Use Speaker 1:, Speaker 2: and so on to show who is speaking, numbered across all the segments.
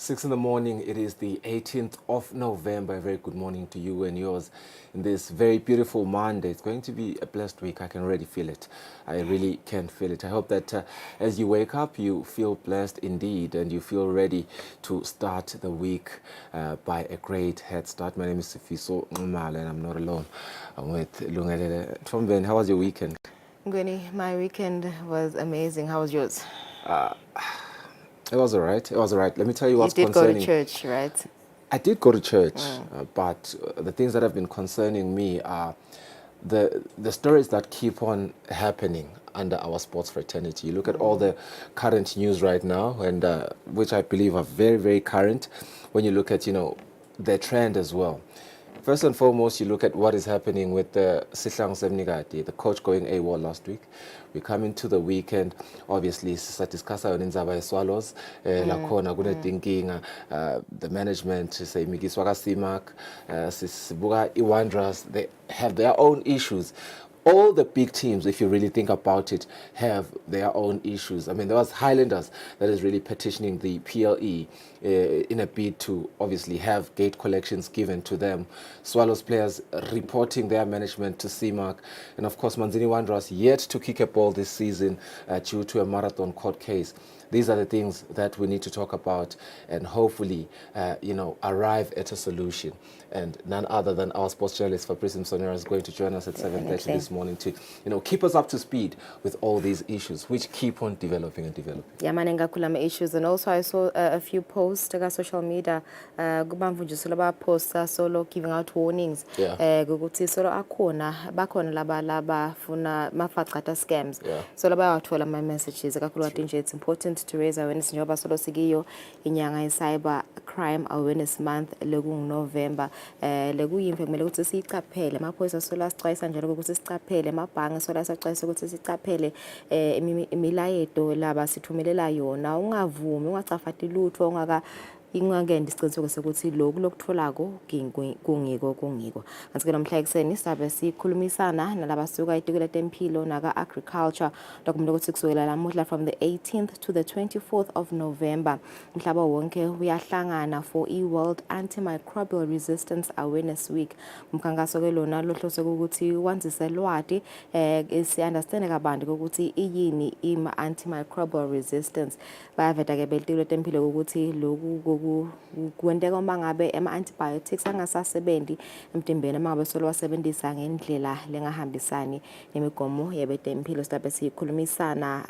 Speaker 1: 6 in the morning, it is the 18th of November. A very good morning to you and yours in this very beautiful Monday. It's going to be a blessed week. I can already feel it. I really can feel it. I hope that as you wake up, you feel blessed indeed and you feel ready to start the week by a great head start. My name is Sifiso Ngumala and I'm not alone. I'm with Lungelele. Tomben, how was your weekend?
Speaker 2: Gwini, my weekend was amazing. How was yours?
Speaker 1: It was all right. It was all right. Let me tell you what's
Speaker 2: You did
Speaker 1: concerning.
Speaker 2: go to church, right?
Speaker 1: I did go to church, but the things that have been concerning me are the stories that keep on happening under our sports fraternity. You look at all the current news right now, and which I believe are very, very current. When you look at, the trend as well. First and foremost, you look at what is happening with the Sihlang Semnigati, the coach going AWOL last week. We come into the weekend, obviously, discussa yona indaba ye-Swallows, lakhona kunetinkinga, the management, say Mikiswa ka-CIMAC, sibuka i-Wanderers, they have their own issues. All the big teams, if you really think about it, have their own issues. I mean, there was Highlanders that is really petitioning the PLE in a bid to obviously have gate collections given to them. Swallows players reporting their management to CIMAC. And of course, Manzini Wanderers yet to kick a ball this season due to a marathon court case. These are the things that we need to talk about and hopefully, arrive at a solution. And none other than our sports journalist Fabrice Msonera is going to join us at 7:30 this morning to, keep us up to speed with all these issues, which keep on developing and developing.
Speaker 2: Yeah, maninga kulama issues, and also I saw a few posts on social media. Posts solo giving out warnings.
Speaker 1: Yeah.
Speaker 2: Guguti solo akona bakona laba funa mafaqata scams.
Speaker 1: Yeah.
Speaker 2: So laba wathola my messages. It's important to raise awareness njoba solo sigiyo inyanga cyber crime awareness month legung November. Lekuyimve kumele ukuthi sicaphele amaphoyisa sola sixwayisa njalo ukuthi sicaphele amabhange sola sixwayisa ukuthi sicaphele imilayedo laba sithumelela yona ungavumi ungacafati lutho ungaka ingakende isiqiniseko sokuthi lokhu lokutholako kungiko kanti ke namhla ekseni sabe sikhulumisana nalaba suka itikela tempilo naka agriculture dokumele ukuthi kusukela lamuhla from the 18th to the 24th of November umhlaba wonke uyahlangana for World Antimicrobial Resistance Awareness Week. Umkhankaso ke lona lohlose ukuthi wanzise lwati si understand kabanti ukuthi iyini ima antimicrobial resistance bayaveta ke betikela tempilo ukuthi lokhu kwenteka uma ngabe ama-antibiotics angasasebenzi emtimbeni uma ngabe solo wasebenzisa ngendlela lengahambisani nemigomo yebetempilo. Silabe sikhulumisana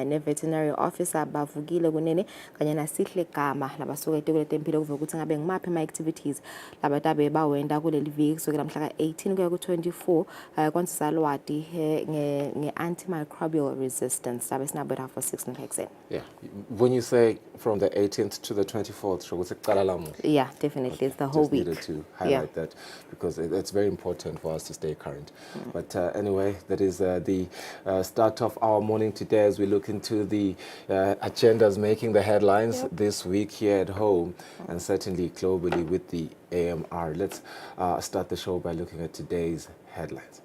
Speaker 2: ne-veterinary officer bavukile kunene kanye nasihle gama labasuka etikela tempilo kuve ukuthi ngabe ngimaphi ama-activities labatabe bawenda kuleli viki kusukela mhla ka-18 kuya ku-24 kwansisa lwati nge-antimicrobial resistance. Sabe sinabera for 6 next.
Speaker 1: Yeah. When you say from the 18th to the 24th,
Speaker 2: yeah, definitely. Okay. It's the whole week.
Speaker 1: Needed to highlight that because it's very important for us to stay current. But anyway, that is the start of our morning today as we look into the agendas making the headlines this week here at home and certainly globally with the AMR. Let's start the show by looking at today's headlines.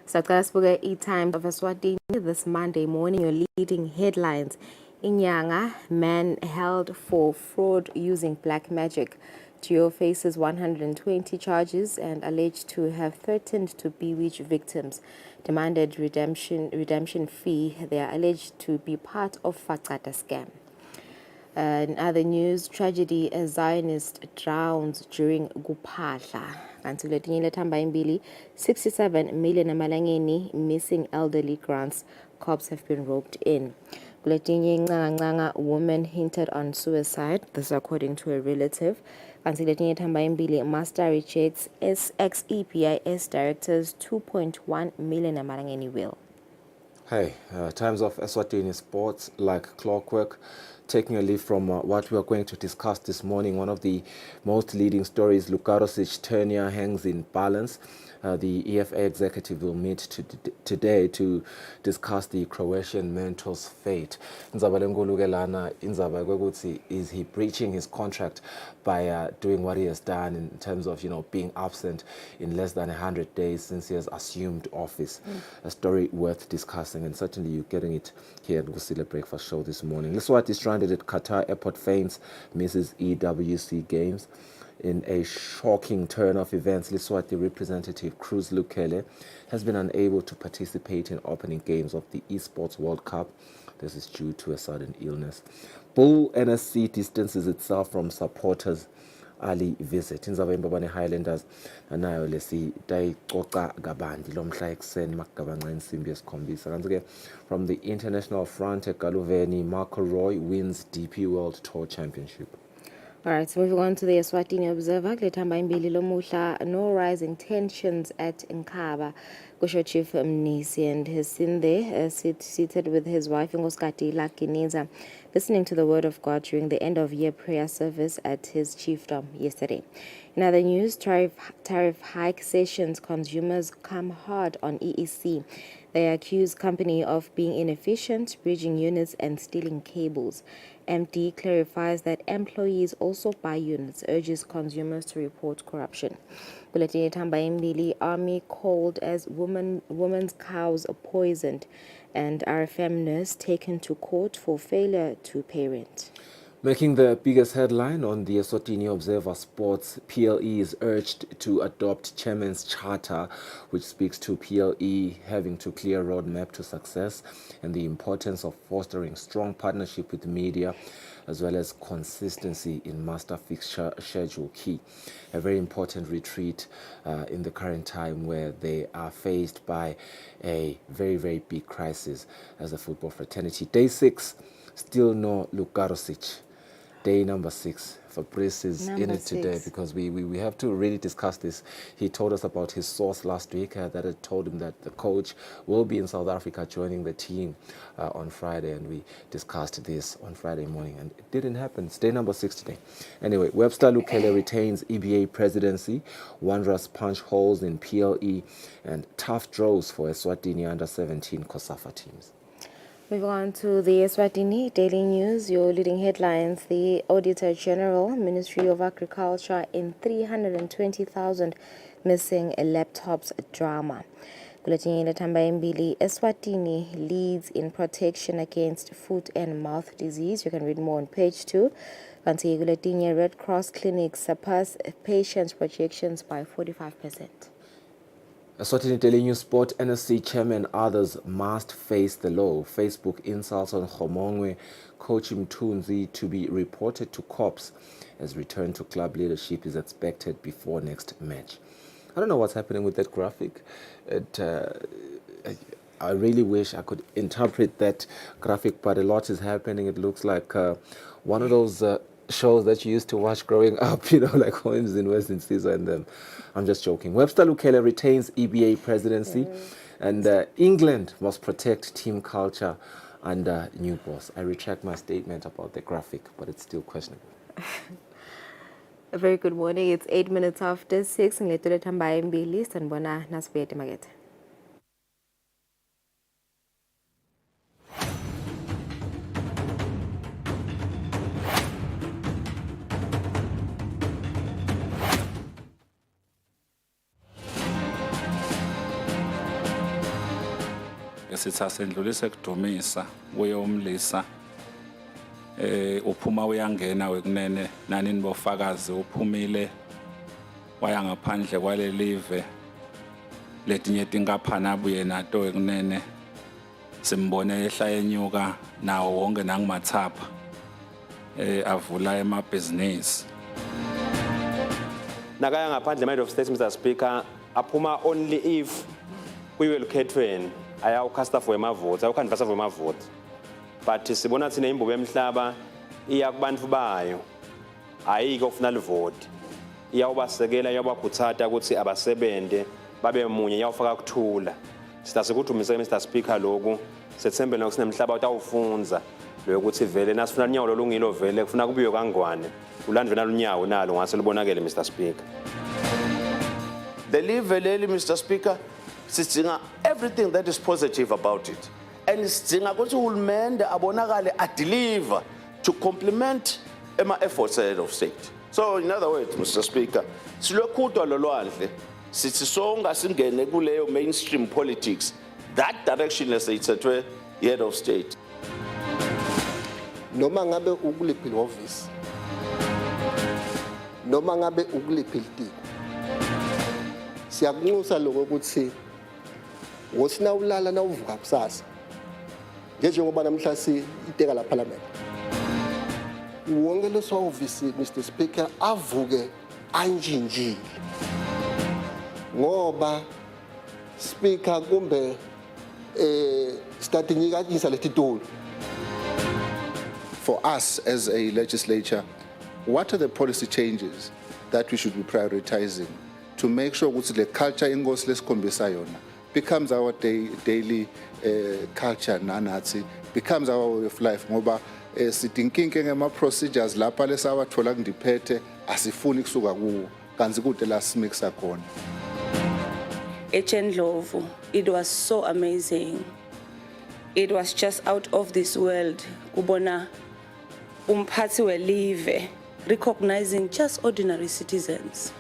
Speaker 2: Sakasbuga E-Times of Eswatini this Monday morning. Your leading headlines: Inyanga, man held for fraud using black magic. Tio faces 120 charges and alleged to have threatened to bewitch victims. Demanded redemption fee. They are alleged to be part of Fakata scam. In other news, tragedy: a Zionist drowns during Gupahla. Until the 67 million amalangeni missing elderly grants. Cops have been roped in. A woman hinted on suicide. This according to a relative. Until the master rejects ex-EPIS director's 2.1 million amalangeni will.
Speaker 1: Hey, Times of Eswatini sports like clockwork. Taking a leaf from what we are going to discuss this morning, one of the most leading stories, Lukarosic's tenure hangs in balance. The EFA executive will meet today to discuss the Croatian mentor's fate. Indzaba lenkulu ke lana indzaba kwekuthi, is he breaching his contract by doing what he has done in terms of being absent in less than 100 days since he has assumed office? A story worth discussing, and certainly you're getting it here at Kusile Breakfast Show this morning. Eswatini stranded at Qatar airport feigns misses EWC games. In a shocking turn of events, Eswatini representative Kusile has been unable to participate in opening games of the Esports World Cup. This is due to a sudden illness. Bull NSC distances itself from supporters' early visit. Indzaba imbabane Highlanders nayo lesi dayicoca kabandi lomhla ekseni makugabanga insimbi yesikhombisa. Kanti-ke from the international front eGaluveni, Marco Roy wins DP World Tour Championship.
Speaker 2: All right, so moving on to the Eswatini Observer, kulethamba imbili lomuhla, no rising tensions at Nkaba. Kusho Chief Mnisi, and he's seen there seated with his wife Ngoskati Lakineza, listening to the word of God during the end of year prayer service at his chiefdom yesterday. In other news, tariff hike sessions, consumers come hard on EEC. They accuse company of being inefficient, bridging units and stealing cables. MD clarifies that employees also buy units, urges consumers to report corruption. Bulletin Tamba Mbili, Army called as women's cows poisoned, and RFM nurse taken to court for failure to pay rent.
Speaker 1: Making the biggest headline on the Eswatini Observer Sports, PLE is urged to adopt chairman's charter, which speaks to PLE having to clear roadmap to success and the importance of fostering strong partnership with the media, as well as consistency in master fixture schedule key. A very important retreat in the current time where they are faced by a very, very big crisis as a football fraternity. Day 6, still no Lukarosic. Day number 6. Fabrice is in it today because we have to really discuss this. He told us about his source last week that had told him that the coach will be in South Africa joining the team on Friday, and we discussed this on Friday morning, and it didn't happen. It's day number 6 today. Anyway, Webster Lukele retains EBA presidency, Wanderers punch holes in PLE, and tough draws for Eswatini under-17 COSAFA teams.
Speaker 2: Moving on to the Eswatini Daily News, your leading headlines. The Auditor General, Ministry of Agriculture, in 320,000 missing laptops drama. Kuletini Tamba Mbili, Eswatini leads in protection against foot and mouth disease. You can read more on page 2. Kanti Kuletini Red Cross clinics surpass patients' projections by 45%.
Speaker 1: Eswatini Daily News Sport, NSC chairman, others must face the law. Facebook insults on Khomongwe, coach Mtunzi to be reported to cops as return to club leadership is expected before next match. I don't know what's happening with that graphic. I really wish I could interpret that graphic, but a lot is happening. It looks like one of those shows that you used to watch growing up, like Holmes in Western Caesar and them. I'm just joking. Webster Lukele retains EBA presidency, and England must protect team culture under new boss. I retract my statement about the graphic, but it's still questionable.
Speaker 2: A very good morning. It's 8 minutes after 6. Ngiletule Tamba Mbili, sanibona nasibete magete.
Speaker 3: Sithasendlulisa ekudumisa kuye umlisa uphuma uyangena wekunene nanini bofakazi uphumile waya ngaphandle kwale live letinye tinkaphana abuye nato wekunene simbone ehla enyuka nawo wonke nangimathapha avula emabhizinisi
Speaker 4: nakaya ngaphandle mind of state Mr Speaker aphuma only if kuyiwelukhethweni ayawucasta for emavote ayawukhanvasa for emavote but sibona thina imbubo emhlaba iya kubantu bayo ayike ofuna livote iyawubasekela iyawabakhuthata ukuthi abasebende babe munye iyawufaka kuthula sitasukuthi umise Mr Speaker lokhu sethembele nokusinemhlaba utawufunza lokuthi vele nasifuna unyawo lolungilo vele kufuna kubiyo kangwane ulandwe nalunyawo nalo ngase libonakele Mr Speaker.
Speaker 5: The live leli, Mr. Speaker, sidinga everything that is positive about it. And sidinga ukuthi uhulumende abonakale deliver to complement ema efforts head of state. So in other words, Mr. Speaker, silokhudwa lolwandle sithi songa singene kuleyo mainstream politics. That direction lesayithethwe head of state.
Speaker 6: Noma ngabe ukuliphi office. Noma ngabe ukuliphi ilitiko. Siyakunxusa lokho ukuthi wosina ulala na uvuka kusasa. Njengoba namhla iteka la Parliament. Wonke leso office Mr. Speaker avuke anjinjile. Ngoba Speaker kumbe starting ikanyisa letitolo.
Speaker 7: For us as a legislature, what are the policy changes that we should be prioritizing to make sure that the culture in Ngosleskhombisa becomes our daily culture, nanathi, becomes our way of life? Ngoba sidinkinke ngema procedures lapha lesawathola ngidiphethe asifuni kusuka kuwo kanzi kude la simixa khona.
Speaker 8: Echendlovu, it was so amazing. It was just out of this world. Kubona umphathi welive recognizing just ordinary citizens.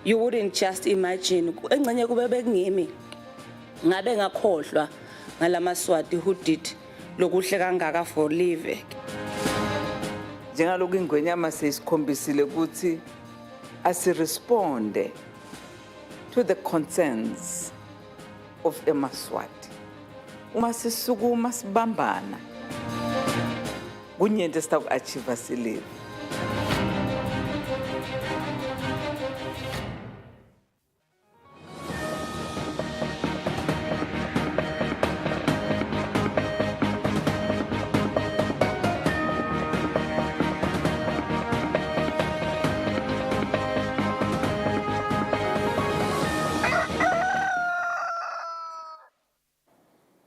Speaker 8: You wouldn't just imagine. Engcenye kube bekungimi ngabe ngakhohlwa ngalamaswati who did lokuhle kangaka for live.
Speaker 9: Njengaloku ingwenyama sesikhombisile ukuthi asiresponde to the concerns of emaswati. Uma sisukuma sibambana kunyente sitaku-achieve silive.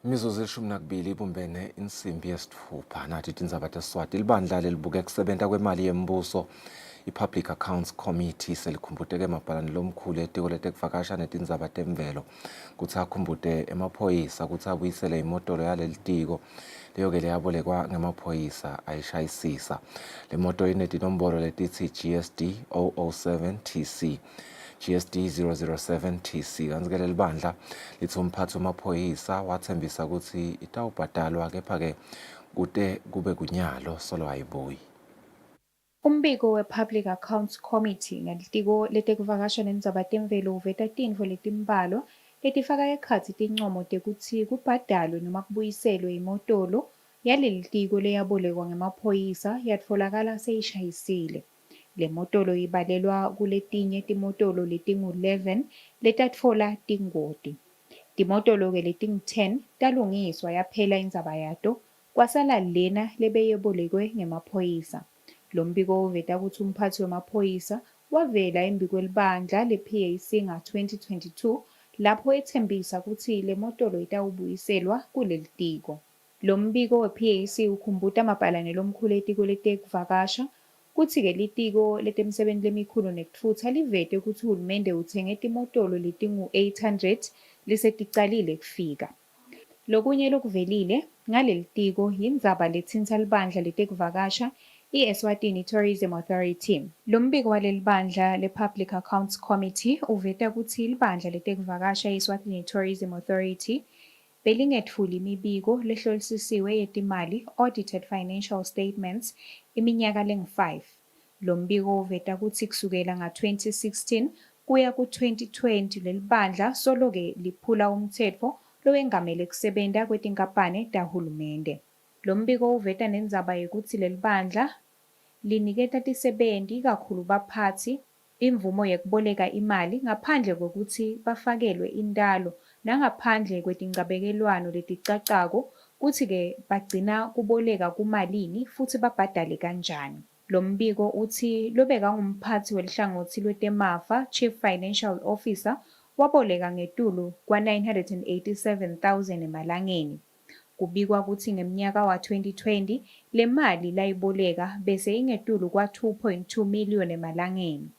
Speaker 1: Imizuzu elishumi nakubili ibumbene insimbi yesithupha nathi tindzaba teSwati. Libandla lelibuke kusebenta kwemali yembuso i-Public Accounts Committee selikhumbute emabhalani lomkhulu etiko letekuvakasha netindzaba temvelo kutsi akhumbute emaphoyisa kutsi abuyisele imotolo yaleli tiko leyo-ke leyabolekwa ngemaphoyisa ayishayisisa. Le moto inetinombolo letithi GSD 007 TC GSD 007 TC. Kanzi-ke leli bandla lithi umphathi wamaphoyisa wathembisa ukuthi itawubhadalwa kepha-ke kude kube kunyalo solo ayibuyi.
Speaker 10: Umbiko we-Public Accounts Committee ngelitiko letekuvakasha nendzaba temvelo uveta tintfo letimbalwa letifaka ekhatsi tincomo tekuthi kubhadalwe noma kubuyiselwe imotolo yaleli tiko leyabolekwa ngemaphoyisa yatfolakala seyishayisile. Le motolo ibalelwa kuletinye timotolo letingu-11 letatfola tingoti. Timotolo-ke letingu-10 talungiswa yaphela indzaba yato kwasala lena lebeyebolekwe ngemaphoyisa. Lo mbiko uveta kutsi umphathi wemaphoyisa wavela embikwe-libandla le-PAC nga-2022 lapho ethembisa kutsi le motolo itawubuyiselwa kuleli tiko. Lo mbiko we-PAC ukhumbuta mabhalane lomkhulu etiko letekuvakasha kutsi-ke litiko letemsebenti lemikhulu nekutfutsa livete kutsi uhulumende uthenge timotolo letingu-800 liseticalile kufika. Lokunye lokuvelile ngaleli tiko yindzaba letsintsa libandla letekuvakasha i-Eswatini Tourism Authority. Lo mbiko waleli bandla le-Public Accounts Committee uveta kutsi libandla letekuvakasha i-Eswatini Tourism Authority belingetfuli imibiko lehlolisisiwe yetimali audited financial statements iminyaka lengu-5. Lo mbiko uveta kutsi kusukela nga-2016 kuya ku-2020 leli bandla solo-ke liphula umtsetfo lowengamele kusebenta kwetinkampane tahulumende. Lo mbiko uveta nendzaba yekutsi leli bandla liniketa tisebenti kakhulu baphatsi imvumo yekuboleka imali ngaphandle kwekutsi bafakelwe intalo nangaphandle kwetincabekelwano leticacako kutsi-ke bagcina kuboleka kumalini futhi babhadale kanjani. Lo mbiko uthi lobeka ngumphathi welihlangothi lwetemafa Chief Financial Officer waboleka ngetulu kwa-987,000 emalangeni. Kubikwa kutsi ngemnyaka wa-2020 le mali layiboleka bese ingetulu kwa-2.2 million emalangeni.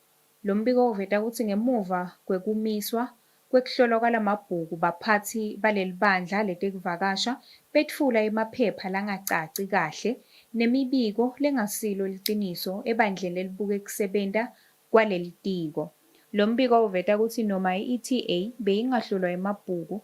Speaker 10: Lo mbiko uveta ukuthi ngemuva kwekumiswa kwekuhlolwa kwalamabhuku baphathi baleli bandla letekuvakasha betfula emaphepha langacaci kahle nemibiko lengasilo liciniso ebandleni lelibuke kusebenta kwaleli tiko. Lo mbiko uveta ukuthi noma i-ETA beyingahlolwa emabhuku,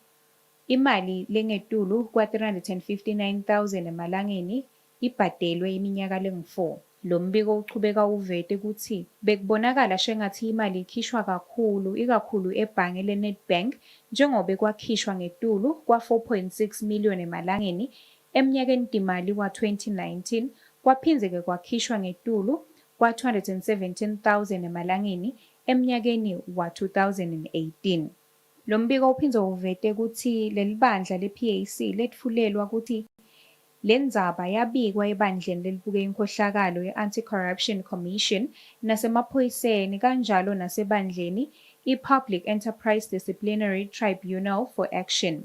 Speaker 10: imali lengetulu kwa-359,000 emalangeni ibhadelwe iminyaka lengu-4. Lo mbiko uchubeka uvete ukuthi bekubonakala shengathi imali ikhishwa kakhulu ikakhulu ebhange le-Nedbank njengoba kwakhishwa ngetulu kwa-4.6 million emalangeni eminyakeni timali wa-2019 kwaphindze kwakhishwa ngetulu kwa-217,000 emalangeni eminyakeni wa-2018. Lo mbiko uphindze uvete ukuthi leli bandla le-PAC letfulelwa ukuthi le ndzaba yabikwa ebandleni lelibuke inkhohlakalo ye-Anti-Corruption Commission nasemaphoyiseni kanjalo nasebandleni i-Public Enterprise Disciplinary Tribunal for Action.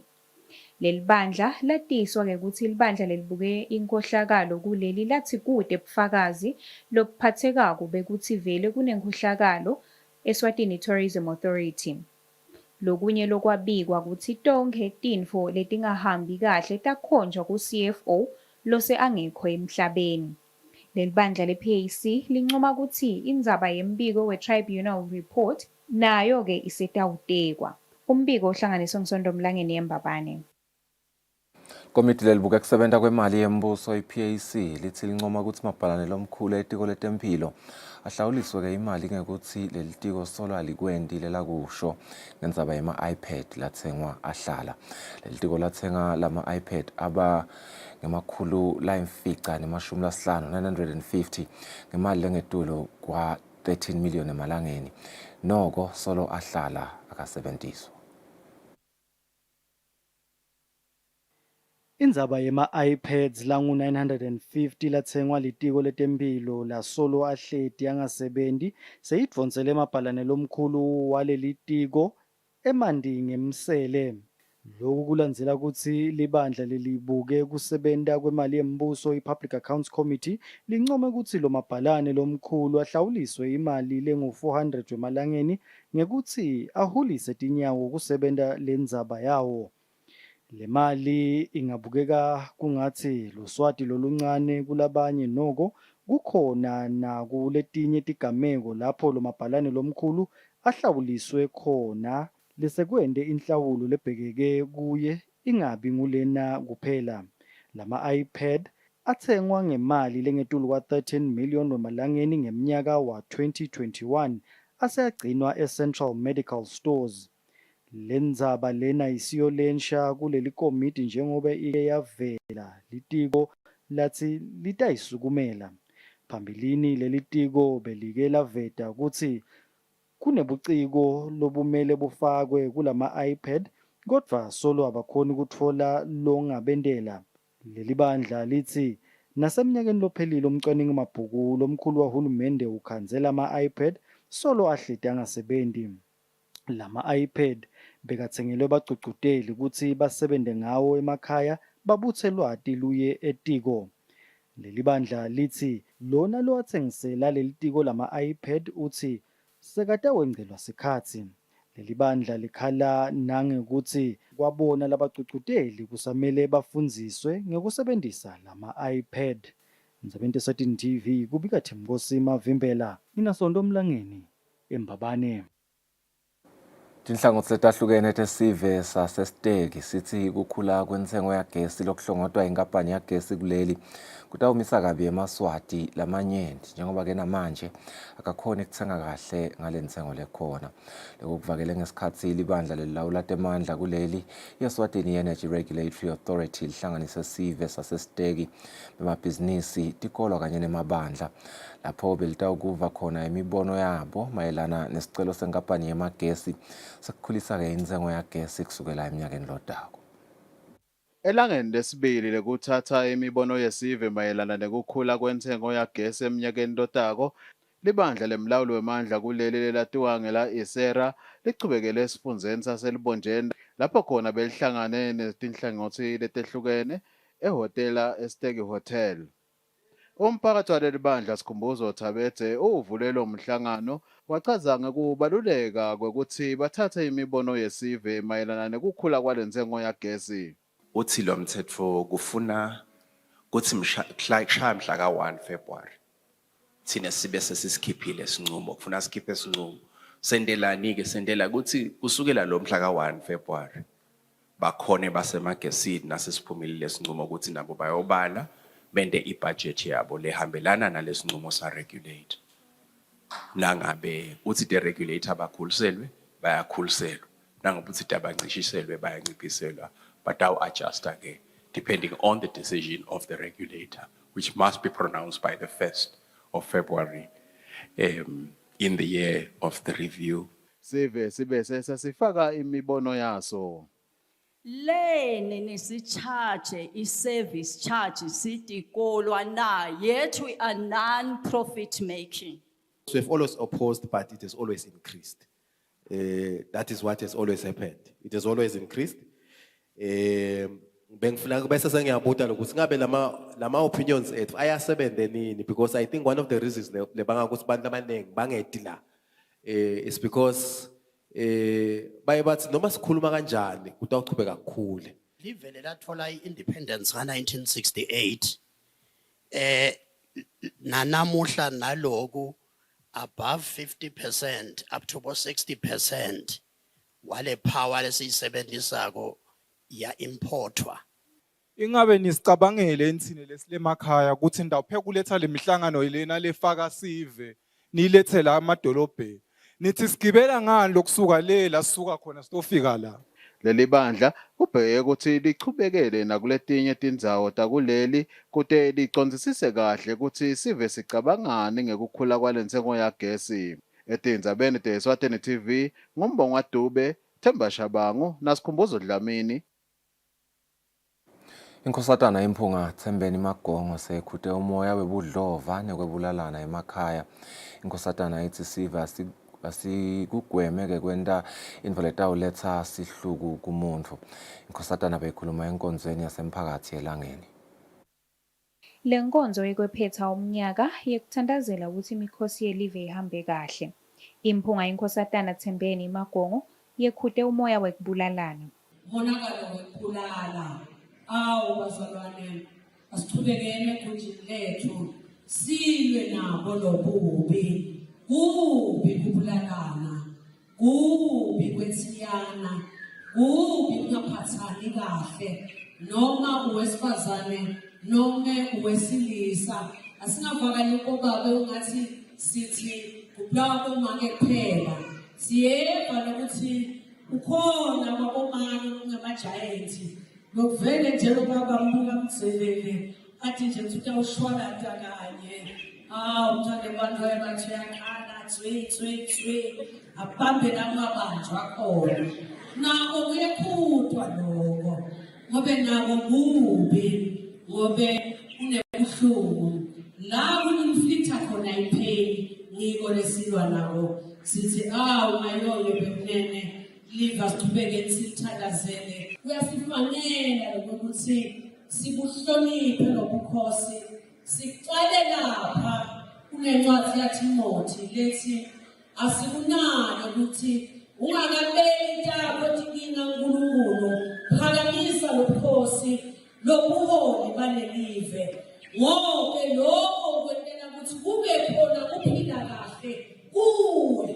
Speaker 10: Leli bandla latiswa ukuthi libandla lelibuke inkhohlakalo kuleli lathi kude bufakazi lobuphathekako bekuthi vele kunenkhohlakalo Eswatini Tourism Authority. Lokunye lokwabikwa kutsi tonkhe tintfo letingahambi kahle takhonjwa ku-CFO lose angekho emhlabeni. Leli bandla le-PAC lincoma kutsi indzaba yembiko we-Tribunal Report nayo-ke isetawutekwa. Umbiko uhlanganiswe nguSondo Mlangeni eMbabane.
Speaker 1: Komiti lelibuke kusebenta kwemali yembuso i-PAC lithi lincoma ukuthi mabhalane lomkhulu etiko letemphilo ahlawuliswe-ke imali ngekuthi leli tiko solo alikwentile lakusho ngendzaba yema-iPad latsengwa ahlala. Leli tiko latsenga lama-iPad aba ngemakhulu layimfica nemashumi lasihlanu 950 ngemali lengetulu kwa 13 million emalangeni. Noko solo ahlala akasebentiswa.
Speaker 11: Indzaba yema-iPads langu-950 latsengwa litiko letemphilo lasolo ahleti yangasebenti seyidvonsele emabhalane lomkhulu waleli tiko emanti ngemsele. Lokhu kulandzela kutsi libandla lelibuke kusebenta kwemali yembuso i-Public Accounts Committee lincome kutsi lo mabhalane lomkhulu ahlawuliswe imali lengu-400 emalangeni ngekutsi ahulise tinyawo kusebenta lendzaba yawo. Le mali ingabukeka kungatsi luswati loluncane kulabanye noko kukhona nakuletinye tigameko lapho lo mabhalane lomkhulu ahlawuliswe khona lesekwente inhlawulo lebhekeke kuye ingabi ngulena kuphela. Lama-iPad atsengwa ngemali lengetulu kwa-13 million wemalangeni ngemnyaka wa-2021 aseyagcinwa e-Central Medical Stores. Le ndzaba lena isiyo lensha kuleli komiti njengoba ike yavela litiko latsi litayisukumela. Phambilini leli tiko belike laveta kutsi kunebuciko lobumele bufakwe kulama-iPad kodvwa solo abakhoni kutfola longabentela. Leli bandla litsi nasemnyakeni lophelile umcwaningi mabhuku lomkhulu wahulumende ukhandzela ama-iPad solo ahleti angasebenti. Lama-iPad bekatsengelwe bagcugcuteli kutsi basebente ngawo emakhaya babutse lwati luye etiko. Leli bandla litsi lona lowatsengisela leli tiko lama-iPad utsi sekatawengcelwa sikhatsi. Leli bandla likhala nangekutsi kwabona labagcugcuteli kusamele bafundziswe ngekusebentisa lama-iPad. Ndzabeni Eswatini TV kubika Themkosi Mavimbela, Sondo Mlangeni eMbabane.
Speaker 1: Tinhlangothi letahlukene tesive sasesiteki sithi kukhula kwentsengo yagesi lokuhlongotwa inkampani yagesi kuleli kutawumisa kabi emaswati lamanyenti njengoba ke namanje akakhona ukuthenga kahle ngale ntsengo lekhona. Lokhu kuvakele ngesikhathi libandla lelilawula temandla kuleli Eswatini Energy Regulatory Authority lihlanganise sive sasesiteki bemabhizinisi tikolo kanye nemabandla lapho belitawukuva khona imibono yabo mayelana nesicelo senkampani yemagesi sekukhulisa-ke intsengo yagesi kusukela eminyakeni lodako.
Speaker 12: Elangeni lesibili lekuthatha imibono yesive mayelana nekukhula kwentsengo yagesi eminyakeni lodako, libandla lemlawuli wemandla kuleli lelatiwa ngela isera lichubekele esifundzeni saselibonjeni lapho khona belihlangane netinhlangothi letehlukene ehhotela Estegi Hotel. Umphakathi waleli bandla Sikhumbuzo Thabethe uvulelo umhlangano wachaza ngekubaluleka kwekuthi bathathe imibono yesive mayelana nekukhula kwalentengo yagesi.
Speaker 13: Uthi lo mthetho kufuna kuthi mhla ka 1 February thina sibe sesikhiphile isinqumo kufuna sikhiphe isinqumo sendelani ke sendela ukuthi kusukela lo mhla ka 1 February bakhone basemagesini nasesiphumile lesinqumo ukuthi nabo bayobala bende ibudget yabo lehambelana nalesinqumo sa regulate nangabe uthi the regulator bakhuliselwe bayakhuliselwa nangabe uthi abancishiselwe bayanciphiselwa but aw adjust again depending on the decision of the regulator which must be pronounced by the 1st of February in the year of the review.
Speaker 12: Sive sibe sesifaka imibono yaso.
Speaker 14: Lene nesicharge i-service charge sidikolwa na yet we are non-profit making.
Speaker 15: So we've always opposed, but it has always increased. That is what has always happened. It has always increased. Bengifuna bese sengiyabuta lokuthi ngabe lama opinions ethu ayasebenza nini because I think one of the reasons lebanga ukuthi abantu abaningi bangedi la is because baye bathi noma sikhuluma kanjani kutawuqhubeka kukhule.
Speaker 16: Livele lathola i-independence ka-1968 nanamuhla naloku above 50% up to 60% wale power lesiyisebenzisako ya importwa.
Speaker 17: Ingabe nisicabangele ensini lesilemakhaya ukuthi ndawupheka kuletha lemihlangano yilena lefaka sive nilethela amadolobheni nithi sigibela ngani lokusuka lela sisuka khona sitofika la.
Speaker 12: Leli bandla kubheke ukuthi lichubekele nakuletinye tindzawo takuleli kude licondzisise kahle ukuthi sive sicabangani ngekukhula kwalentengo yagesi. Etindzabeni te-Eswatini TV ngumbongo Dube, Themba Shabangu naSikhumbuzo Dlamini.
Speaker 1: Inkosatana imphunga Thembeni Magongo sekhuthe umoya webudlova nekwebulalana emakhaya. Inkosatana ithi siva asikugweme-ke kwenta intfo letawuletha sihluku kumuntu. Inkosatana beyikhuluma enkonzweni yasemphakathi elangeni.
Speaker 10: Le nkonzo yekwephetha umnyaka yekuthandazela ukuthi imikhosi yelive ihambe kahle. Imphunga inkosatana Thembeni Magongo yekhuthe umoya wekubulalana.
Speaker 14: Monakalo wekubulala. Awu bazalwane asichubekene kunjini lethu silwe nabo lobubi. Kubi kubulalana, kubi kwethiyana, kubi kungaphathani kahle, noma uwesifazane, noma uwesilisa. Asingavakali kobabe ungathi sithi kubulawa komake kuphela. Siyeva nokuthi ukhona kwabomake kungamajayenti. Lokuvele nje lobaba mbuka mzelele, athi nje utawushwalata kanye. Umthande bantu bathi yakhala tswe abambe namabanjwa khona nako kuyekhutwa lokho ngobe nako kubi ngobe kunebuhlungu la kunimfitha khona ipain ngiko lesilwa nako sithi mayoyo bekunene liva sichubeke sithandazele kuyasifanela ukuthi sibuhloniphe nobukhosi. Siqale lapha kunencwadi yaTimothy lethi asikunaki ukuthi ungakabeki intaba othina uNkulunkulu phakamisa lobukhosi lobuholi balelive ngobe lokho kwentela ukuthi kube khona kuphila kahle kuwe.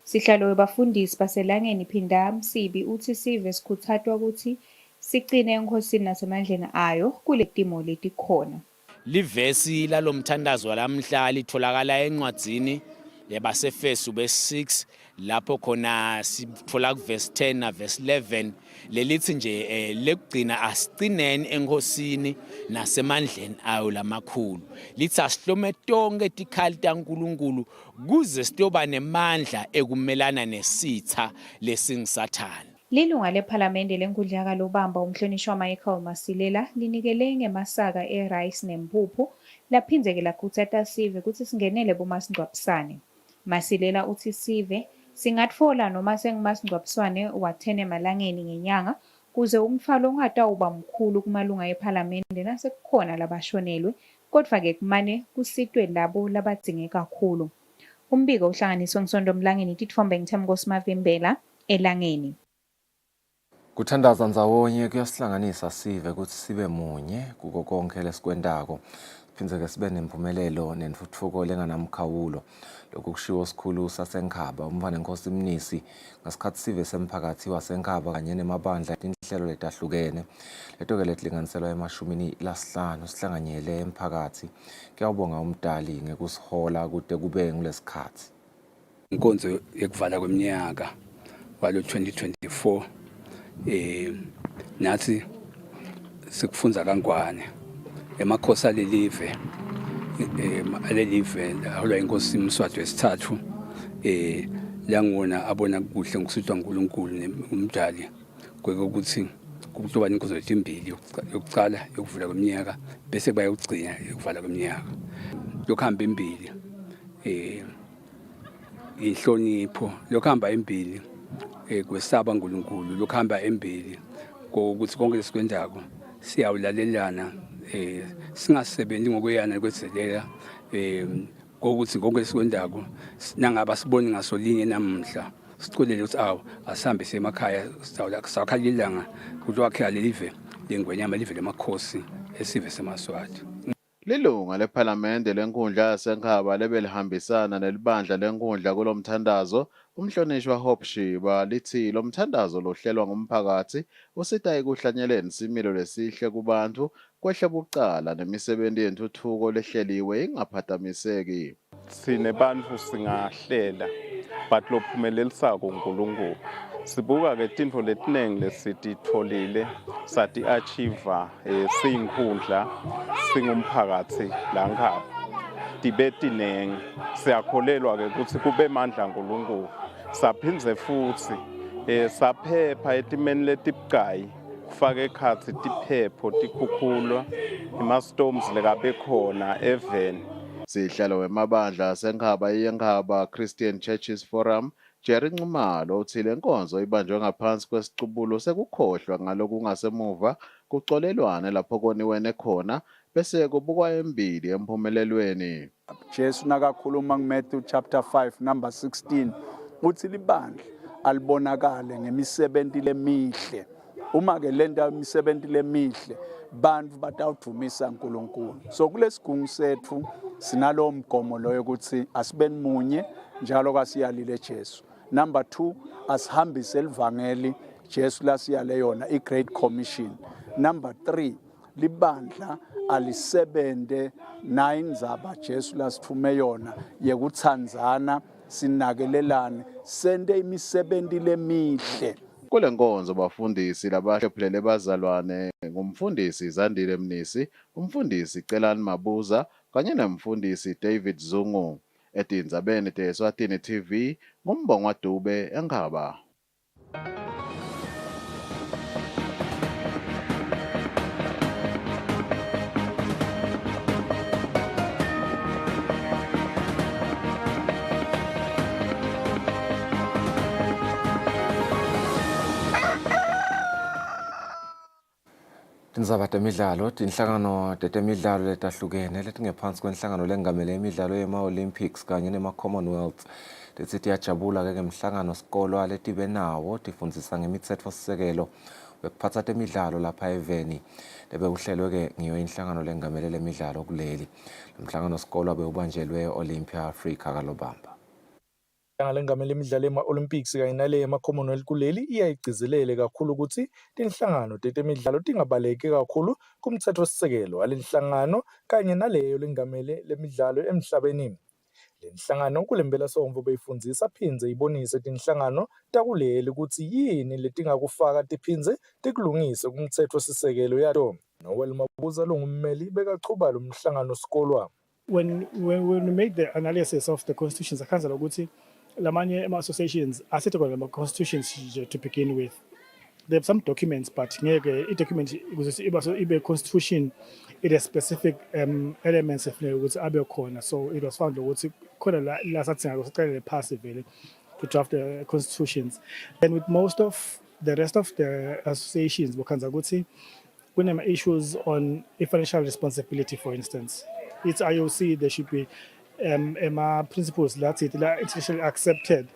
Speaker 10: Sihlalo webafundisi baselangeni Phinda Msibi uthi sive sikhuthathwa ukuthi sigcine enkosini nasemandleni ayo kule timo letikhona.
Speaker 18: Livesi lalomthandazo lamhla litholakala encwadzini yabasefesu be6 lapho khona sithola kuverse 10 na verse 11 lelithi nje lekugcina asicineni enkosini nasemandleni ayo lamakhulu lithi asihlome tonke tikhali taNkulunkulu kuze siyoba nemandla ekumelana nesitha lesingisathana.
Speaker 10: Lilunga lePhalamende lenkundla kalobamba umhlonishwa Michael Masilela linikele ngemasaka rice nempuphu laphinzeke lakhuthatha sive ukuthi singenele bomasingcwabisane. Masilela uthi sive singatfola noma sengumasingcwabisane wa10 emalangeni ngenyanga kuze umthwalo ungatawuba mkhulu kumalunga ePhalamende nasekukhona labashonelwe kodwa-ke kumane kusitwe labo labadzinge kakhulu. Umbiko uhlanganiswe ngiSondo Mlangeni, titfombe ngithemba Mavimbela, Elangeni.
Speaker 1: Kuthandaza ndzawonye kuyasihlanganisa sive ukuthi sibe munye kuko konke lesikwentako. Siphindze-ke sibe nempumelelo nentfutfuko lenganamkhawulo. Lokhu kushiwo sikhulu saseNkhaba umvane Nkosi Mnisi ngasikhathi sive semphakathi waseNkhaba kanye nemabandla tinhlelo letahlukene. Leto-ke letilinganiselwa ema-15 sihlanganyele emphakathi. Kuyawubonga umdali ngekusihola kude kube ngulesikhathi.
Speaker 19: Inkonzo yekuvala kweminyaka walo 2024 nathi sikufunza kangwane emakhosi alelive aholwa inkosi uMswati wesithathu langona abona kuhle ngokusithwa uNkulunkulu umdali kwekuthi kuba inkonzo ezimbili yokucala yokuvula kweminyaka bese bayogcina yokuvala kweminyaka yokuhamba imbili inhlonipho yokuhamba imbili kwesaba uNkulunkulu lokuhamba embili ukuthi konke lesikwendako siyawulalelana singasebenzi ngokweyana kwezelela ukuthi konke lesikwendako nangaba sibone ngasolinye namhla sicolele ukuthi asihambe semakhaya sawakhalilanga ukuthi wakhe lelive lengwenyama live lemakhosi esive semaswati.
Speaker 12: Lilunga lePhalamende lenkundla yaseNkhaba lebelihambisana nelibandla lenkundla kulomthandazo umhlonishwa Hope Shiba lithi lo mthandazo lohlelwa ngumphakathi usita ekuhlanyeleni similo lesihle kubantu kwehle bucala nemisebenzi yentuthuko lehleliwe ingaphathamiseki.
Speaker 20: Sine bantfu singahlela but lophumelelisako uNkulunkulu. Sibuka ke tintfo letinengi lesititfolile sati achieve siyinkhundla singumphakathi la Nkhaba. Tibe tinengi siyakholelwa ke ukuthi kube mandla uNkulunkulu. Saphindze futhi saphepha etimeni letibucayi kufaka ekhatsi tiphepho tikhukhulwa ima-storms lekabe khona even.
Speaker 12: Sihlalo wemabandla aseNkhaba yeNkhaba Christian Churches Forum Jerry Nxumalo uthi le nkonzo ibanjwe ngaphansi kwesicubulo sekukhohlwa ngalokungasemuva kucolelwane lapho koniwene khona bese kubukwa embili emphumelelweni.
Speaker 21: Jesu nakakhuluma kuMatthew chapter 5 number 16 uthi libandla alibonakale ngemisebenzi lemihle. Uma ke lenta imisebenzi lemihle bantu batawudumisa uNkulunkulu. So kulesigungu sethu sinalo mgomo loyo ukuthi asibeni munye njalo kasiyalile Jesu. Number 2, asihambise livangeli Jesu lasiyale yona i-Great Commission. Number 3, libandla alisebende nayindzaba Jesu lasithume yona yekutsandzana sinakelelane sente imisebenzi lemihle.
Speaker 12: Kule nkonzo bafundisi labahlephulele bazalwane ngumfundisi Zandile Mnisi, umfundisi Celani Mabuza kanye nomfundisi David Zungu. Etindzabeni te-Eswatini TV nguMbongwa Dube eNkhaba.
Speaker 1: Tindzaba temidlalo, tinhlangano tetemidlalo letahlukene letingephansi kwenhlangano lengamele imidlalo yema-Olympics kanye nema-Commonwealth. Lethi tiyajabula-ke ngemhlangano sikolwa letibe nawo tifundzisa ngemitsetfosisekelo wekuphatsa temidlalo lapha eveni. Lebewuhlelwe-ke ngiyo inhlangano lengamele lemidlalo kuleli. Lomhlangano sikolwa bewubanjelwe Olympia Africa kaLobamba.
Speaker 17: Lengamele imidlalo ema-Olympics kanye nale ema-Commonwealth kuleli iyayigcizelele kakhulu ukuthi tinhlangano tetemidlalo tingabaleki kakhulu kumtsetfosisekelo walenhlangano kanye naleyo lengamele lemidlalo emhlabeni. Lenhlangano kulempelasonto beyifundzisa phindze ibonise tinhlangano takuleli ukuthi yini letingakufaka tiphindze tikulungise kumtsetfosisekelo yato. Noel Mabuza longummeli bekachuba lo mhlangano sikolwa.
Speaker 22: When we made the analysis of the constitutions, akhanza ukuthi lamanye ama-associations asethe kwa ama-constitutions to begin with. There are some documents, but ngeke i-document ibe constitution, it has specific elements ukuthi abe khona. So it was found ukuthi khona la sathi ngaqale passive vele to draft the constitutions. And with most of the rest of the associations, bakhanza ukuthi kunema issues on financial responsibility, for instance. it's IOC, there should be principles that's it, internationally accepted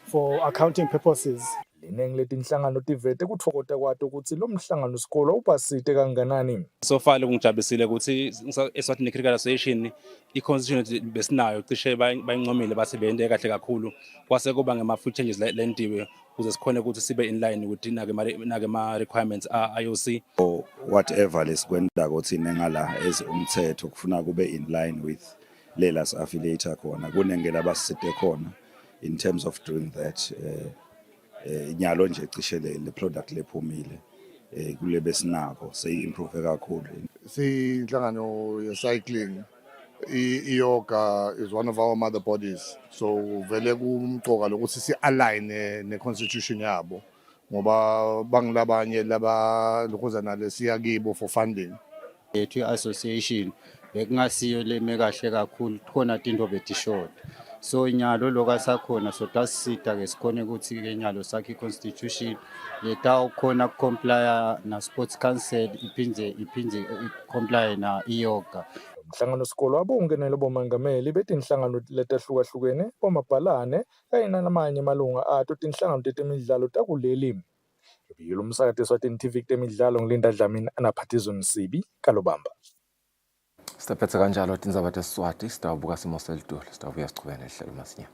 Speaker 22: for accounting purposes.
Speaker 17: Liningi letinhlangano tivete kutfokota kwato ukuthi lo mhlangano sikolo ubasite kanganani.
Speaker 2: So far lokungijabulile ukuthi Eswatini Cricket Association i-constitution besinayo cishe bayincomile bathi beyente kahle kakhulu kwase kuba ngema-few changes lendiwe ukuze sikhone ukuthi sibe in line ukuthi nake ma-requirements a-IOC.
Speaker 3: Or whatever lesikwendako thina ngala as umthetho kufuna kube in line with lelas affiliate khona kunengela basite khona in terms of doing that nyalo nje cishe le product lephumile kule besinako seyi-improve kakhulu.
Speaker 23: Sinhlangano ye-cycling yoga is one of our mother bodies, so vele kumqoka lokuthi si-align ne-constitution yabo ngoba bangilabanye laba lokhuzana lesiya kibo for funding.
Speaker 24: Yethu association bekungasiyo leme kahle kakhulu khona tinto betishort so nyalo lokasakhona so tasisita ke sikhone ukuthi ke nyalo sakhe constitution leta ukhona comply na sports council iphindze comply na iyoga.
Speaker 17: Umhlangano sikolo abungenele bomangameli betinhlangano letahlukahlukene bomabhalane kanye namanye amalunga ato tinhlangano tetemidlalo takuleli. Yilo umsakate Eswatini TV temidlalo ngilinda Dlamini anaphathizo Nsibi Kalobamba.
Speaker 1: Sitaphethe kanjalo tindzaba teSiswati sitawubuka simo selitulu sitawubuya sichubene lihlelo masinya.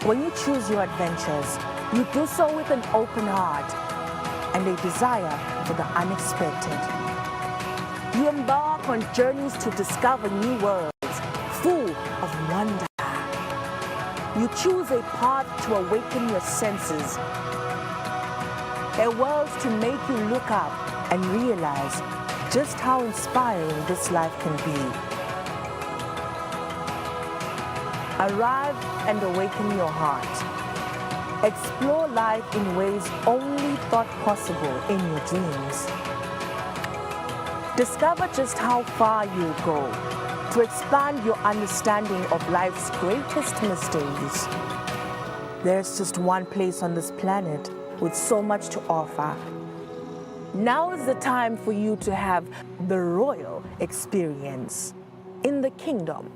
Speaker 25: When you choose your adventures, you do so with an open heart and a desire for the unexpected. You embark on journeys to discover new worlds full of wonder. You choose a path to awaken your senses, a world to make you look up and realize just how inspiring this life can be. Arrive and awaken your heart. Explore life in ways only thought possible in your dreams. Discover just how far you go to expand your understanding of life's greatest mysteries. There's just one place on this planet with so much to offer. Now is the time for you to have the royal experience in the kingdom.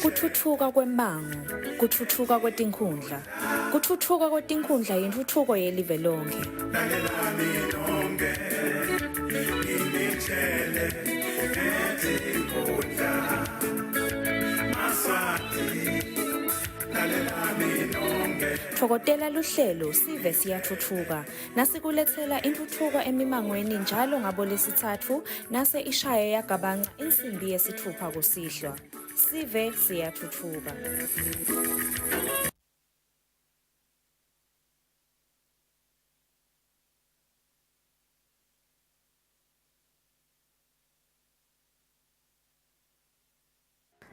Speaker 26: Kuthuthuka kwembango, kuthuthuka kwetinkhundla. Kuthuthuka kwetinkhundla yintuthuko yelive lonke. Thokotela luhlelo sive siyathuthuka nasikulethela intuthuko emimangweni njalo ngabo lesithathu nase ishaya yagabanca insimbi yesithupha kusihlwa. Sive siyathuthuka.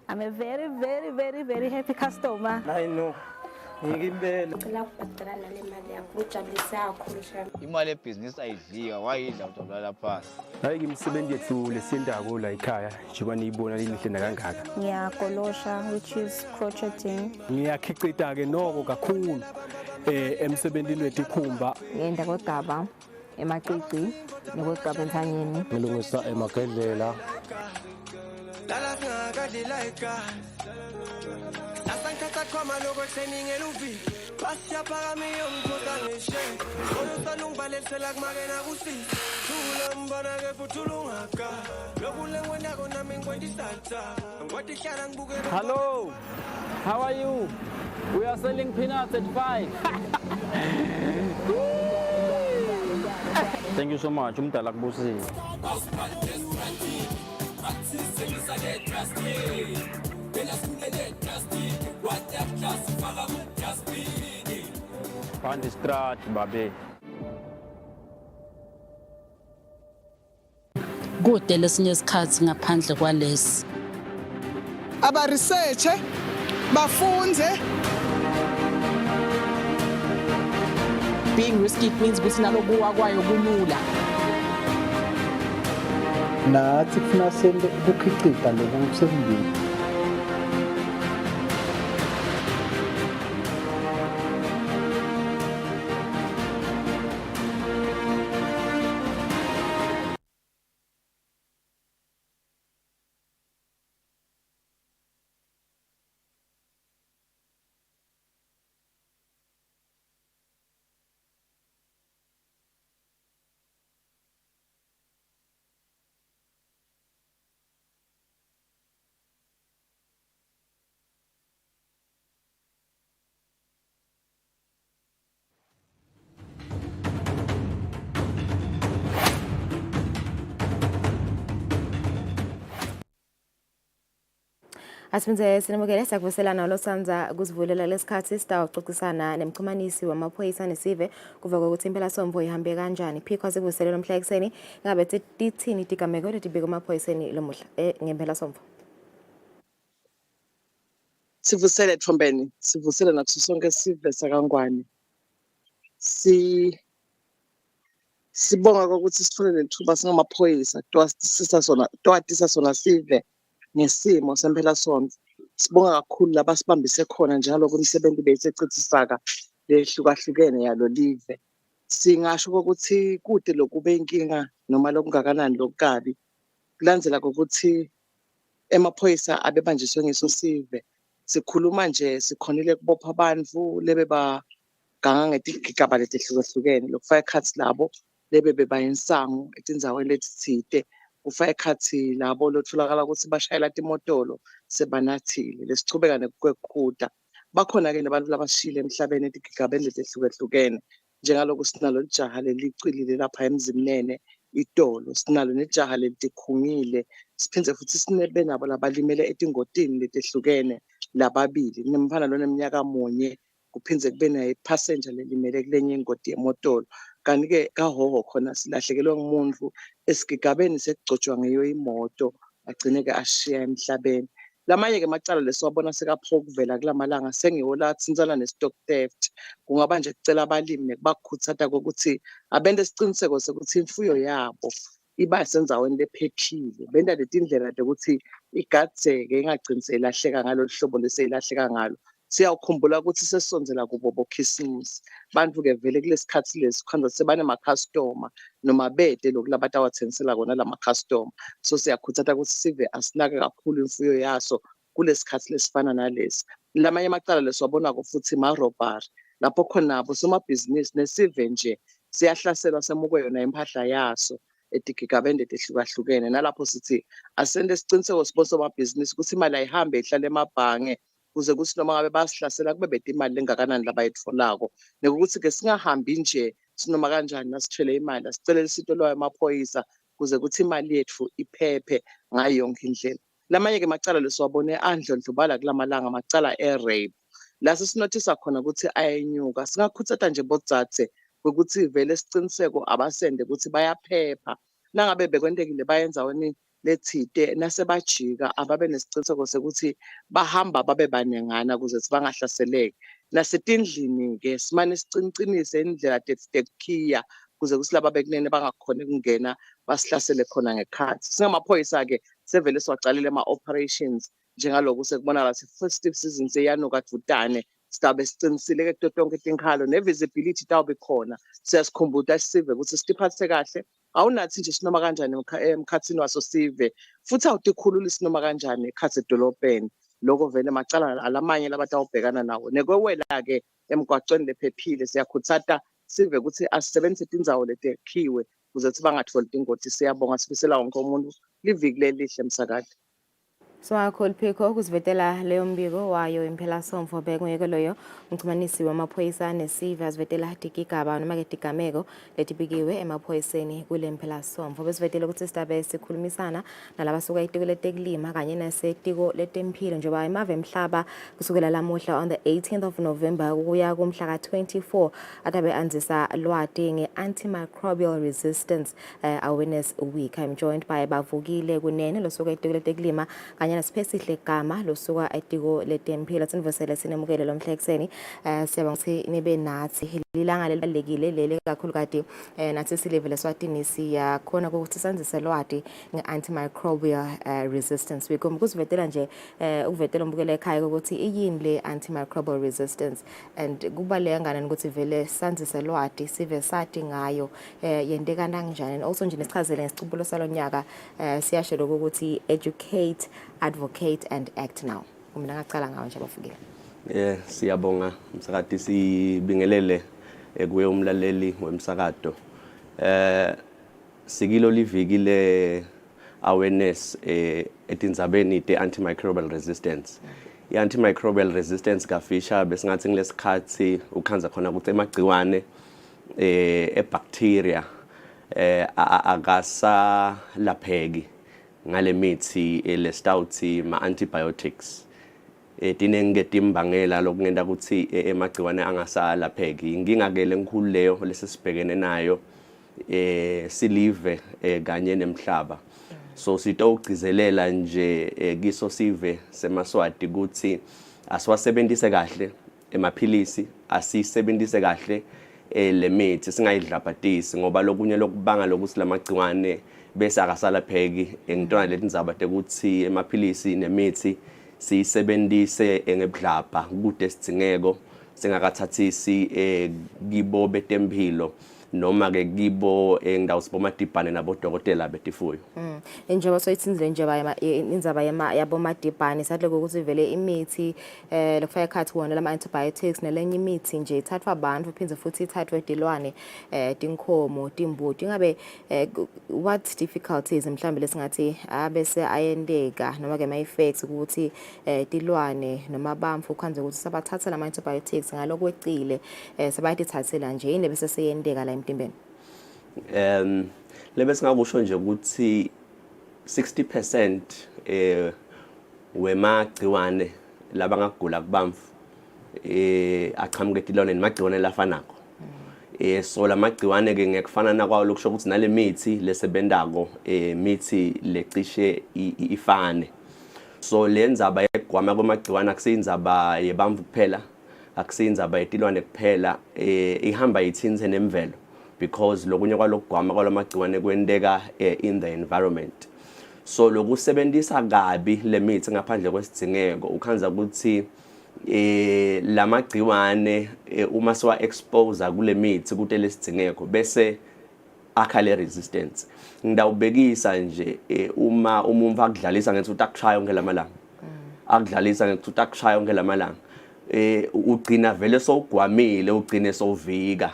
Speaker 27: I'm a very happy customer.
Speaker 28: I know.
Speaker 29: Imali ebhizinisi ayidliwa wayidla utolala phansi.
Speaker 28: Hayi ngimsebenzi yethu lesindako la ekhaya njengoba niyibona linihle nakangaka.
Speaker 27: Ngiyakolosha which is crocheting.
Speaker 28: Ngiyakhicita ke noko kakhulu emsebenzini wethu ikhumba.
Speaker 27: Ngenda kodaba emacici nokugaba entsanyeni.
Speaker 28: Ngilungisa emagedlela.
Speaker 29: Lala ngakadilika. Asankatha khoma lokho training eluvi.
Speaker 4: Hello, how are you? We are selling peanuts at 5. Thank you so much. Umdala kubusi. Find the strat, babe.
Speaker 5: Kude lesinye isikhathi ngaphandle kwalesi.
Speaker 6: Aba research bafunze.
Speaker 5: Being risky means ukuthi nalokuwa kwayo kulula.
Speaker 7: Nathi kufuna sente ukukhicita lokhu kusembili.
Speaker 8: Asibenze sinemukele sakuvuselana losanza kuzivulela lesikhathi sitawuxoxisana nemxhumanisi wamaphoyisa nesive kuva kokuthi impela somvo ihambe kanjani phikho sikuvuselelo mhla ekseni ngabe tithini tigameko letibeka emaphoyiseni lomuhla ngempela somvo.
Speaker 9: Sivusele Thombeni, sivusele nakuso sonke sive sakangwane. Sibonga ukuthi sithole lethuba singamaphoyisa twatisa sona sive ngesimo sempela sonke. Sibonga kakhulu labasibambise khona njalo kumsebenzi beyisechitisaka lehlukahlukene yalo live. Singasho ukuthi kude lokube inkinga noma lokungakanani lokukabi. Kulandzela ukuthi emaphoyisa abebanjiswe ngeso sive. Sikhuluma nje sikhonile kubopha abantu lebe baganga ngetigigaba letihlukahlukene lokufaka ekhathi labo lebe bebayinsango etindzaweni letitsite kufaka ekhathi labo lotholakala ukuthi bashayela timotolo sebanathile lesichubeka nekweqhuda bakhona ke nabantu labashile emhlabeni etigigabeni letihlukahlukene njengaloku sinalo lijaha lelicilile lapha emzimnene itolo sinalo nejaha letikhungile siphindze futhi sinebe nabo labalimele etingotini letehlukene lababili nemfana loneminyaka munye kuphindze kube nepassenger lelimele kulenye ingoti yemotolo kanti ke kahoho khona silahlekelwe ngumuntu esigigabeni sekugcotshwa ngeyo imoto agcine ke ashiya emhlabeni lamanye ke macala lesiwabona sekapho kuvela kulamalanga sengiwo la tsintsana ne-stock theft kungaba nje kucela abalimi nekubakhuthata kokuthi abende siciniseko sokuthi imfuyo yabo iba senzaweni lephephile benda letindlela ukuthi igadzeke ingagcini ilahleka ngalo hlobo leseyilahleka ngalo siyawukhumbula ukuthi sesonzela kubo bokhisimusi bantu ke vele kulesikhathi lesi khanda sebane customer noma bede lokulabantu awathengisela kona lama customer so siyakhuthata ukuthi sive asinake kakhulu imfuyo yaso kulesikhathi lesifana nalesi lamanye amacala lesiwabona futhi ma-robbery lapho khona abo somabhizinisi nesive nje siyahlaselwa semukwe yona impahla yaso etigigabeni letihlukahlukene nalapho sithi asende siciniseko siboso amabhizinisi ukuthi imali ayihambe ihlale emabhange kuze kuthi noma ngabe basihlasela kube bede imali lengakanani labayitfolako nekuthi ke singahambi nje sinoma kanjani nasithele imali asicele isito lwayo amaphoyisa kuze kuthi imali yethu iphephe ngayo yonke indlela lamanye ke macala lesiwabone andlondlobala kulamalanga amacala rape la sisinothisa khona ukuthi ayayinyuka singakhuthata nje bodzathe ukuthi vele siciniseko abasende ukuthi bayaphepha nangabe bekwendekile bayenza woni lethite nasebajika ababe nesiciniseko sokuthi bahamba babe banengana ukuze sibangahlaseleki nasetindlini ke simane sicincinise indlela tekhiya kuze kusilaba bekunene bangakhona ukungena basihlasele khona ngekhathi singamaphoyisa ke sevele siwacalile ama-operations njengaloku sekubonakala festive season seyanuka kuvutane sizabe sicinisile ke kuto tonke tinkhalo ne-visibility tawube khona siyasikhumbuta sive ukuthi sitiphathe kahle awunathi nje sinoma kanjani emkhathini waso sive futhi awutikhulula sinoma kanjani ekhathi edolobheni lokho vele macala alamanye labantu awubhekana nawo nekwewela-ke emgwacweni lephephile siyakhuthaza sive ukuthi asisebenzise tindzawo letekhiwe ukuze bangatholi tingoti. Siyabonga sifisela wonke umuntu liviki lelihle msakade.
Speaker 8: Kakhulu Phiko ukuzivetela leyo mbiko wayo impelasonto bekuyeke loyo umxhumanisi wamaphoyisa nesive azivetela digigaba noma ke digameko letibikiwe emaphoyiseni kule mpelasonto. Besivetela ukuthi sidabe sikhulumisana nalaba suka itiko letekulima kanye nasetiko letempilo njengoba imave emhlaba kusukela lamuhla on the 18th of November kuya kumhla ka-24 atabe anzisa lwati nge-antimicrobial resistance awareness week. I'm joined by Bavukile Kunene losuka itiko letekulima kanye nasipesihle gama losuka etiko letempilo. Sinivusele sinemukele lo mhlekuseni siyabonga ukuthi nibe nathi lilanga lelibalekile leli kakhulu kade nathi silevele Eswatini siyakhona ukuthi sanzise lwati nge-antimicrobial resistance week. Ukuzivetela nje ukuvetela umbukela ekhaya ukuthi iyini le antimicrobial resistance and kubaleka ngani ukuthi vele sanzise lwati sive sathi ngayo yendeka kanjani and also nje nesichazele ngesicubulo salonyaka siyasho lokho ukuthi educate, advocate and act now. Mina ngacala ngawo nje Bavukile.
Speaker 10: Siyabonga msakade sibingelele kuye umlaleli wemsakado. Sikilo liviki le awareness etindzabeni te-antimicrobial resistance. I-antimicrobial resistance kafisha besingathi ngilesikhathi ukhanza khona ukuthi emagciwane e-bacteria akasalapheki ngale mithi lesitawuthi ma-antibiotics. Tinengetimbangela lokungenda ukuthi emagciwane angasalapheki. Inkinga-ke lenkulu leyo lesisibhekene nayo silive kanye nemhlaba. So sitawugcizelela nje kiso sive semaswati ukuthi asiwasebenzise kahle emaphilisi, asisebenzise kahle le mithi singayidlaphatisi ngoba lokunye lokubanga lokuthi lamagciwane bese akasalapheki ngitona letindzaba tekuthi emaphilisi nemithi siyisebenzise ngebudlapha kude sitsingeko singakathathisi kibo betempilo noma ke kibo endawo sibomadibhane nabodokotela betifuyo.
Speaker 8: Njengoba soyithinzile njengoba indzaba yabomadibhane sadle ukuthi vele imithi lokufaka ekhathi wona lama antibiotics nelenye imithi nje ithathwa abantu phindze futhi ithathwe edilwane tinkhomo timbuti. Ingabe what difficulties mhlambe lesingathi abese ayendeka noma ke my effects ukuthi tilwane noma bamfu khanze ukuthi sabathatha lama antibiotics ngalokweqile sabayithathela nje ine bese seyendeka la emtimbeni.
Speaker 10: Lebe singakusho nje ukuthi 60% wemagciwane labangagula kubamfu aqhamuke tilwane nemagciwane lafanako. So lamagciwane ke ngekufana nakwawo lokusho ukuthi nale mithi lesebendako mithi lecishe ifane. So lenzaba yegwama kwamagciwane akusiyindzaba yebamfu kuphela, akusiyindzaba yetilwane kuphela, ihamba yithinze nemvelo because lokunye kwalokugwama kwalamagciwane kwendeka in the environment. So lokusebenzisa kabi lemithi ngaphandle kwesizingeko ukhanza ukuthi lamagciwane uma siwa expose kule mithi kuthi lesizingeko bese akhale resistance. Ngidawubekisa nje uma umuntu akudlalisa ngethi utakushaya onke lamalanga. Akudlalisa ngethi utakushaya onke lamalanga. Ugcina vele sowugwamile ugcine sowuvika.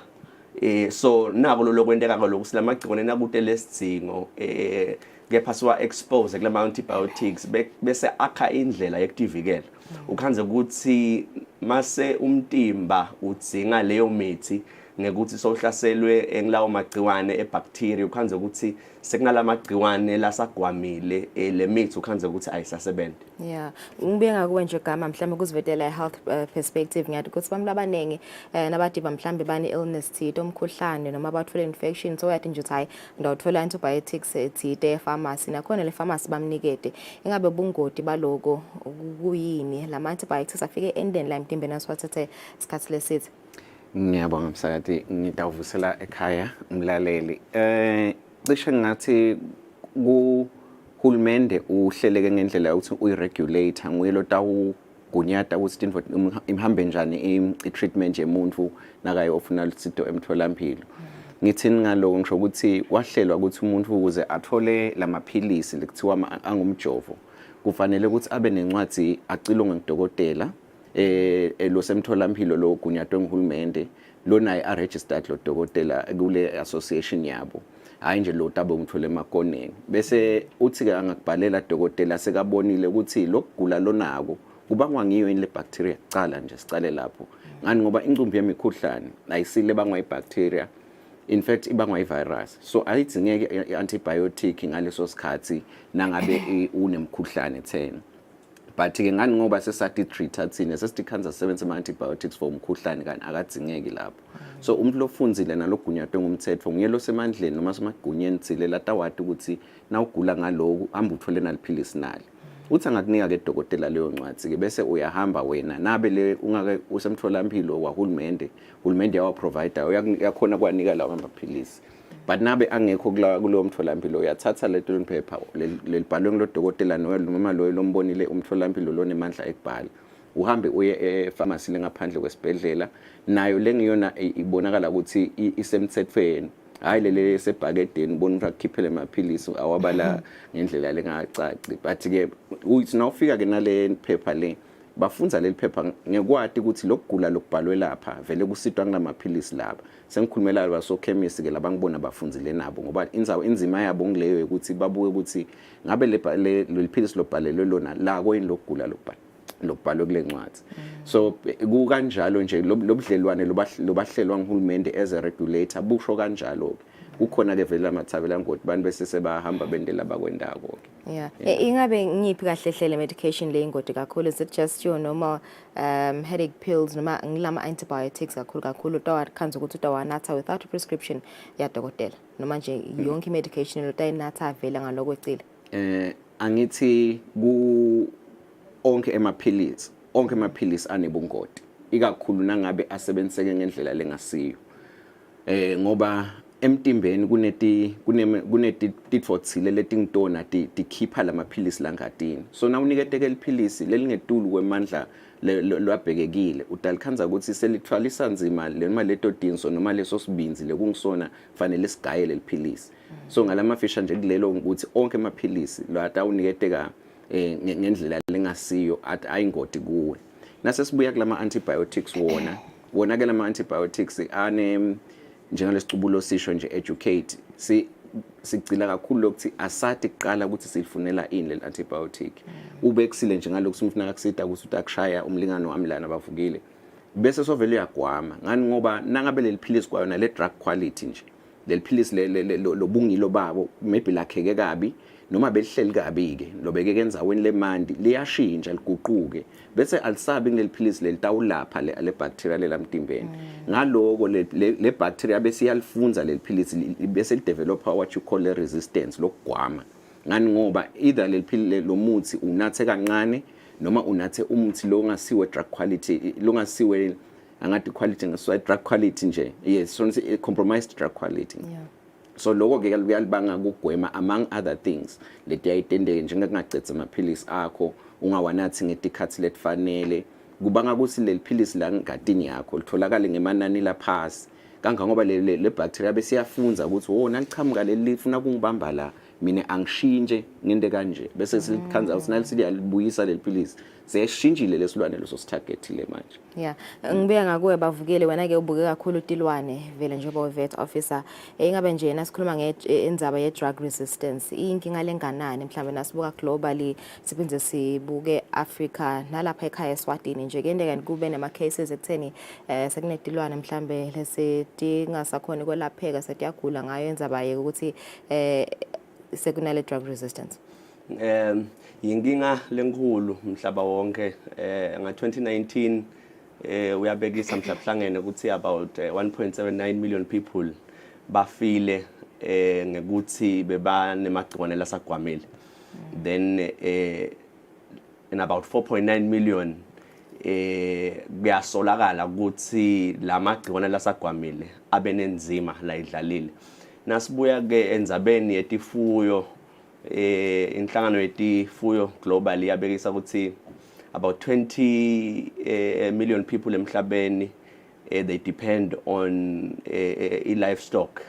Speaker 10: So nako lokwendeka lokuthi lamagciwane nakude lesidingo kepha siwa expose kulama antibiotics bese akha indlela yekutivikela. Ukhanze ukuthi mase umtimba udzinga leyo mithi ngekuthi sohlaselwe englawo magciwane ebacteria ukhanze ukuthi sekunalamagciwane lasagwamile le mithi ukhanze ukuthi ayisasebenzi.
Speaker 8: Yeah, ngibeka kuwe nje gama mhlambe kuzivetela health perspective ngathi ukuthi bamla abaningi nabadiba mhlambe bani illness thito umkhuhlane noma bathola infection so yathi nje uthi hayi ndawuthola antibiotics thite e-pharmacy nakhona le pharmacy bamnikede. Ingabe bungoti baloko kuyini lama antibiotics afike endeni la emtimbeni asiwathethe isikhathi lesithi.
Speaker 11: Ngiyabonga msakade ngitawuvusela ekhaya umlaleli. Cishe ngathi kuhulumende uhleleke ngendlela ukuthi uyiregulator nguye lo tawugunyata ukuthi into imhambe njani i-treatment yemuntu nakayo ofuna lusito emtholampilo. Ngithini ngaloko ngisho ukuthi kwahlelwa ukuthi umuntu ukuze athole lamaphilisi lekuthiwa angumjovo kufanele ukuthi abe nencwadi acilonge ngudokotela lo semtholampilo lo gunyatwe nguhulumende lo naye registered lo dokotela kule association yabo hayi nje lo tabo umthole emakoneni bese uthi ke angakubhalela dokotela sekabonile ukuthi lokugula lonako kubangwa ngiyo le bacteria cala nje sicale lapho ngani ngoba incumbi yemikhuhlane ayisile bangwa ibacteria in fact ibangwa ivirus so ayidingeke i-antibiotic ngaleso sikhathi nangabe unemkhuhlane thena but ke ngani ngoba sesathi treat thina sesithi cancer sebenza ama antibiotics for umkhuhlane kanti akadzingeki lapho so umuntu lofunzile nalogunyatwe ngumthetho nguyelo semandleni noma semagunyeni thile latawati ukuthi nawugula ngaloku hamba uthole naliphilisi nali uthi angakunika ke dokotela leyo ncwadi ke bese uyahamba wena nabe le ungake usemtholampilo wahulumende yawa provider uyakhona kwanika lawo amaphilisi but nabe angekho kulowo mtholampilo uyathatha le toilet paper lelibhalwe ngilo dokotela noma lo lombonile umtholampilo lonemandla ekubhala uhambe uye epharmacy lengaphandle kwesibhedlela nayo lengiyona ibonakala ukuthi isemthethweni hayi lele sebhakedeni ubona ukuthi akhiphele amaphilisi awabala ngendlela lengacaci but ke uthi nawufika ke nale paper le bafunza leli phepha ngekwati ukuthi lokugula lokubhalwe lapha vele kusitwa ngamaphilisi lapha sengikhulumela baso chemist ke labangibona bafunzile nabo ngoba inzima yabo ngileyo ukuthi babuke ukuthi ngabe le philisi lobhalelwe lona la koyini lokugula lokubhalwe kule ncwadi so kukanjalo nje lobudlelwane lobahlelwa nguhulumende as a regulator busho kanjalo kukhona ke vele amathabela ngoti bantu bese sebahamba bendela bakwendako
Speaker 8: yeah ingabe ngiphi kahle hle medication le ingoti kakhulu is it just you noma headache pills noma ngilama antibiotics kakhulu tawakhanza ukuthi utawanatha without a prescription ya dokotela noma nje yonke medication lotayinatha vela ngalokwecile
Speaker 11: angithi ku onke amaphilisi anebungoti ikakhulu nangabe asebenziseke ngendlela lengasiyo ngoba emtimbeni kunetitfotsile letingtona tikhipha lamaphilisi langatini so na uniketeke liphilisi lelingetulu kwemandla lwabhekekile utalikhanza ukuthi selithwalisa nzima noma leto tinso noma leso sibinzi lekungisona fanele sigaye leliphilisi so ngalamafisha nje kulelo ukuthi onke amaphilisi lwata uniketeka ngendlela lengasiyo athi ayingoti kuwe nasesibuya kulama antibiotics wona ke lama antibiotics njengalesicubulo sisho nje educate sigcila kakhulu lokuthi asathi kuqala ukuthi sifunela ini le antibiotic ube kusile njengalokho simfuna kusida ukuthi utakushaya umlingano wami lana bavukile bese sovele uyagwama ngani ngoba nangabe leliphilisi kwayo na le drug quality nje leliphilisi lobungilo babo maybe lakheke kabi noma belihleli kabi ke lobeke kenzaweni lemandi liyashintsha liguquke bese alisabi kuleliphilisi lelitawulapha le bacteria lelamtimbeni ngaloko le bacteria bese iyalifunza leliphilisi bese lidevelopa what you call a resistance lokugwama ngani ngoba either leliphilisi lomuthi unathe kancane noma unathe umuthi lo ngasiwe drug quality lo ngasiwe angathi quality ngasiwe drug quality nje yes so compromised drug quality yeah. So lokho ke kuyalibanga kugwema among other things leti ayitendeke njengekungacetsa amaphilisi akho ungawanathi ngetikhathi letifanele kubanga ukuthi leliphilisi la ngatini yakho litholakala ngemanani laphasi kangangoba le bacteria bese yafunza ukuthi nalichamuka leli lifuna kungibamba la mina angishintshe ngende kanje bese silikhanza ukuthi nalisiliyalibuyisa leliphilisi seyashintshile lesilwane leso sitargetile manje
Speaker 8: yeah ngibuya ngakuwe bavukile wena ke ubuke kakhulu utilwane vele njengoba vet officer ingabe nje nasikhuluma ngendzaba ye drug resistance inkinga lenganani mhlambe nasibuka globally siphinze sibuke Africa nalapha ekhaya Eswatini nje kendeka kube nema cases ekutheni sekunetilwane mhlambe lesetingasakhona kwelapheka setiyagula ngayo endzaba ye ukuthi sekunale drug resistance
Speaker 10: yinkinga lenkulu mhlaba wonke nga 2019 uyabekisa mhlawumhlangene ukuthi about 1.79 million people bafile ngekuthi bebanemagciwane lasagwamile then in about 4.9 million kuyasolakala ukuthi lamagciwane lasagwamile abenenzima la idlalile nasibuya ke endzabeni yetifuyo inhlangano yetifuyo globally yabekisa ukuthi about 20 million people emhlabeni they depend on livestock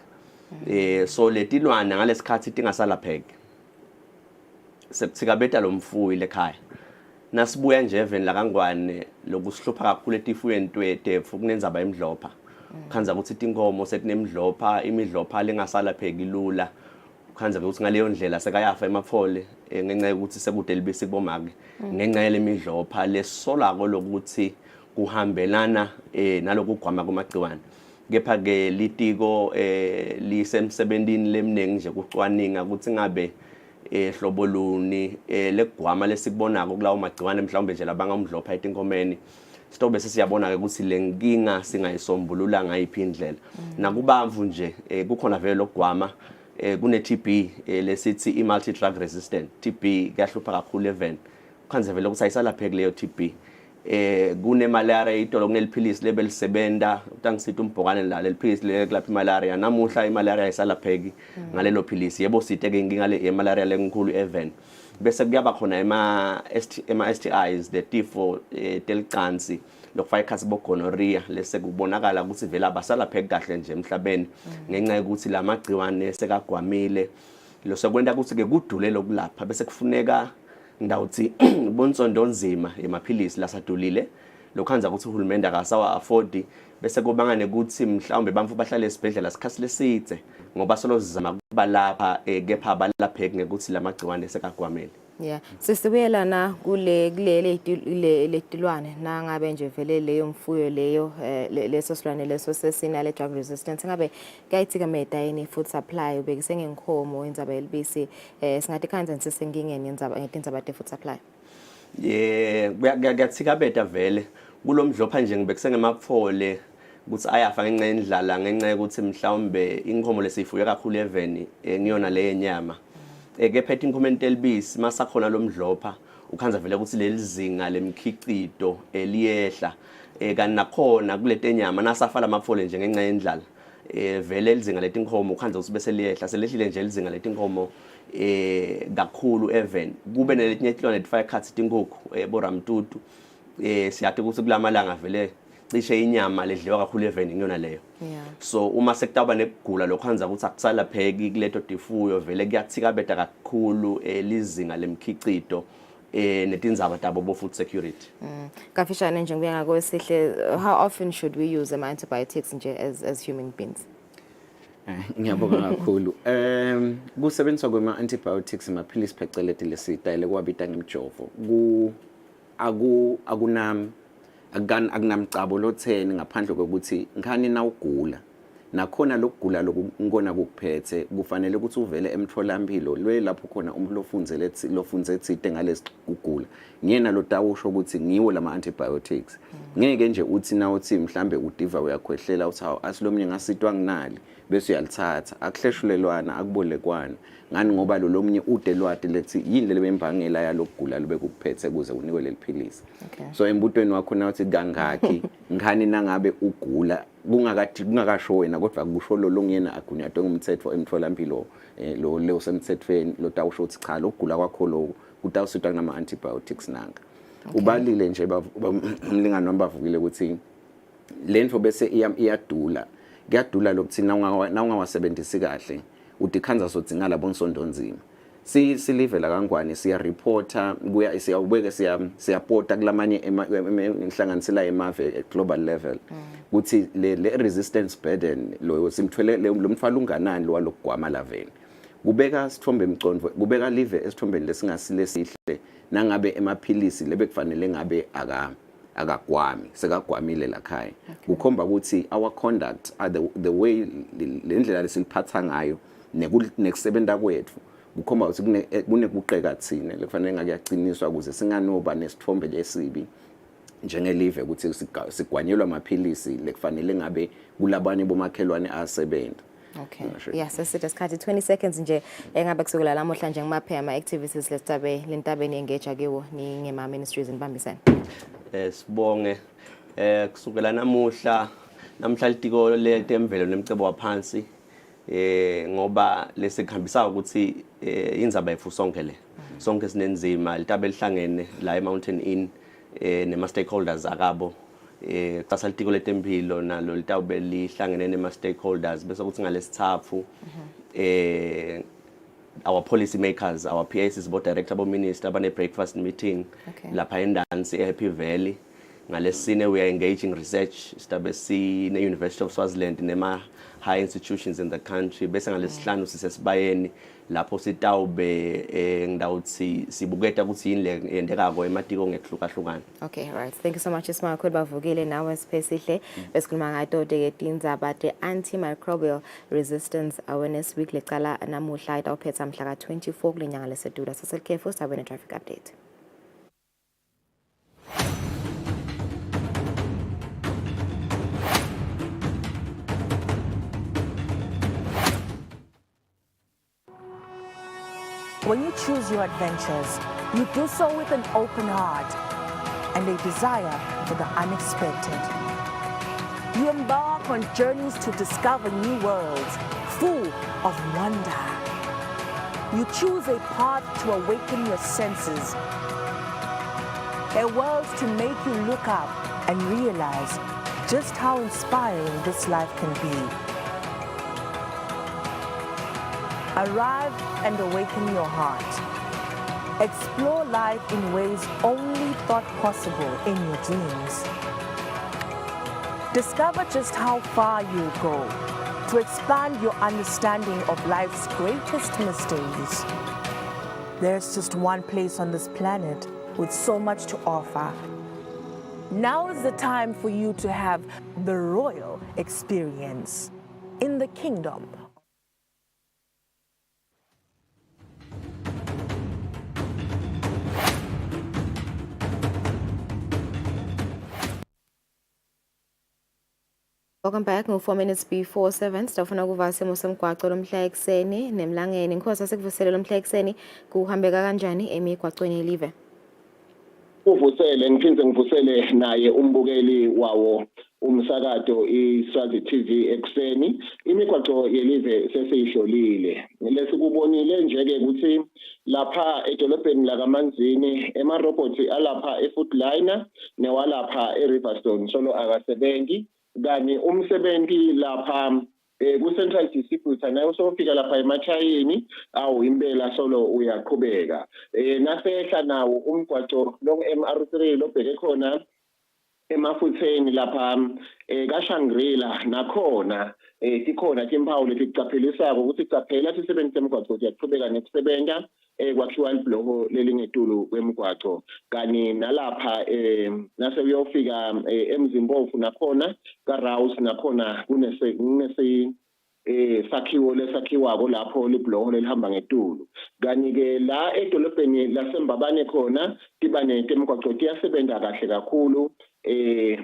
Speaker 10: so letilwane ngalesikhathi tingasalapheki sikabeta lo mfuyi lekhaya nasibuya nje even la kangwane lokusihlupha kakhulu etifuyeni twetefu kunenzaba emidlopha khanza ukuthi inkomo sekunemidlopha imidlopha lengasalapheki lula khanza ukuthi ngaleyo ndlela sekayafa emaphole ngenxa yokuthi sekude libisi kubomake ngenxa yale midlopha lesolako lokuthi kuhambelana nalokugwama kwamagciwane kepha ke litiko lisemsebentini lemningi nje kucwaninga ukuthi ngabe hlobo luni legwama lesikubonako kulawo magciwane mhlawumbe nje labangamdlopha etinkomeni sitobe sesiyabona ke ukuthi lenkinga singayisombulula ngayiphi indlela nakubamvu nje kukhona vele lokugwama kune TB lesithi i multi drug resistant TB kuyahlupha kakhulu even khanze vele ukuthi ayisalapheki leyo TB kune malaria itolo kuneliphilisi lebelisebenta utangisithe umbhokane la leliphilisi lekulapha malaria namuhla imalaria ayisalapheki ngalelo philisi yebo sithe ke inkinga le malaria lenkulu even bese kuyaba khona ema STIs the tifo telicansi lokufaka ikhasibo gonorrhea lese kubonakala ukuthi vele abasalapheki kahle nje emhlabeni ngenxa yokuthi lamagciwane sekagwamile lo sekwenta ukuthi ke kudule lokulapha bese kufuneka ndawuthi bonsondo nzima emaphilisi lasadulile lokhanza ukuthi uhulumende akasawa afford bese kubangane ukuthi mhlawumbe bamfu bahlale esibhedlela sikhathi lesithe ngoba solo sizama kubalapha kepha abalapheki ngekuthi lamagciwane sekagwamile.
Speaker 8: Yeah, sisibuyelana kulele letilwane nangabe nje vele leyo mfuyo leyo leso silwane leso sesinale drug resistance ngabe kayithikameda yini food supply ubekise ngenkhomo indzaba yelibisi singathi khanze sisengingeni indzaba te food supply.
Speaker 10: Kuyathikabeta vele kulomdlopha nje ngibekise ngemaphole ukuthi ayafa ngenxa yendlala ngenxa yokuthi mhlawumbe inkhomo lesifuye kakhulu eveni ngiyona le yenyama kephethe inkomenti elibisi masakhona lomdlopha ukhanza vele ukuthi lelizinga lemkhicito eliyehla kanti nakhona kulete nyama nasafala amaphole nje ngenxa yendlala vele lizinga letinkomo ukhanza ukuthi bese liyehla selehlile nje lizinga letinkomo kakhulu even kube neletinye tilwane tifaya khathi tinkukhu boramtutu siyathi ukuthi kulamalanga vele cishe inyama ledliwa kakhulu even ngiyona leyo so uma sekutaba nekugula lokhanza ukuthi akusalapheki kuleto tifuyo vele kuyathikabeta kakhulu lizinga lemkhicito netindzaba tabo bo food security.
Speaker 8: Kafishane nje ngibuya ngakwesihle, how often should we use ama antibiotics nje as human beings?
Speaker 11: Ngiyabonga kakhulu. Kusebenziswa kwema antibiotics emaphilisi pheceleti lesitayile kwabita ngemjovo akunamcabo lotheni ngaphandle kokuthi ngani na ugula nakhona lokugula lokungona kuphethe kufanele ukuthi uvele emtholampilo lwe lapho khona lofunze etsite ngalesi kugula ngiyena lo tawusho ukuthi ngiwo lama antibiotics ngeke nje uthi na uthi mhlambe udiva uyakhwehlela uthi asilomnye ngasitwa nginali bese uyalithatha akuhleshulelwana akubolekwana ngani ngoba lo lomnye udelwati lethi yini lebembangela yalokugula lube kuphethe kuze unikwe leliphilisi. So embutweni wakho na uthi kangaki ngani nangabe ugula kungakasho wena kodwa kusho lo longiyena agunyatwe ngumthetho emtholampilo lo leyo semthethweni lo tawusho ukuthi cha lokugula kwakho lo kutawusitwa ngama antibiotics nanga. Ubalile nje umlingano wambavukile ukuthi lento bese iyadula kuyadula lokuthi na ungawasebenzisi kahle udikhanza sodzinga labo nsondo nzima silive la kangwane siya reporter kuya siyawubeka siyapota kulamanye inhlanganisela emave global level ukuthi le resistance burden lo simthwele lo mthwalo unganani lo walokugwama laveni kubeka sithombe emicondvo kubeka live esithombeni lesingasile sihle nangabe emaphilisi lebekufanele ngabe akagwami sekagwamile lakhaya kukhomba ukuthi our conduct the way lendlela lesiliphatha ngayo nekusebenta kwethu kukhomba ukuthi kunekuqeka thina lekufanele ngakuyaciniswa ukuze singanoba nesithombe lesibi njengelive ukuthi sigwanyelwa amaphilisi lekufanele ngabe kulabanye bomakhelwane asebenza.
Speaker 8: Okay. Yes, sesithe isikhathi 20 seconds nje engabe kusukela lamuhla nje ngimaphe ama activities lentabeni engage kiwo ni ngema ministries nibambisana.
Speaker 10: Sibonge kusukela namhla litiko letemvelo nemcebo waphansi ngoba lesikhambisa ukuthi indzaba yefu sonke le sonke sinenzima litabe lihlangene la eMountain Inn nema stakeholders akabo xasa litiko letempilo nalo litawube lihlangene nema stakeholders bese kuthi ngalesithathu our policy makers, our PAs, board director, board minister, bane breakfast meeting lapha endansi eHappy Valley. Ngalesine we are engaging research stabesi ne University of Swaziland nema high institutions in the country. Bese ngalesihlanu sisesibayeni lapho sitawube ngidawuthi sibuketa ukuthi yini yendekako ematiko ngekuhlukahlukana.
Speaker 8: Okay, right. Thank you so much Ismail bavukile nawe sipesihle besikhuluma ngato ke tindzaba te Antimicrobial Resistance Awareness Week lecala namuhla itawuphetha mhla ka 24 kulenyanga leSedula. Saselkhefu sabene traffic update.
Speaker 25: When you choose your adventures, you do so with an open heart and a desire for the unexpected. You embark on journeys to discover new worlds full of wonder. You choose a path to awaken your senses, a world to make you look up and realize just how inspiring this life can be. Arrive and awaken your heart. Explore life in ways only thought possible in your dreams. Discover just how far you go to expand your understanding of life's greatest mysteries. There's just one place on this planet with so much to offer. Now is the time for you to have the royal experience in the kingdom.
Speaker 8: Welcome back. 4 minutes before 7. Stafuna kuva simo semgwaqo lomhla ekseni nemlangeni. Inkosi asekuvusele lomhla ekseni kuhambeka kanjani emigwaqweni yelive?
Speaker 12: Uvusele ngiphinde ngivusele naye umbukeli wawo umsakazo iSwazi TV ekseni. Imigwaqo yelive sesiyihlolile. Lesikubonile nje ke ukuthi lapha edolobheni lakaManzini emarobhothi alapha eFootliner newalapha eRiverstone solo akasebenzi. Kani umsebenzi lapha ku-Central Distributor naye usofika lapha emachayini awu impela solo uyaqhubeka nasehla nawo umgwaco lo MR3 lobheke khona emafutheni lapha kaShangri-La nakhona sikhona timpawu leticaphelisako ukuthi caphela sisebenzise emgwaco siyaqhubeka nokusebenza kwakhiwa ibhloko lelingetulu kwemgwaco kani nalapha nase uyofika eMzimbofu nakhona kaRouse nakhona kunese sakhiwo lesakhiwako lapho libhloko lelihamba ngetulu kani ke la edolobheni laseMbabane khona tibane temgwaco tiyasebenza kahle kakhulu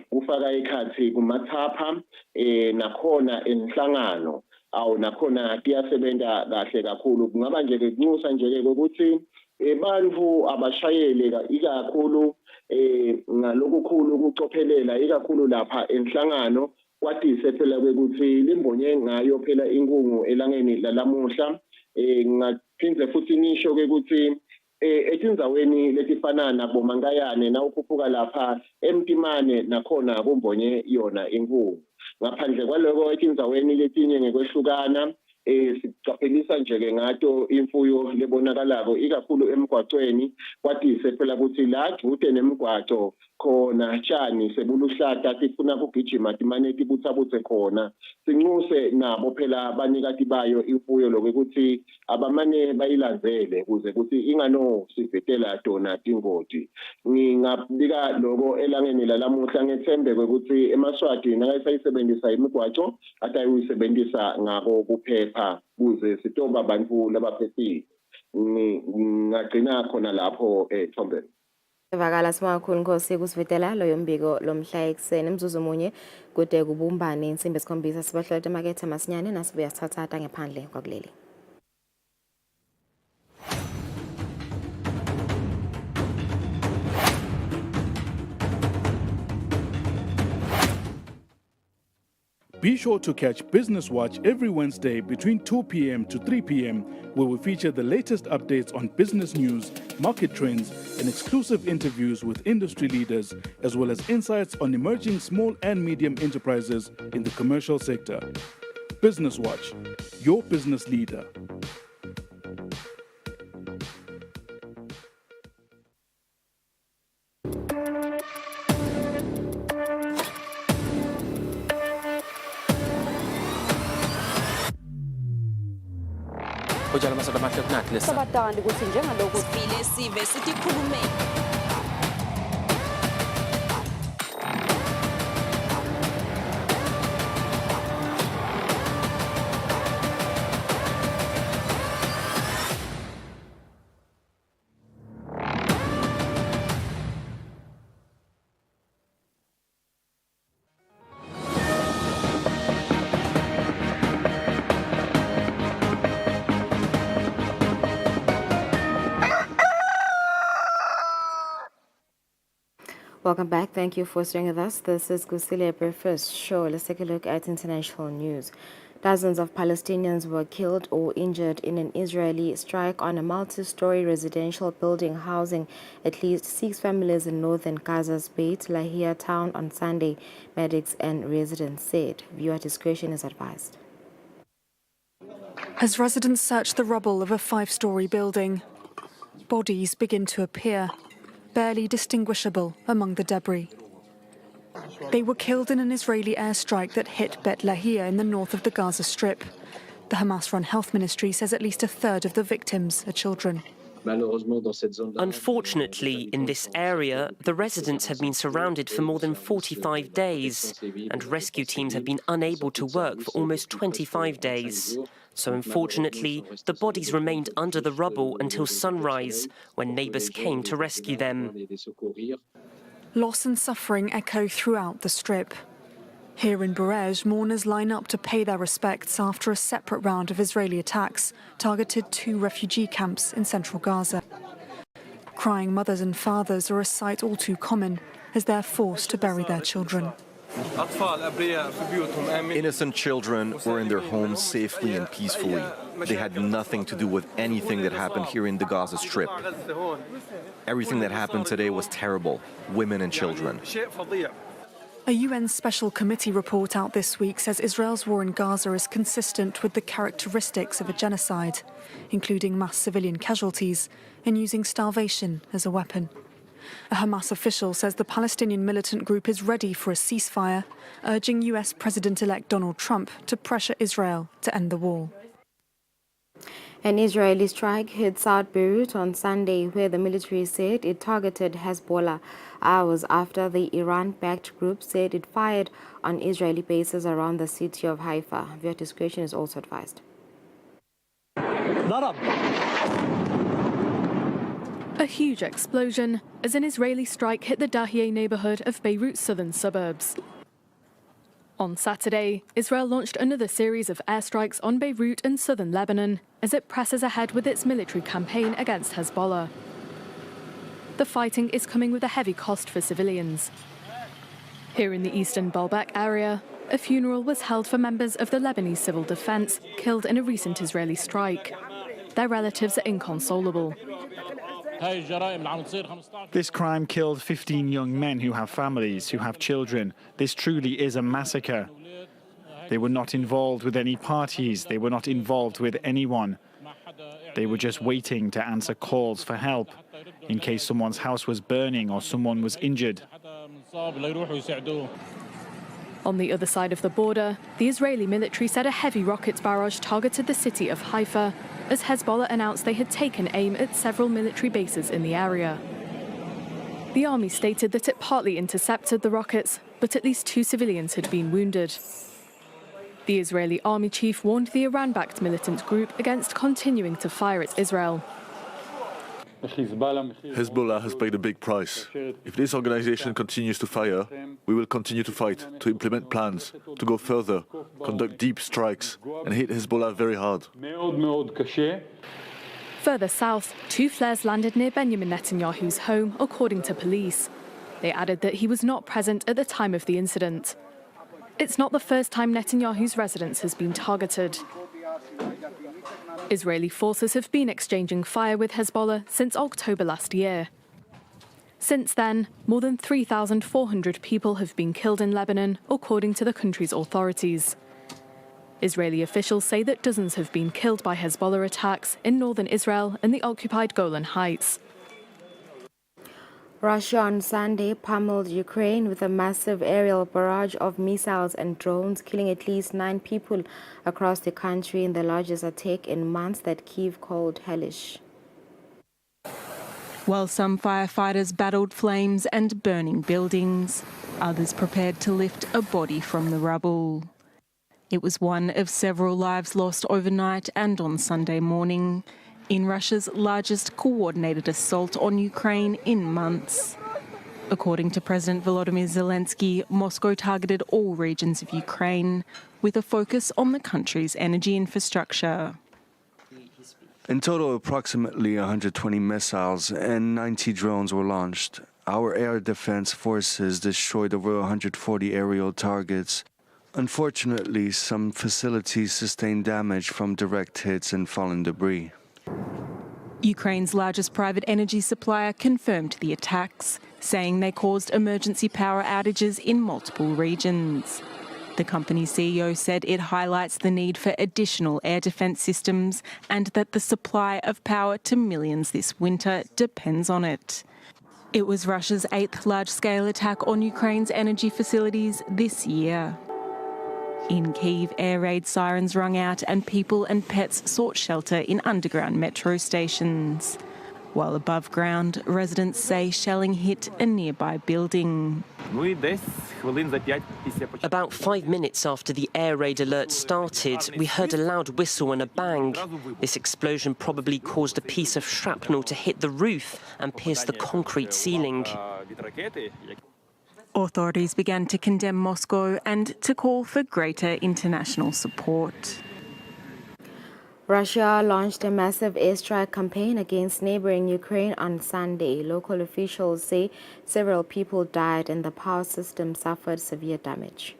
Speaker 12: kufaka ikhathi kumathapha nakhona enhlangano awu nakhona tiyasebenza kahle kakhulu kungaba nje kunxusa nje ke ukuthi bantu abashayeli ikakhulu ngalokukhulu ukucophelela ikakhulu lapha enhlangano kwatise phela ukuthi limbonye ngayo phela inkungu elangeni lalamuhla ngaphindze futhi nisho ke ukuthi etindzaweni letifana naboMankayane nawukhuphuka lapha eMtimane nakhona kumbonye yona inkungu ngaphandle kwaloko etindzaweni letinye ngekwehlukana sicaphelisa nje ke ngato imfuyo lebonakalako ikakhulu emgwacweni kwatise phela ukuthi la jude nemgwaco khona tshani sebuluhlata sifuna kugijima timane tibuthabuthe khona sinxuse nabo phela banikati bayo imfuyo lokuthi abamane bayilandzele kuze ukuthi ingano sivetela tona tingoti ngingabika lokho elangeni lalamuhla ngethembe ukuthi eMaswati nakayisebenzisa imigwaco atayisebenzisa ngako kuphepha kuze sitoba abantu labaphephile ngagcina khona lapho Thombeni.
Speaker 8: Vakala simakhulu Nkosi kusivetela loyo mbiko lomhla ekseni imzuzu munye kude kubumbane insimbi esikhombisa sibahlola emakethe masinyane nasibuya sithatha ngephandle kwakuleli.
Speaker 13: Be sure to catch Business Watch every Wednesday between 2 p.m. to 3 p.m. where we feature the latest updates on business news, market trends, and exclusive interviews with industry leaders, as well as insights on emerging small and medium enterprises in the commercial sector. Business Watch, your business leader.
Speaker 2: ujala amasondo amahle kunathi lesa
Speaker 25: sabatandi ukuthi njengalokhu
Speaker 5: Sibile sive sithi khulumeni.
Speaker 8: Welcome back. Thank you for staying with us. This is Kusile Breakfast Show. Let's take a look at international news. Dozens of Palestinians were killed or injured in an Israeli strike on a multi-story residential building housing at least 6 families in northern Gaza's Beit Lahia town on Sunday, medics and residents said. Viewer discretion is advised.
Speaker 14: As residents search the rubble of a 5-story building, bodies begin to appear, barely distinguishable among the debris. They were killed in an Israeli airstrike that hit Beit Lahia in the north of the Gaza Strip. The Hamas-run health ministry says at least a third of the victims are children.
Speaker 15: Unfortunately, in this area, the residents have been surrounded for more than 45 days, and rescue teams have been unable to work for almost 25 days. So unfortunately, the bodies remained under the rubble until sunrise, when neighbours came to rescue them.
Speaker 14: Loss and suffering echo throughout the Strip. Here in Burej, mourners line up to pay their respects after a separate round of Israeli attacks targeted 2 refugee camps in central Gaza. Crying mothers and fathers are a sight all too common as they're forced to bury their children.
Speaker 16: Innocent children were in their homes safely and peacefully. They had nothing to do with anything that happened here in the Gaza Strip. Everything that happened today was terrible. Women and children.
Speaker 14: A UN Special Committee report out this week says Israel's war in Gaza is consistent with the characteristics of a genocide, including mass civilian casualties and using starvation as a weapon. A Hamas official says the Palestinian militant group is ready for a ceasefire, urging US President-elect Donald Trump to pressure Israel to end the war.
Speaker 8: An Israeli strike hit South Beirut on Sunday, where the military said it targeted Hezbollah hours after the Iran-backed group said it fired on Israeli bases around the city of Haifa. Viewer discretion is also advised.
Speaker 18: A huge explosion as an Israeli strike hit the Dahieh neighborhood of Beirut's southern suburbs. On Saturday, Israel launched another series of airstrikes on Beirut and southern Lebanon as it presses ahead with its military campaign against Hezbollah. The fighting is coming with a heavy cost for civilians. Here in the eastern Baalbek area, a funeral was held for members of the Lebanese civil defense killed in a recent Israeli strike. Their relatives are inconsolable.
Speaker 19: This crime killed 15 young men who have families, who have children. This truly is a massacre. They were not involved with any parties. They were not involved with anyone. They were just waiting to answer calls for help in case someone's house was burning or someone was injured.
Speaker 18: On the other side of the border, the Israeli military said a heavy rockets barrage targeted the city of Haifa as Hezbollah announced they had taken aim at several military bases in the area. The army stated that it partly intercepted the rockets, but at least 2 civilians had been wounded. The Israeli army chief warned the Iran-backed militant group against continuing to fire at Israel.
Speaker 20: Hezbollah has paid a big price. If this organization continues to fire, we will continue to fight, to implement plans, to go further, conduct deep strikes, and hit Hezbollah very hard.
Speaker 18: Further south, 2 flares landed near Benjamin Netanyahu's home, according to police. They added that he was not present at the time of the incident. It's not the first time Netanyahu's residence has been targeted. Israeli forces have been exchanging fire with Hezbollah since October last year. Since then, more than 3,400 people have been killed in Lebanon, according to the country's authorities. Israeli officials say that dozens have been killed by Hezbollah attacks in northern Israel and the occupied Golan Heights.
Speaker 8: Russia on Sunday pummeled Ukraine with a massive aerial barrage of missiles and drones, killing at least 9 people across the country in the largest attack in months that Kyiv called hellish.
Speaker 1: While some firefighters battled flames and burning buildings, others prepared to lift a body from the rubble. It was one of several lives lost overnight and on Sunday morning in Russia's largest coordinated assault on Ukraine in months. According to President Volodymyr Zelensky, Moscow targeted all regions of Ukraine with a focus on the country's energy infrastructure.
Speaker 2: In total, approximately 120 missiles and 90 drones were launched. Our air defense forces destroyed over 140 aerial targets. Unfortunately, some facilities sustained damage from direct hits and fallen debris.
Speaker 1: Ukraine's largest private energy supplier confirmed the attacks, saying they caused emergency power outages in multiple regions. The company's CEO said it highlights the need for additional air defense systems and that the supply of power to millions this winter depends on it. It was Russia's 8th large-scale attack on Ukraine's energy facilities this year. In Kyiv, air raid sirens rung out and people and pets sought shelter in underground metro stations. While above ground, residents say shelling hit a nearby building.
Speaker 15: About 5 minutes after the air raid alert started, we heard a loud whistle and a bang. This explosion probably caused a piece of shrapnel to hit the roof and pierce the concrete ceiling.
Speaker 1: Authorities began to condemn Moscow and to call for greater international support.
Speaker 8: Russia launched a massive airstrike campaign against neighboring Ukraine on Sunday. Local officials say several people died and the power system suffered severe damage.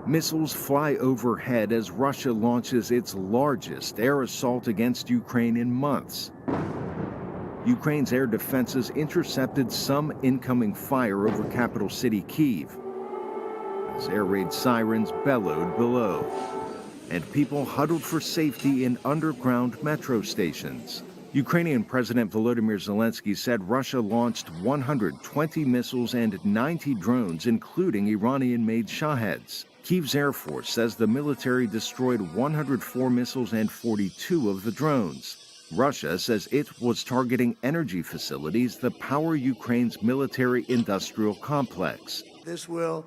Speaker 3: Missiles fly overhead as Russia launches its largest air assault against Ukraine in months. Ukraine's air defenses intercepted some incoming fire over capital city Kyiv, as air raid sirens bellowed below, and people huddled for safety in underground metro stations. Ukrainian President Volodymyr Zelensky said Russia launched 120 missiles and 90 drones, including Iranian-made Shaheds. Kyiv's Air Force says the military destroyed 104 missiles and 42 of the drones. Russia says it was targeting energy facilities that power Ukraine's military-industrial complex.
Speaker 17: This will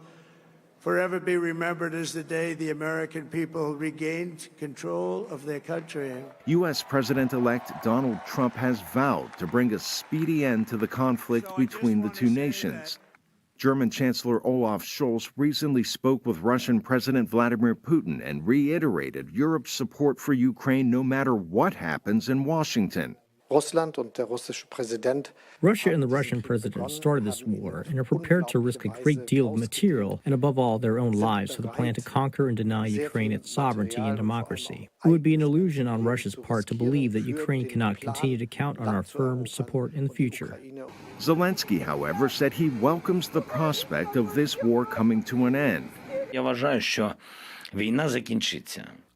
Speaker 17: forever be remembered as the day the American people regained control of their country.
Speaker 3: U.S. President-elect Donald Trump has vowed to bring a speedy end to the conflict between the two nations. German Chancellor Olaf Scholz recently spoke with Russian President Vladimir Putin and reiterated Europe's support for Ukraine no matter what happens in Washington.
Speaker 21: Russia and the Russian president started this war and are prepared to risk a great deal of material and, above all, their own lives for the plan to conquer and deny Ukraine its sovereignty and democracy. It would be an illusion on Russia's part to believe that Ukraine cannot continue to count on our firm support in the future.
Speaker 3: Zelensky, however, said he welcomes the prospect of this war coming to an end.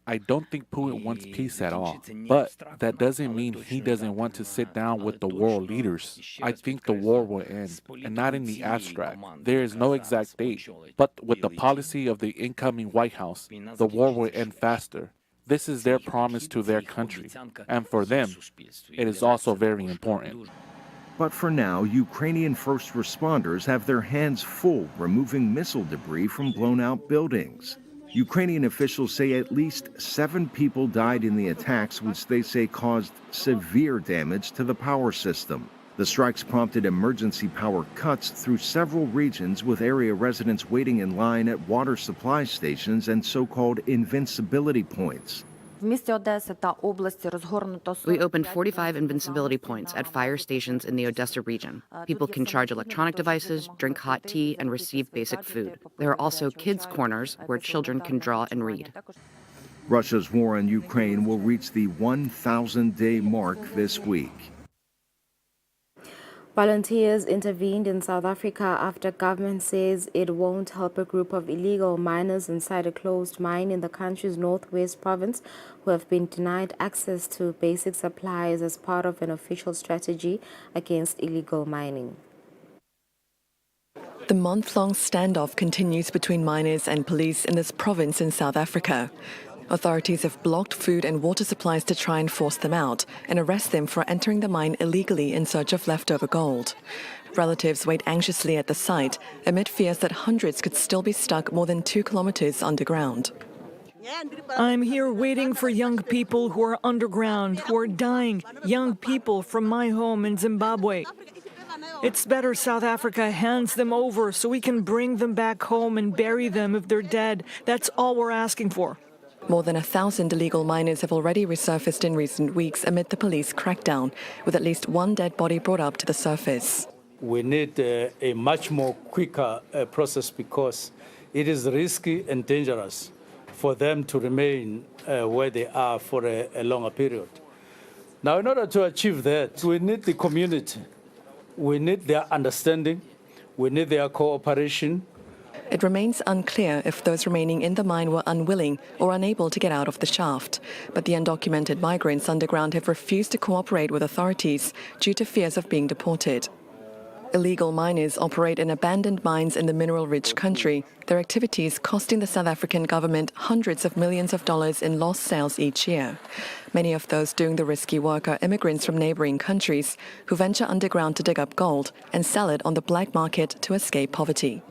Speaker 22: I don't think Putin wants peace at all, but that doesn't mean he doesn't want to sit down with the world leaders. I think the war will end, and not in the abstract. There is no exact date, but with the policy of the incoming White House, the war will end faster. This is their promise to their country, and for them, it is also very important.
Speaker 3: But for now, Ukrainian first responders have their hands full removing missile debris from blown-out buildings. Ukrainian officials say at least 7 people died in the attacks, which they say caused severe damage to the power system. The strikes prompted emergency power cuts through several regions, with area residents waiting in line at water supply stations and so-called invincibility points.
Speaker 23: We opened 45 invincibility points at fire stations in the Odessa region. People can charge electronic devices, drink hot tea, and receive basic food. There are also kids' corners where children can draw and read.
Speaker 3: Russia's war on Ukraine will reach the 1,000-day mark this week.
Speaker 8: Volunteers intervened in South Africa after government says it won't help a group of illegal miners inside a closed mine in the country's northwest province who have been denied access to basic supplies as part of an official strategy against illegal mining.
Speaker 4: The month-long standoff continues between miners and police in this province in South Africa. Authorities have blocked food and water supplies to try and force them out and arrest them for entering the mine illegally in search of leftover gold. Relatives wait anxiously at the site amid fears that hundreds could still be stuck more than 2 kilometers underground.
Speaker 6: I'm here waiting for young people who are underground, who are dying, young people from my home in Zimbabwe. It's better South Africa hands them over so we can bring them back home and bury them if they're dead. That's all we're asking for.
Speaker 4: More than 1,000 illegal miners have already resurfaced in recent weeks amid the police crackdown, with at least one dead body brought up to the surface.
Speaker 7: We need a much more quicker process because it is risky and dangerous for them to remain where they are for a longer period. Now, in order to achieve that, we need the community. We need their understanding. We need their cooperation.
Speaker 4: It remains unclear if those remaining in the mine were unwilling or unable to get out of the shaft. But the undocumented migrants underground have refused to cooperate with authorities due to fears of being deported. Illegal miners operate in abandoned mines in the mineral-rich country, their activities costing the South African government hundreds of millions of dollars in lost sales each year. Many of those doing the risky work are immigrants from neighboring countries who venture underground to dig up gold and sell it on the black market to escape poverty.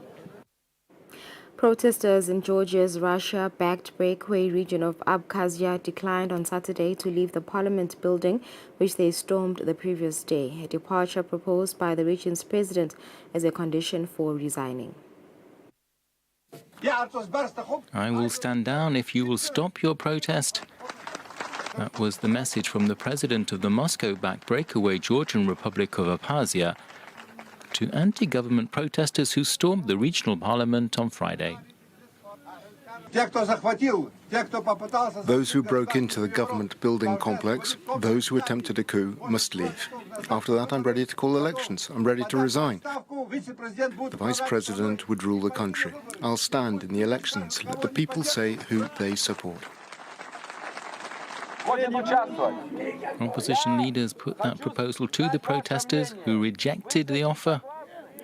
Speaker 8: Protesters in Georgia's Russia-backed breakaway region of Abkhazia declined on Saturday to leave the parliament building, which they stormed the previous day, a departure proposed by the region's president as a condition for resigning.
Speaker 9: I will stand down if you will stop your protest. That was the message from the president of the Moscow-backed breakaway Georgian Republic of Abkhazia to anti-government protesters who stormed the regional parliament on Friday.
Speaker 24: Those who broke into the government building complex, those who attempted a coup, must leave. After that, I'm ready to call elections. I'm ready to resign. The vice president would rule the country. I'll stand in the elections. Let the people say who they support.
Speaker 9: Opposition leaders put that proposal to the protesters, who rejected the offer.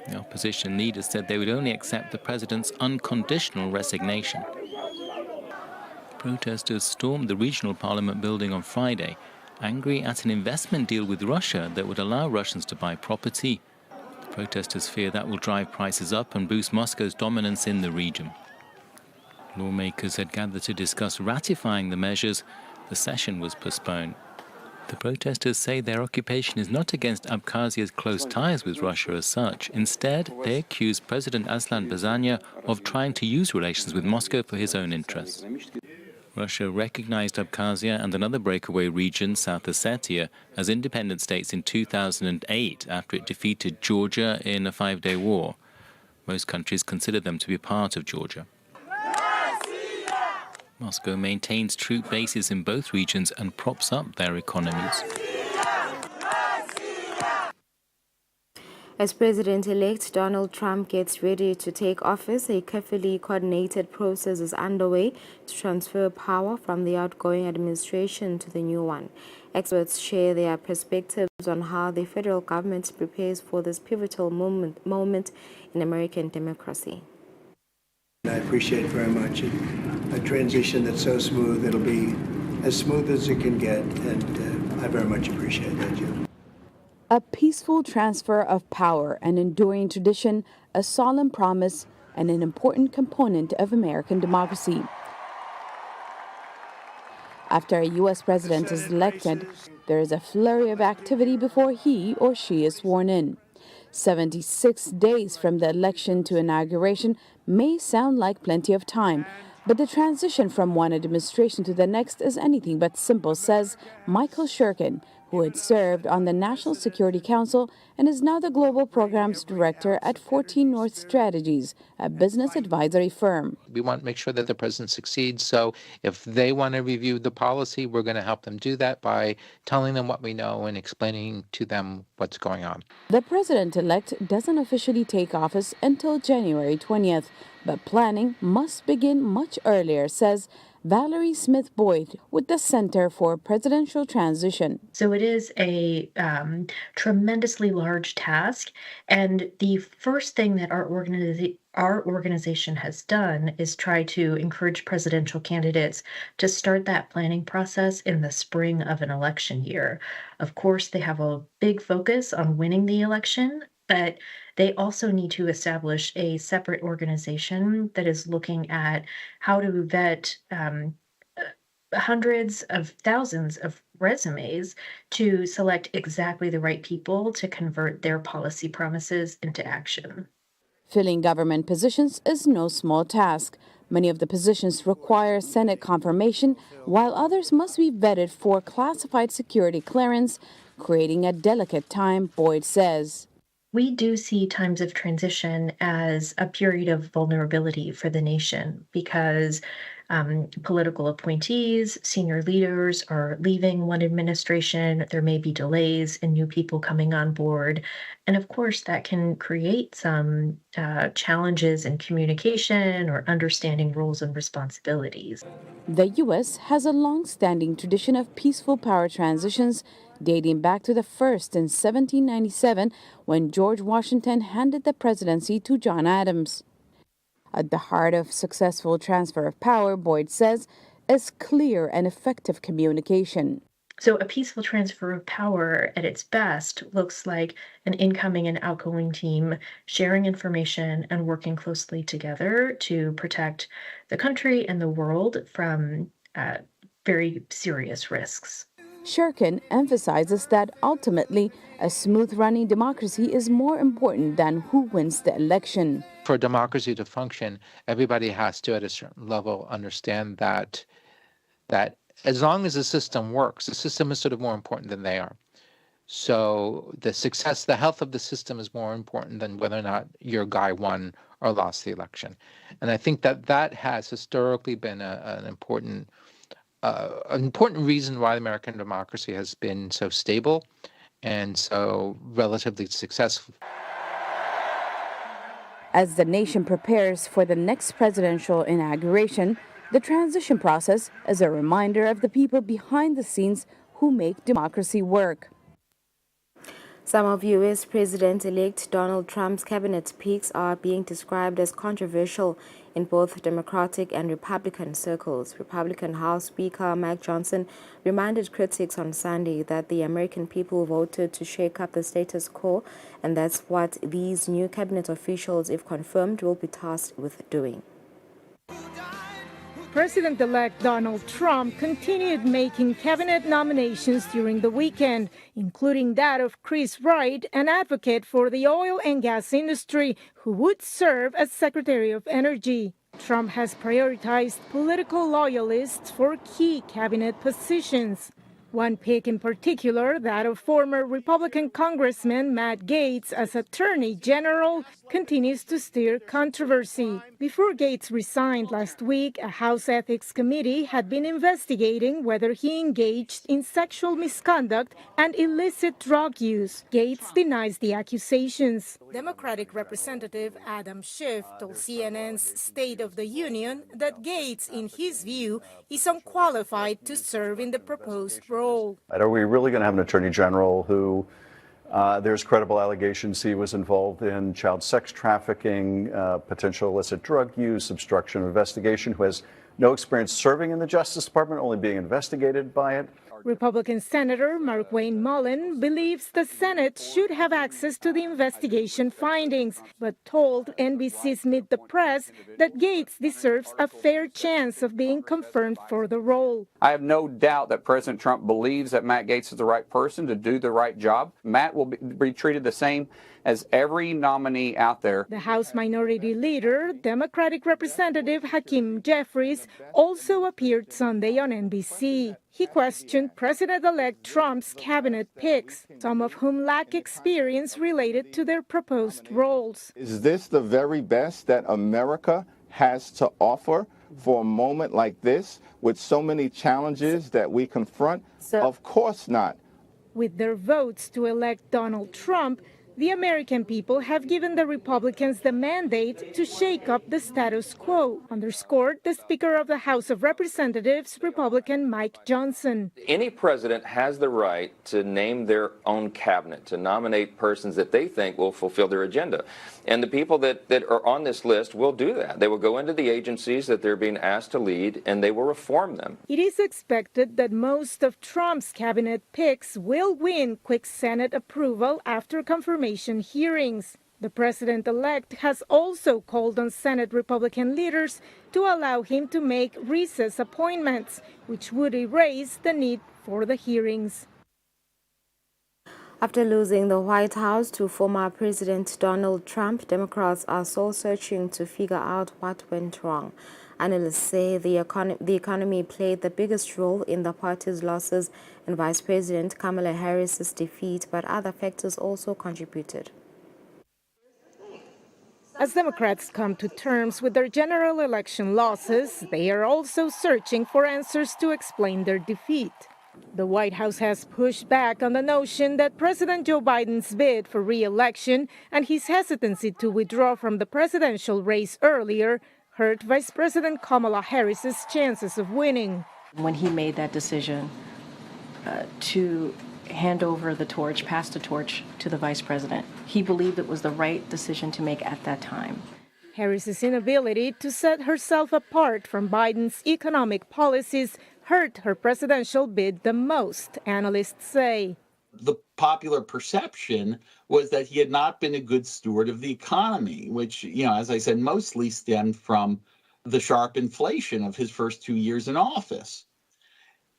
Speaker 9: The opposition leaders said they would only accept the president's unconditional resignation. Protesters stormed the regional parliament building on Friday, angry at an investment deal with Russia that would allow Russians to buy property. The protesters fear that will drive prices up and boost Moscow's dominance in the region. Lawmakers had gathered to discuss ratifying the measures. The session was postponed. The protesters say their occupation is not against Abkhazia's close ties with Russia as such. Instead, they accuse President Aslan Bazania of trying to use relations with Moscow for his own interests. Russia recognized Abkhazia and another breakaway region, South Ossetia, as independent states in 2008 after it defeated Georgia in a 5-day war. Most countries consider them to be part of Georgia. Moscow maintains troop bases in both regions and props up their economies.
Speaker 8: As President-elect Donald Trump gets ready to take office, a carefully coordinated process is underway to transfer power from the outgoing administration to the new one. Experts share their perspectives on how the federal government prepares for this pivotal moment in American democracy.
Speaker 17: I appreciate very much a transition that's so smooth. It'll be as smooth as it can get, and I very much appreciate that, Jim.
Speaker 26: A peaceful transfer of power, an enduring tradition, a solemn promise, and an important component of American democracy. After a U.S. president is elected, there is a flurry of activity before he or she is sworn in. 76 days from the election to inauguration may sound like plenty of time, but the transition from one administration to the next is anything but simple, says Michael Shurkin, who had served on the National Security Council and is now the Global Programs Director at 14 North Strategies, a business advisory firm.
Speaker 5: We want to make sure that the president succeeds. So if they want to review the policy, we're going to help them do that by telling them what we know and explaining to them what's going on.
Speaker 26: The president-elect doesn't officially take office until January 20th, but planning must begin much earlier, says Valerie Smith-Boyd with the Center for Presidential Transition.
Speaker 10: So it is a tremendously large task, and the first thing that our organization has done is try to encourage presidential candidates to start that planning process in the spring of an election year. Of course, they have a big focus on winning the election, but they also need to establish a separate organization that is looking at how to vet hundreds of thousands of resumes to select exactly the right people to convert their policy promises into action.
Speaker 26: Filling government positions is no small task. Many of the positions require Senate confirmation, while others must be vetted for classified security clearance, creating a delicate time, Boyd says.
Speaker 10: We do see times of transition as a period of vulnerability for the nation because political appointees, senior leaders are leaving one administration. There may be delays in new people coming on board. And of course, that can create some challenges in communication or understanding roles and responsibilities.
Speaker 26: The U.S. has a long-standing tradition of peaceful power transitions dating back to the first in 1797 when George Washington handed the presidency to John Adams. At the heart of successful transfer of power, Boyd says, is clear and effective communication.
Speaker 10: So a peaceful transfer of power at its best looks like an incoming and outgoing team sharing information and working closely together to protect the country and the world from very serious risks.
Speaker 26: Shurkin emphasizes that ultimately a smooth-running democracy is more important than who wins the election.
Speaker 5: For democracy to function, everybody has to, at a certain level, understand that as long as the system works, the system is sort of more important than they are. So the health of the system is more important than whether or not your guy won or lost the election. And I think that has historically been an important reason why American democracy has been so stable and so relatively successful.
Speaker 26: As the nation prepares for the next presidential inauguration, the transition process is a reminder of the people behind the scenes who make democracy work.
Speaker 8: Some of U.S. President-elect Donald Trump's cabinet picks are being described as controversial in both Democratic and Republican circles. Republican House Speaker Mike Johnson reminded critics on Sunday that the American people voted to shake up the status quo, and that's what these new cabinet officials, if confirmed, will be tasked with doing.
Speaker 11: President-elect Donald Trump continued making cabinet nominations during the weekend, including that of Chris Wright, an advocate for the oil and gas industry, who would serve as Secretary of Energy. Trump has prioritized political loyalists for key cabinet positions. One pick in particular, that of former Republican Congressman Matt Gaetz as Attorney General, continues to stir controversy. Before Gaetz resigned last week, a House Ethics Committee had been investigating whether he engaged in sexual misconduct and illicit drug use. Gaetz denies the accusations. Democratic Representative Adam Schiff told CNN's State of the Union that Gaetz, in his view, is unqualified to serve in the proposed role.
Speaker 12: Are we really going to have an attorney general who there's credible allegations he was involved in child sex trafficking, potential illicit drug use, obstruction of investigation, who has no experience serving in the Justice Department, only being investigated by it?
Speaker 11: Republican Senator Markwayne Mullin believes the Senate should have access to the investigation findings, but told NBC's Meet the Press that Gaetz deserves a fair chance of being confirmed for the role.
Speaker 13: I have no doubt that President Trump believes that Matt Gaetz is the right person to do the right job. Matt will be treated the same as every nominee out there.
Speaker 11: The House Minority Leader, Democratic Representative Hakeem Jeffries, also appeared Sunday on NBC. He questioned President-elect Trump's cabinet picks, some of whom lack experience related to their proposed roles.
Speaker 14: Is this the very best that America has to offer for a moment like this, with so many challenges that we confront? Of course not.
Speaker 11: With their votes to elect Donald Trump, the American people have given the Republicans the mandate to shake up the status quo, underscored the Speaker of the House of Representatives, Republican Mike Johnson.
Speaker 16: Any president has the right to name their own cabinet, to nominate persons that they think will fulfill their agenda. And the people that are on this list will do that. They will go into the agencies that they're being asked to lead, and they will reform them.
Speaker 11: It is expected that most of Trump's cabinet picks will win quick Senate approval after confirmation hearings. The president-elect has also called on Senate Republican leaders to allow him to make recess appointments, which would erase the need for the hearings.
Speaker 8: After losing the White House to former President Donald Trump, Democrats are soul-searching to figure out what went wrong. Analysts say the economy played the biggest role in the party's losses and Vice President Kamala Harris's defeat, but other factors also contributed.
Speaker 11: As Democrats come to terms with their general election losses, they are also searching for answers to explain their defeat. The White House has pushed back on the notion that President Joe Biden's bid for re-election and his hesitancy to withdraw from the presidential race earlier hurt Vice President Kamala Harris's chances of winning.
Speaker 18: When he made that decision to hand over the torch, pass the torch to the vice president, he believed it was the right decision to make at that time.
Speaker 11: Harris's inability to set herself apart from Biden's economic policies hurt her presidential bid the most, analysts say.
Speaker 19: The popular perception was that he had not been a good steward of the economy, which, as I said, mostly stemmed from the sharp inflation of his first 2 years in office.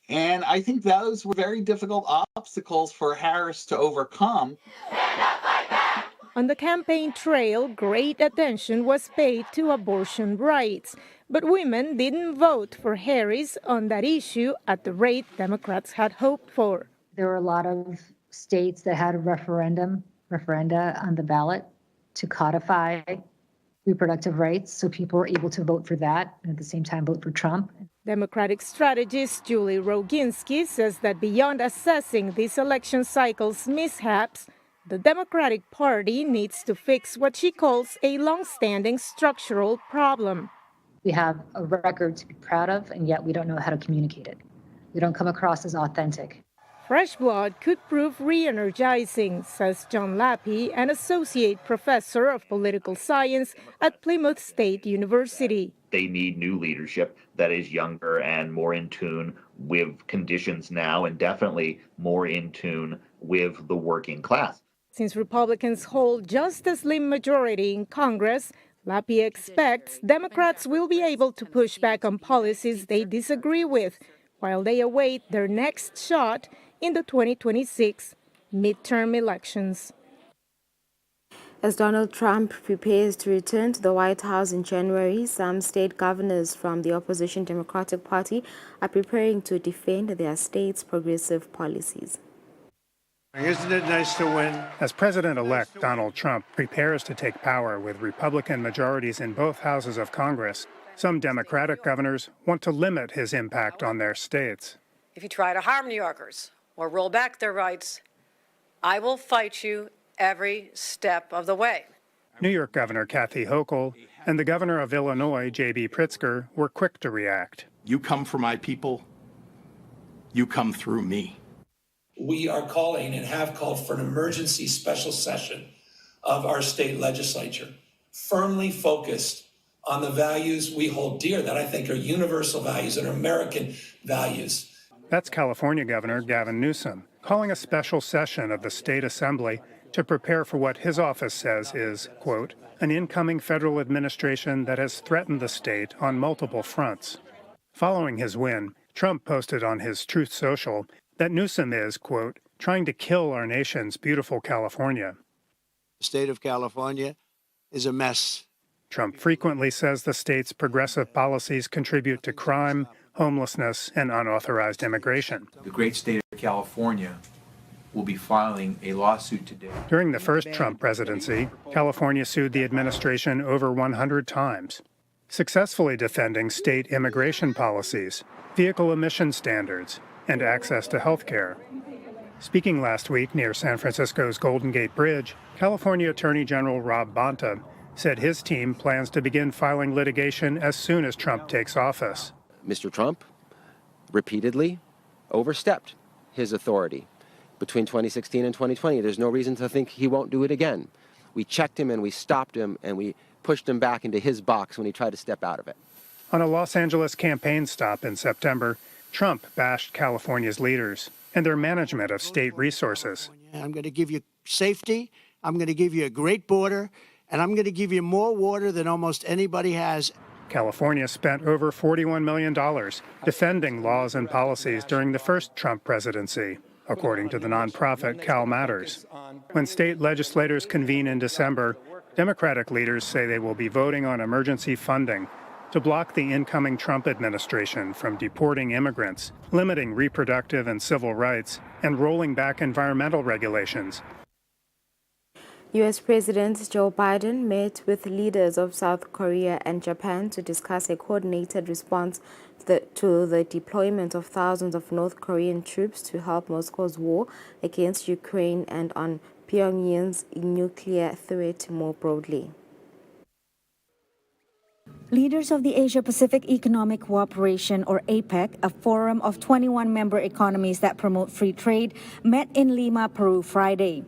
Speaker 19: And I think those were very difficult obstacles for Harris to overcome.
Speaker 11: On the campaign trail, great attention was paid to abortion rights, but women didn't vote for Harris on that issue at the rate Democrats had hoped for.
Speaker 20: There were a lot of states that had a referenda on the ballot to codify reproductive rights, so people were able to vote for that and at the same time vote for Trump.
Speaker 11: Democratic strategist Julie Roginski says that beyond assessing this election cycle's mishaps, the Democratic Party needs to fix what she calls a long-standing structural problem.
Speaker 20: We have a record to be proud of, and yet we don't know how to communicate it. We don't come across as authentic.
Speaker 11: Fresh blood could prove re-energizing, says John Lappy, an associate professor of political science at Plymouth State University.
Speaker 25: They need new leadership that is younger and more in tune with conditions now, and definitely more in tune with the working class.
Speaker 11: Since Republicans hold just a slim majority in Congress, Lappy expects Democrats will be able to push back on policies they disagree with, while they await their next shot in the 2026 midterm elections.
Speaker 8: As Donald Trump prepares to return to the White House in January, some state governors from the opposition Democratic Party are preparing to defend their state's progressive policies.
Speaker 27: Isn't it nice to win? As President-elect Donald Trump prepares to take power with Republican majorities in both houses of Congress, some Democratic governors want to limit his impact on their states.
Speaker 28: If you try to harm New Yorkers or roll back their rights, I will fight you every step of the way.
Speaker 27: New York Governor Kathy Hochul and the governor of Illinois, J.B. Pritzker, were quick to react.
Speaker 29: You come for my people, you come through me.
Speaker 30: We are calling and have called for an emergency special session of our state legislature, firmly focused on the values we hold dear that I think are universal values and are American values.
Speaker 27: That's California Governor Gavin Newsom calling a special session of the state assembly to prepare for what his office says is, quote, an incoming federal administration that has threatened the state on multiple fronts. Following his win, Trump posted on his Truth Social that Newsom is, quote, trying to kill our nation's beautiful California.
Speaker 31: The state of California is a mess.
Speaker 27: Trump frequently says the state's progressive policies contribute to crime, homelessness, and unauthorized immigration.
Speaker 1: The great state of California will be filing a lawsuit today.
Speaker 27: During the first Trump presidency, California sued the administration over 100 times, successfully defending state immigration policies, vehicle emission standards, and access to health care. Speaking last week near San Francisco's Golden Gate Bridge, California Attorney General Rob Bonta said his team plans to begin filing litigation as soon as Trump takes office.
Speaker 2: Mr. Trump repeatedly overstepped his authority between 2016 and 2020. There's no reason to think he won't do it again. We checked him and we stopped him and we pushed him back into his box when he tried to step out of it.
Speaker 27: On a Los Angeles campaign stop in September, Trump bashed California's leaders and their management of state resources.
Speaker 3: I'm going to give you safety, I'm going to give you a great border, and I'm going to give you more water than almost anybody has.
Speaker 27: California spent over $41 million defending laws and policies during the first Trump presidency, according to the nonprofit Cal Matters. When state legislators convene in December, Democratic leaders say they will be voting on emergency funding to block the incoming Trump administration from deporting immigrants, limiting reproductive and civil rights, and rolling back environmental regulations.
Speaker 8: U.S. President Joe Biden met with leaders of South Korea and Japan to discuss a coordinated response to the deployment of thousands of North Korean troops to help Moscow's war against Ukraine and on Pyongyang's nuclear threat more broadly.
Speaker 4: Leaders of the Asia-Pacific Economic Cooperation, or APEC, a forum of 21 member economies that promote free trade, met in Lima, Peru, Friday.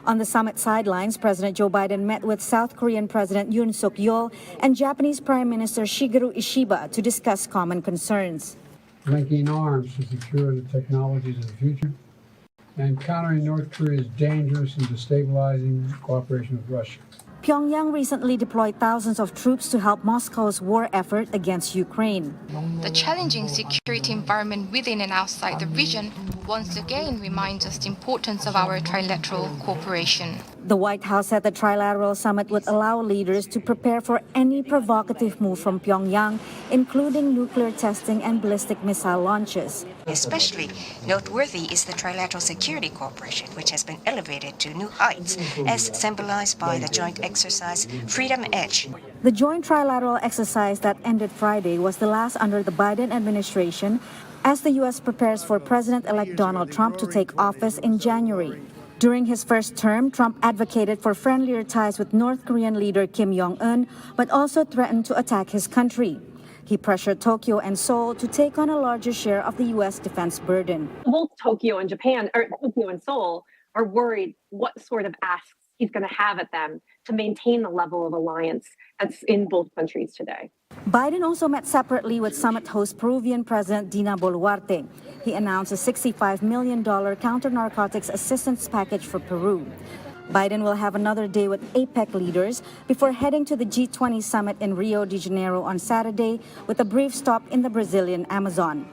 Speaker 4: On the summit sidelines, President Joe Biden met with South Korean President Yoon Suk-yeol and Japanese Prime Minister Shigeru Ishiba to discuss common concerns.
Speaker 6: Linking arms to secure the technologies of the future and countering North Korea's dangerous and destabilizing cooperation with Russia.
Speaker 4: Pyongyang recently deployed thousands of troops to help Moscow's war effort against Ukraine.
Speaker 7: The challenging security environment within and outside the region once again reminds us the importance of our trilateral cooperation.
Speaker 4: The White House said the trilateral summit would allow leaders to prepare for any provocative move from Pyongyang, including nuclear testing and ballistic missile launches.
Speaker 15: Especially noteworthy is the trilateral security cooperation, which has been elevated to new heights, as symbolized by the joint exercise Freedom Edge.
Speaker 4: The joint trilateral exercise that ended Friday was the last under the Biden administration, as the U.S. prepares for President-elect Donald Trump to take office in January. During his first term, Trump advocated for friendlier ties with North Korean leader Kim Jong-un, but also threatened to attack his country. He pressured Tokyo and Seoul to take on a larger share of the U.S. defense burden.
Speaker 21: Both Tokyo and Tokyo and Seoul are worried what sort of asks he's going to have at them to maintain the level of alliance that's in both countries today.
Speaker 4: Biden also met separately with summit host Peruvian President Dina Boluarte. He announced a $65 million counter-narcotics assistance package for Peru. Biden will have another day with APEC leaders before heading to the G20 summit in Rio de Janeiro on Saturday with a brief stop in the Brazilian Amazon.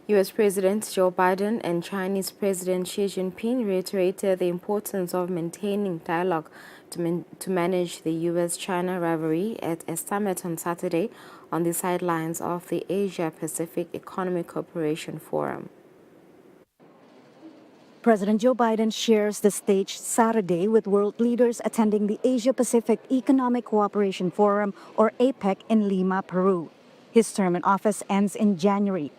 Speaker 8: U.S. President Joe Biden and Chinese President Xi Jinping reiterated the importance of maintaining dialogue to manage the U.S.-China rivalry at a summit on Saturday on the sidelines of the Asia-Pacific Economic Cooperation Forum.
Speaker 4: President Joe Biden shares the stage Saturday with world leaders attending the Asia-Pacific Economic Cooperation Forum, or APEC, in Lima, Peru. His term in office ends in January.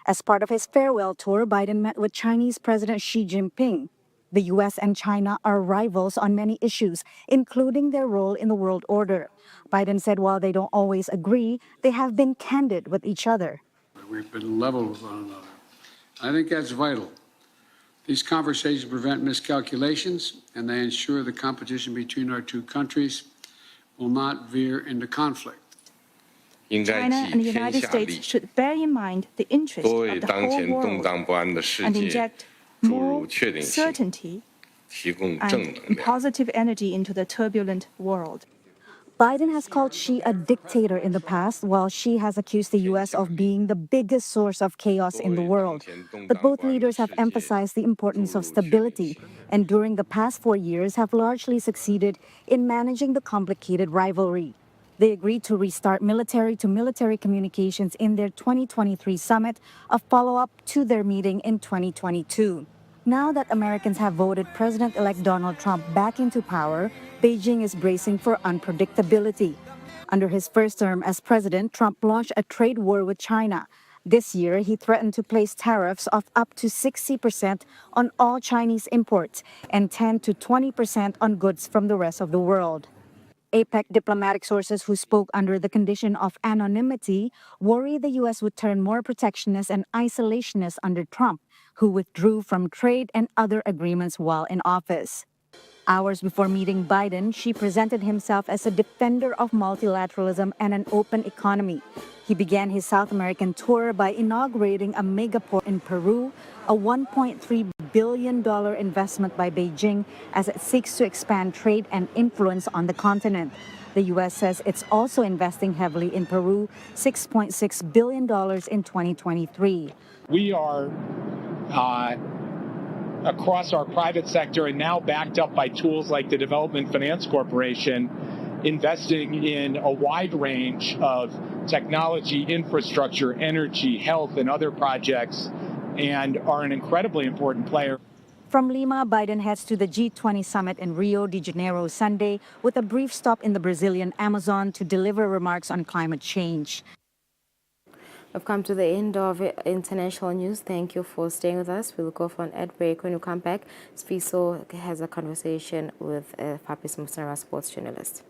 Speaker 4: As part of his farewell tour, Biden met with Chinese President Xi Jinping. The U.S. and China are rivals on many issues, including their role in the world order. Biden said while they don't always agree, they have been candid with each other.
Speaker 6: We've been level with one another. I think that's vital. These conversations prevent miscalculations, and they ensure the competition between our two countries will not veer into conflict.
Speaker 22: China and the United States should bear in mind the interests of the whole world and inject more certainty and positive energy into the turbulent world.
Speaker 4: Biden has called Xi a dictator in the past, while Xi has accused the U.S. of being the biggest source of chaos in the world. But both leaders have emphasized the importance of stability, and during the past 4 years have largely succeeded in managing the complicated rivalry. They agreed to restart military-to-military communications in their 2023 summit, a follow-up to their meeting in 2022. Now that Americans have voted President-elect Donald Trump back into power, Beijing is bracing for unpredictability. Under his first term as president, Trump launched a trade war with China. This year, he threatened to place tariffs of up to 60% on all Chinese imports and 10 to 20% on goods from the rest of the world. APEC diplomatic sources who spoke under the condition of anonymity worry the U.S. would turn more protectionist and isolationist under Trump, who withdrew from trade and other agreements while in office. Hours before meeting Biden, Xi presented himself as a defender of multilateralism and an open economy. He began his South American tour by inaugurating a megaport in Peru, a $1.3 billion investment by Beijing as it seeks to expand trade and influence on the continent. The U.S. says it's also investing heavily in Peru, $6.6 billion in 2023.
Speaker 5: We are across our private sector and now backed up by tools like the Development Finance Corporation, investing in a wide range of technology, infrastructure, energy, health, and other projects, and are an incredibly important player.
Speaker 4: From Lima, Biden heads to the G20 summit in Rio de Janeiro Sunday with a brief stop in the Brazilian Amazon to deliver remarks on climate change.
Speaker 8: We've come to the end of international news. Thank you for staying with us. We'll go for an ad break. When we come back, Sfiso has a conversation with Papis Musnera, sports journalist.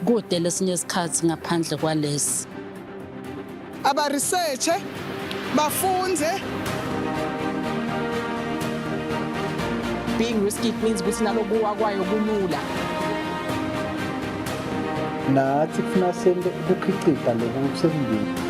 Speaker 9: kude lesinye isikhathi ngaphandle kwalesi
Speaker 10: aba research bafunze.
Speaker 9: Being risky means ukuthi nalokuwa kwayo kulula
Speaker 12: nathi kufuna sente ukukhicita lokhu kusebenzile.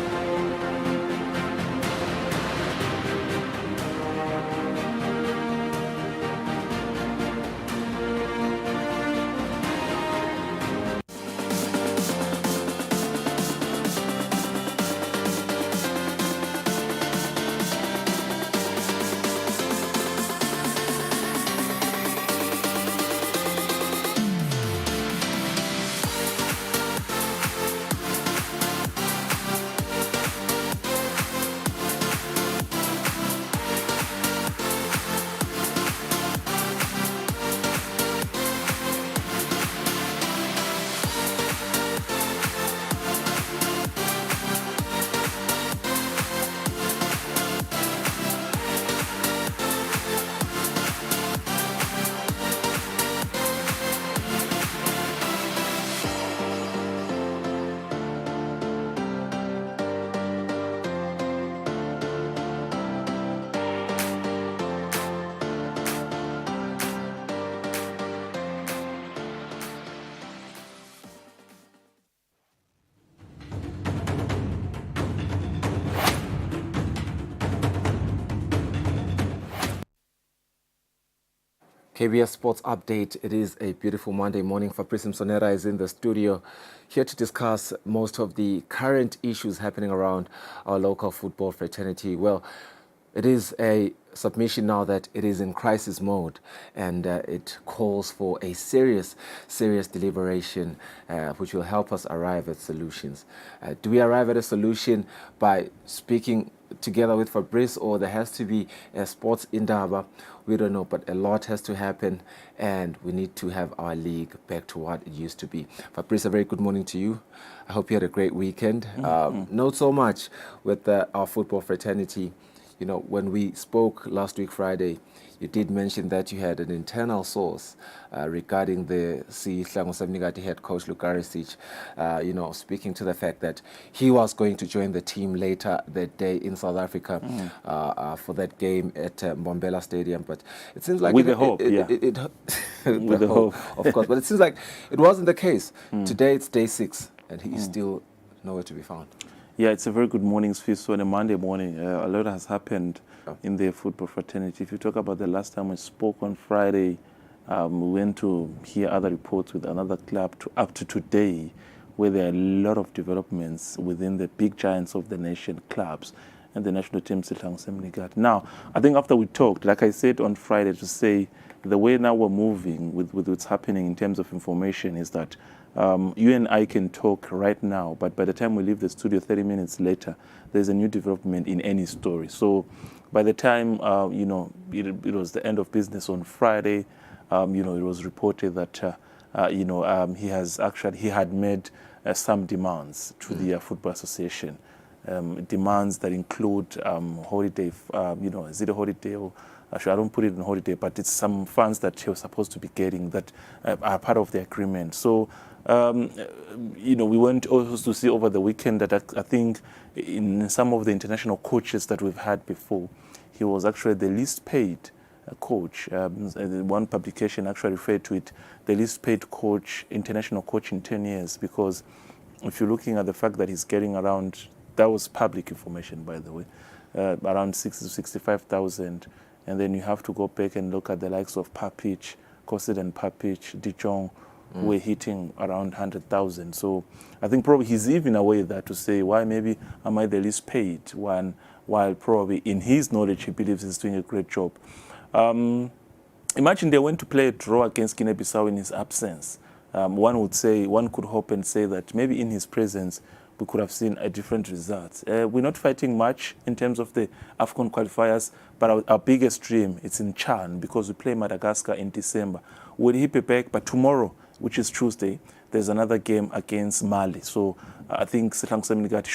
Speaker 2: KBS Sports Update. It is a beautiful Monday morning. Fabrice Msonera is in the studio here to discuss most of the current issues happening around our local football fraternity. Well, it is a submission now that it is in crisis mode, and it calls for a serious deliberation which will help us arrive at solutions. Do we arrive at a solution by speaking together with Fabrice, or there has to be a sports indaba. We don't know, but a lot has to happen, and we need to have our league back to what it used to be. Fabrice, a very good morning to you. I hope you had a great weekend. Not so much with our football fraternity. You know, when we spoke last week, Friday, you did mention that you had an internal source regarding the Sihlangu Semnigati head coach Lukarisic, you know, speaking to the fact that he was going to join the team later that day in South Africa for that game at Mbombela Stadium. But it seems like
Speaker 13: with the hope,
Speaker 2: with the hope, of course. But it seems like it wasn't the case. Today it's day 6, and he is still nowhere to be found.
Speaker 13: Yeah, it's a very good morning, Swiss. So on a Monday morning, a lot has happened in the football fraternity. If you talk about the last time we spoke on Friday, we went to hear other reports with another club up to today, where there are a lot of developments within the big giants of the nation clubs and the national team. Now, I think after we talked, like I said on Friday, to say the way now we're moving with what's happening in terms of information is that you and I can talk right now, but by the time we leave the studio 30 minutes later, there's a new development in any story. So by the time, you know, it was the end of business on Friday, you know, it was reported that, you know, he had made some demands to the Football Association, demands that include holiday, you know, is it a holiday or actually, I don't put it on holiday, but it's some funds that he was supposed to be getting that are part of the agreement. So, you know, we went also to see over the weekend that I think in some of the international coaches that we've had before, he was actually the least paid coach. One publication actually referred to it, the least paid coach, international coach in 10 years, because if you're looking at the fact that he's getting around, that was public information, by the way, around 60 to 65,000. And then you have to go back and look at the likes of Papic, Kosid and Papic, De Jong, who were hitting around 100,000. So I think probably he's even away there to say, why maybe am I the least paid one, while probably in his knowledge he believes he's doing a great job. Imagine they went to play a draw against Guinea-Bissau in his absence. One could hope and say that maybe in his presence we could have seen a different result. We're not fighting much in terms of the AFCON qualifiers, but our biggest dream is in Chan, because we play Madagascar in December. Will he be back? But tomorrow, which is Tuesday, there's another game against Mali. So I think Sihlangu Semnigati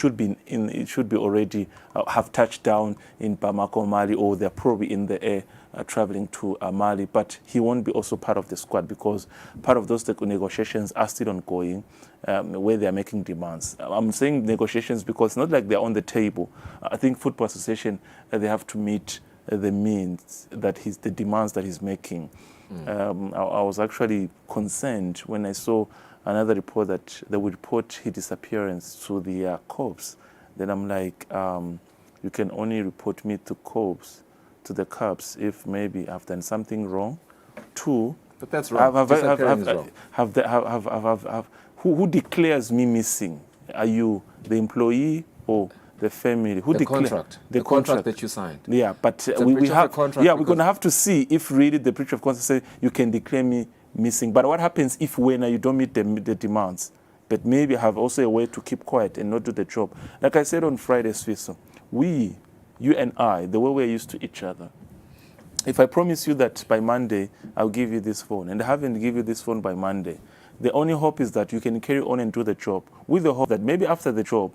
Speaker 13: should be already have touched down in Bamako, Mali, or they're probably in the air traveling to Mali. But he won't be also part of the squad, because part of those negotiations are still ongoing, where they are making demands. I'm saying negotiations because it's not like they're on the table. I think Football Association, they have to meet the means that the demands that he's making. I was actually concerned when I saw another report that they would report his disappearance to the corps. Then I'm like, you can only report me to corps, to the corps, if maybe I've done something wrong. 2,
Speaker 2: but that's wrong.
Speaker 13: Who declares me missing? Are you the employee or the family? Who
Speaker 2: the contract? The contract that you signed.
Speaker 13: Yeah, but we have. Yeah, we're going to have to see if really the breach of contract says you can declare me missing. But what happens if when you don't meet the demands? But maybe have also a way to keep quiet and not do the job. Like I said on Friday, Swiss, you and I, the way we're used to each other. If I promise you that by Monday I'll give you this phone, and I haven't given you this phone by Monday, the only hope is that you can carry on and do the job, with the hope that maybe after the job,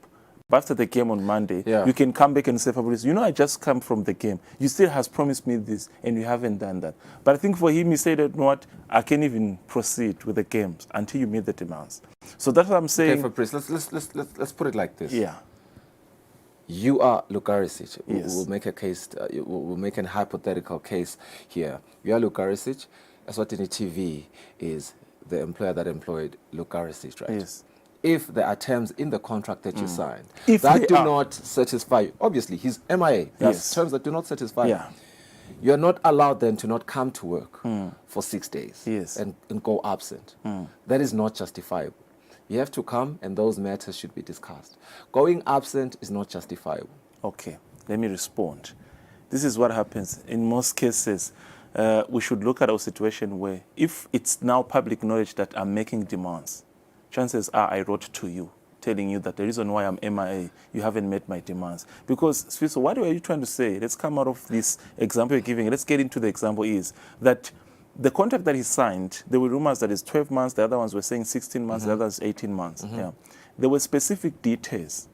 Speaker 13: after the game on Monday, you can come back and say, Fabrice, you know, I just come from the game. You still has promised me this, and you haven't done that. But I think for him, he said, you know what, I can't even proceed with the games until you meet the demands. So that's what I'm saying.
Speaker 2: Okay, Fabrice, let's put it like this.
Speaker 13: Yeah.
Speaker 2: You are Lukarisic.
Speaker 13: Yes.
Speaker 2: We'll make a case. We'll make an hypothetical case here. You are Lukarisic. Eswatini TV is the employer that employed Lukarisic, right?
Speaker 13: Yes.
Speaker 2: If there are terms in the contract that you signed that do not satisfy you, obviously he's MIA. That's terms that do not satisfy you. You are not allowed then to not come to work for 6 days and go absent. That is not justifiable. You have to come, and those matters should be discussed. Going absent is not justifiable.
Speaker 13: Okay, let me respond. This is what happens. In most cases, we should look at our situation where if it's now public knowledge that I'm making demands, chances are I wrote to you telling you that the reason why I'm MIA, you haven't met my demands. Because, Sfiso, what are you trying to say? Let's come out of this example you're giving. Let's get into the example is that the contract that he signed, there were rumors that it's 12 months, the other ones were saying 16 months, the others 18 months. Yeah. There were specific details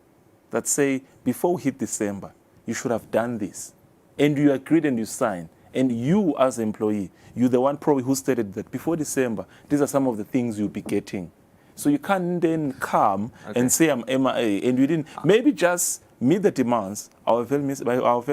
Speaker 13: that say, before we hit December, you should have done this. And you agreed and you signed. And you, as an employee, you're the one probably who stated that before December, these are some of the things you'll be getting. So you can't then come and say I'm MIA, and you didn't. Maybe just meet the demands, I'll avail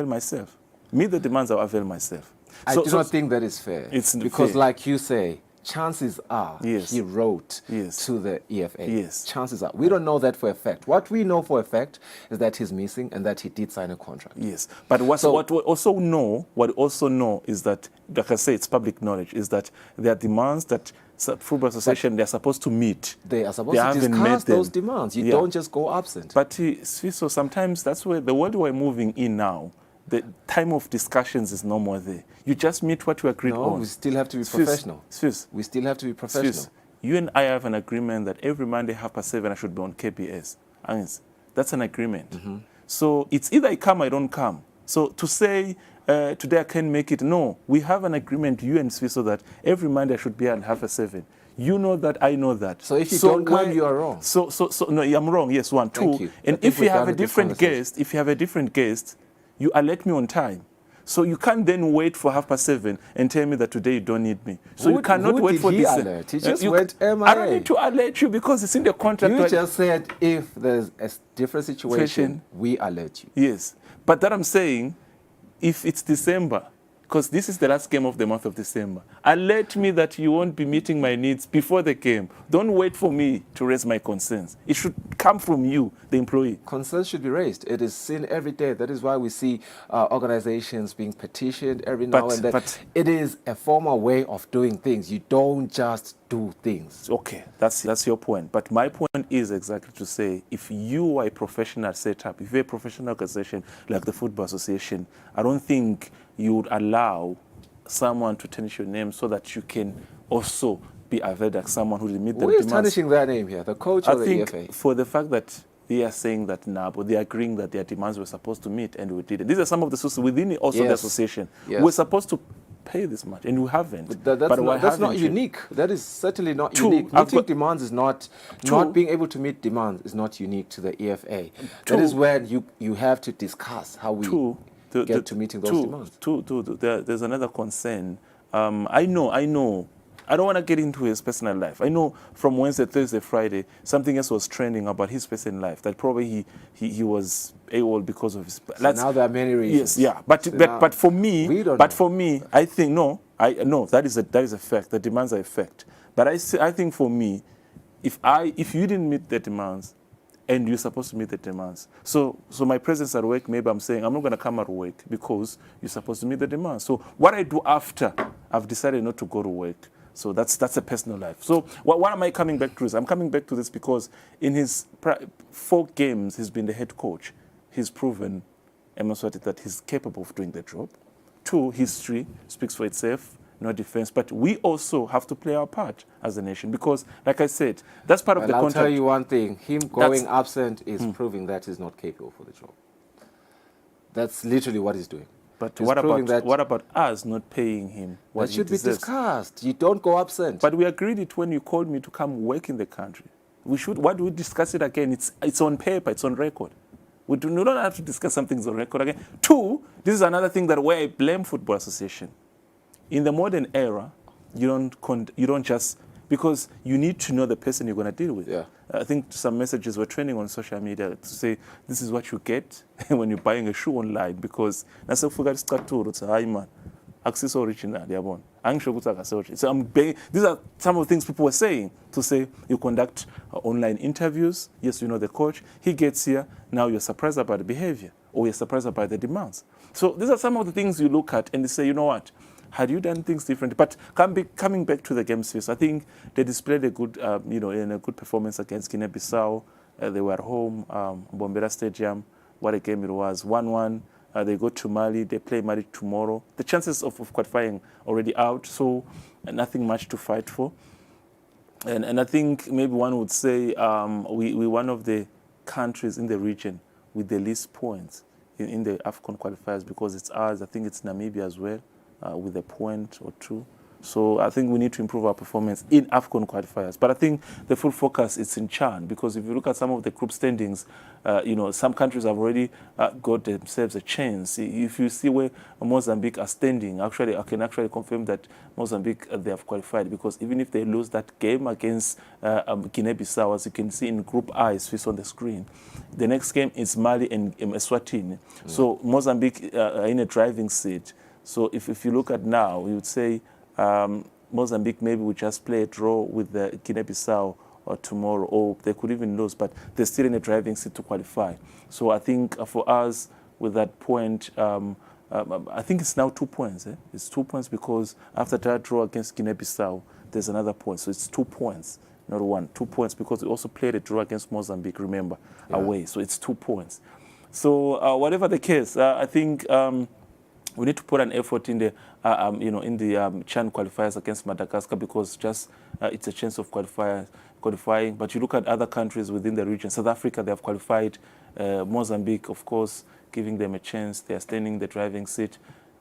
Speaker 13: myself. Meet the demands, I'll avail myself.
Speaker 14: I do not think that is fair. It's because, fair. Like you say, chances are he wrote to the EFA. Chances are. We don't know that for a fact. What we know for a fact is that he's missing and that he did sign a contract.
Speaker 13: Yes. But what we also know is that, like I say, it's public knowledge, is that there are demands that Football Association, they're supposed to meet.
Speaker 14: They are supposed to discuss those demands. You don't just go absent.
Speaker 13: But so sometimes that's where the world we're moving in now, the time of discussions is no more there. You just meet what you agreed on.
Speaker 14: No, we still have to be professional. We still have to be professional.
Speaker 13: You and I have an agreement that every Monday 7:30 I should be on KBS. And that's an agreement. So it's either I come or I don't come. So to say today I can't make it, no. We have an agreement, you and Swiso, that every Monday I should be at 7:30. You know that, I know that.
Speaker 14: So if you don't come, you are wrong.
Speaker 13: So no, I'm wrong. Yes, one, two. And if you have a different guest, you alert me on time. So you can't then wait for 7:30 and tell me that today you don't need me. So you cannot wait for this.
Speaker 14: Alert? He just went MIA.
Speaker 13: I don't need to alert you because it's in the contract.
Speaker 14: You just said if there's a different situation, we alert you.
Speaker 13: Yes. But that I'm saying, if it's December, because this is the last game of the month of December, alert me that you won't be meeting my needs before the game. Don't wait for me to raise my concerns. It should come from you, the employee.
Speaker 14: Concerns should be raised. It is seen every day. That is why we see organizations being petitioned every now and then. But it is a formal way of doing things. You don't just do things.
Speaker 13: Okay, that's your point. But my point is exactly to say, if you are a professional setup, if you're a professional organization like the Football Association, I don't think you would allow someone to tarnish your name so that you can also be availed as someone who will meet the demands.
Speaker 14: Who is tarnishing their name here, the coach or the EFA?
Speaker 13: I think for the fact that they are saying that now, but they are agreeing that their demands were supposed to meet and we didn't. These are some of the sources within also the association. We're supposed to pay this much and we haven't.
Speaker 14: That's not unique. That is certainly not unique. Meeting demands is not being able to meet demands is not unique to the EFA. That is when you have to discuss how we get to meeting those demands.
Speaker 13: There's another concern. I know. I don't want to get into his personal life. I know from Wednesday, Thursday, Friday, something else was trending about his personal life, that probably he was AWOL because of his...
Speaker 14: So now there are many reasons.
Speaker 13: Yes, yeah. But for me, I think, that is a fact. The demands are a fact. But I think for me, if you didn't meet the demands, and you're supposed to meet the demands. So my presence at work, maybe I'm saying, I'm not going to come at work because you're supposed to meet the demands. So what I do after I've decided not to go to work, so that's a personal life. So what am I coming back to? I'm coming back to this because in his 4 games, he's been the head coach. He's proven, Eswatini, that he's capable of doing the job. 2, history speaks for itself. No defense, but we also have to play our part as a nation because, like I said, that's part of the contract.
Speaker 14: I'll tell you one thing, him going absent is proving that he's not capable for the job. That's literally what he's doing.
Speaker 13: But what about us not paying him what he deserves?
Speaker 14: That should be discussed. You don't go absent.
Speaker 13: But we agreed it when you called me to come work in the country. Why do we discuss it again? It's on paper, it's on record. We don't have to discuss something on record again. 2, this is another thing where I blame Football Association. In the modern era, you don't just, because you need to know the person you're going to deal with.
Speaker 14: Yeah.
Speaker 13: I think some messages were trending on social media to say, this is what you get when you're buying a shoe online, because that's a access original. So these are some of the things people were saying, to say you conduct online interviews. Yes, you know the coach. He gets here. Now you're surprised about the behavior or you're surprised about the demands. So these are some of the things you look at and you say, you know what? Had you done things differently? But coming back to the game space, I think they displayed a good, in a good performance against Guinea-Bissau. They were at home, Bombera Stadium. What a game it was, 1-1. They go to Mali. They play Mali tomorrow. The chances of qualifying already out, so nothing much to fight for. And I think maybe one would say we're one of the countries in the region with the least points in the AFCON qualifiers, because it's ours. I think it's Namibia as well, with a point or two. So I think we need to improve our performance in AFCON qualifiers. But I think the full focus is in CHAN, because if you look at some of the group standings, some countries have already got themselves a chance. If you see where Mozambique are standing, actually, I can actually confirm that Mozambique, they have qualified, because even if they lose that game against Guinea-Bissau, as you can see in Group I, it's on the screen, the next game is Mali and Eswatini. So Mozambique are in a driving seat. So if you look at now, you would say Mozambique maybe would just play a draw with the Guinea-Bissau or tomorrow, or they could even lose, but they're still in a driving seat to qualify. So I think for us, with that point, I think it's now 2 points. It's 2 points, because after that draw against Guinea-Bissau, there's another point. So it's 2 points, not 1. 2 points, because we also played a draw against Mozambique, remember, away. So it's 2 points. So whatever the case, I think we need to put an effort in the, in the CHAN qualifiers against Madagascar, because just it's a chance of qualifying. But you look at other countries within the region. South Africa, they have qualified. Mozambique, of course, giving them a chance. They are standing in the driving seat.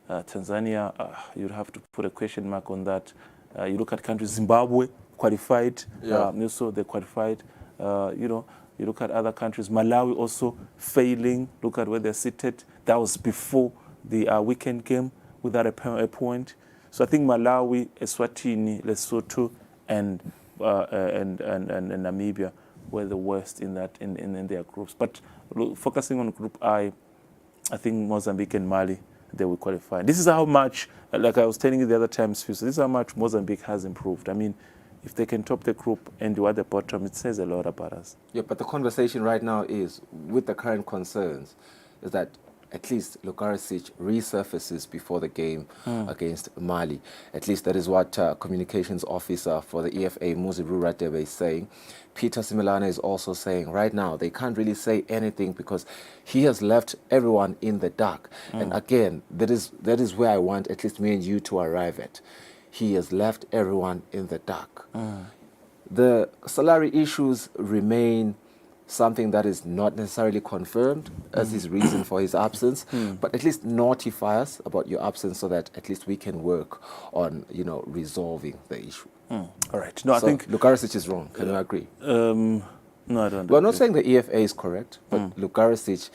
Speaker 13: Tanzania, you'd have to put a question mark on that. You look at countries, Zimbabwe qualified. Also, they qualified. You look at other countries. Malawi also failing. Look at where they're seated. That was before the weekend game without a point. So I think Malawi, Eswatini, Lesotho, and Namibia were the worst in that in their groups. But focusing on Group I think Mozambique and Mali, they will qualify. This is how much, like I was telling you the other times, so this is how much Mozambique has improved. I mean, if they can top the group and you are at the bottom, it says a lot about us.
Speaker 14: Yeah, but the conversation right now is, with the current concerns, is that at least Lugaricic resurfaces before the game against Mali. At least that is what communications officer for the EFA, Muzibu Radebe, is saying. Peter Similana is also saying right now they can't really say anything because he has left everyone in the dark. And again, that is where I want at least me and you to arrive at. He has left everyone in the dark. The salary issues remain something that is not necessarily confirmed as his reason for his absence, but at least notify us about your absence so that at least we can work on, resolving the issue.
Speaker 13: All right. No, I think
Speaker 14: Lugaricic is wrong. Can you agree?
Speaker 13: No, I don't.
Speaker 14: We're not saying the EFA is correct, but Lugaricic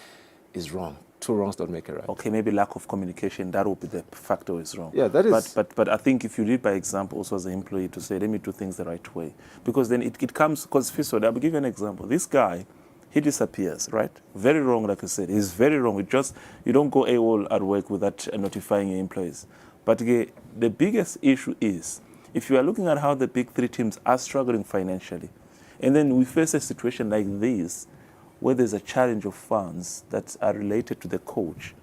Speaker 14: is wrong. 2 wrongs don't make it right.
Speaker 13: Okay, maybe lack of communication, that will be the factor is wrong.
Speaker 14: Yeah, that is.
Speaker 13: But I think if you lead by example also as an employee to say, let me do things the right way. Because then it comes, because first of all, I'll give you an example. This guy, he disappears, right? Very wrong, like I said. He's very wrong. You don't go AWOL at work without notifying your employees. But the biggest issue is, if you are looking at how the big 3 teams are struggling financially, and then we face a situation like this, where there's a challenge of funds that are related to the coach,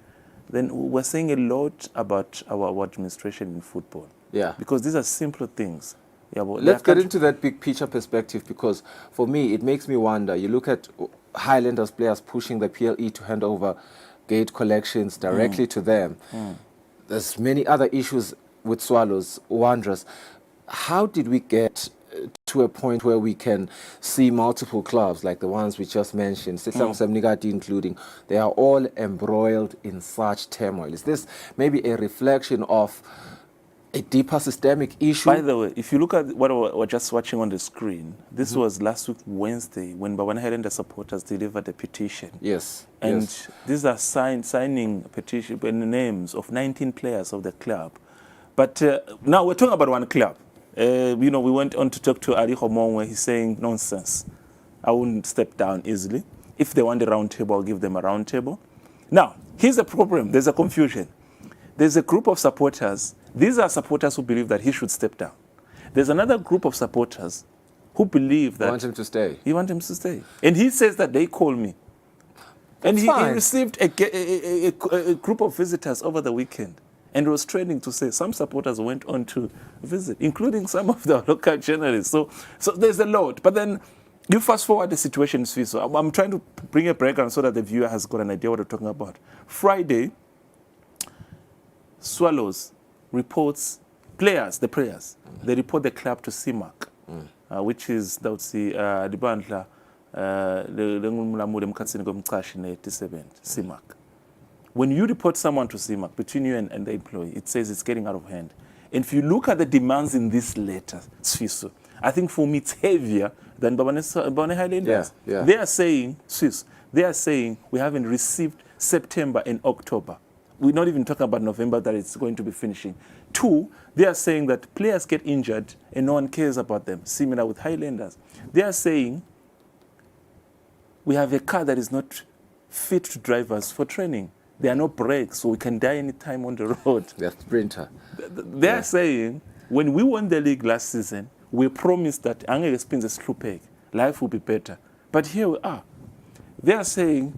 Speaker 13: then we're saying a lot about our administration in football.
Speaker 14: Yeah.
Speaker 13: Because these are simple things. Yeah,
Speaker 14: let's get into that big picture perspective, because for me, it makes me wonder. You look at Highlanders players pushing the PLE to hand over gate collections directly to them. There's many other issues with Swallows, Wanderers. How did we get to a point where we can see multiple clubs like the ones we just mentioned, including, they are all embroiled in such turmoil? Is this maybe a reflection of a deeper systemic issue?
Speaker 13: By the way, if you look at what we're just watching on the screen, this was last week Wednesday when Bawan Highlander supporters delivered a petition.
Speaker 14: Yes.
Speaker 13: And these are signing petition names of 19 players of the club. But now we're talking about one club. We went on to talk to Ali Homon where he's saying nonsense. I wouldn't step down easily. If they want a round table, I'll give them a round table. Now, here's the problem. There's a confusion. There's a group of supporters. These are supporters who believe that he should step down. There's another group of supporters who believe that...
Speaker 14: want him to stay.
Speaker 13: He wants him to stay. And he says that they call me. And he received a group of visitors over the weekend. And was training to say some supporters went on to visit, including some of the local journalists. So there's a lot. But then you fast forward the situation, so I'm trying to bring a breakdown so that the viewer has got an idea what we're talking about. Friday, Swallows reports, the players, they report the club to CMAC. which is libandla lengumlamuli emkhatsini komcashi ne-T70 CIMAC. When you report someone to CIMAC, between you and the employee, it says it's getting out of hand. And if you look at the demands in this letter, Swiss, I think for me it's heavier than Bane Highlanders.
Speaker 14: Yeah.
Speaker 13: They are saying, Swiss, they are saying we haven't received September and October. We're not even talking about November that it's going to be finishing. 2, they are saying that players get injured and no one cares about them, similar with Highlanders. They are saying we have a car that is not fit to drivers for training. There are no brakes, so we can die any time on the road.
Speaker 14: They're sprinter.
Speaker 13: They are saying when we won the league last season, we promised that life will be better. But here we are. They are saying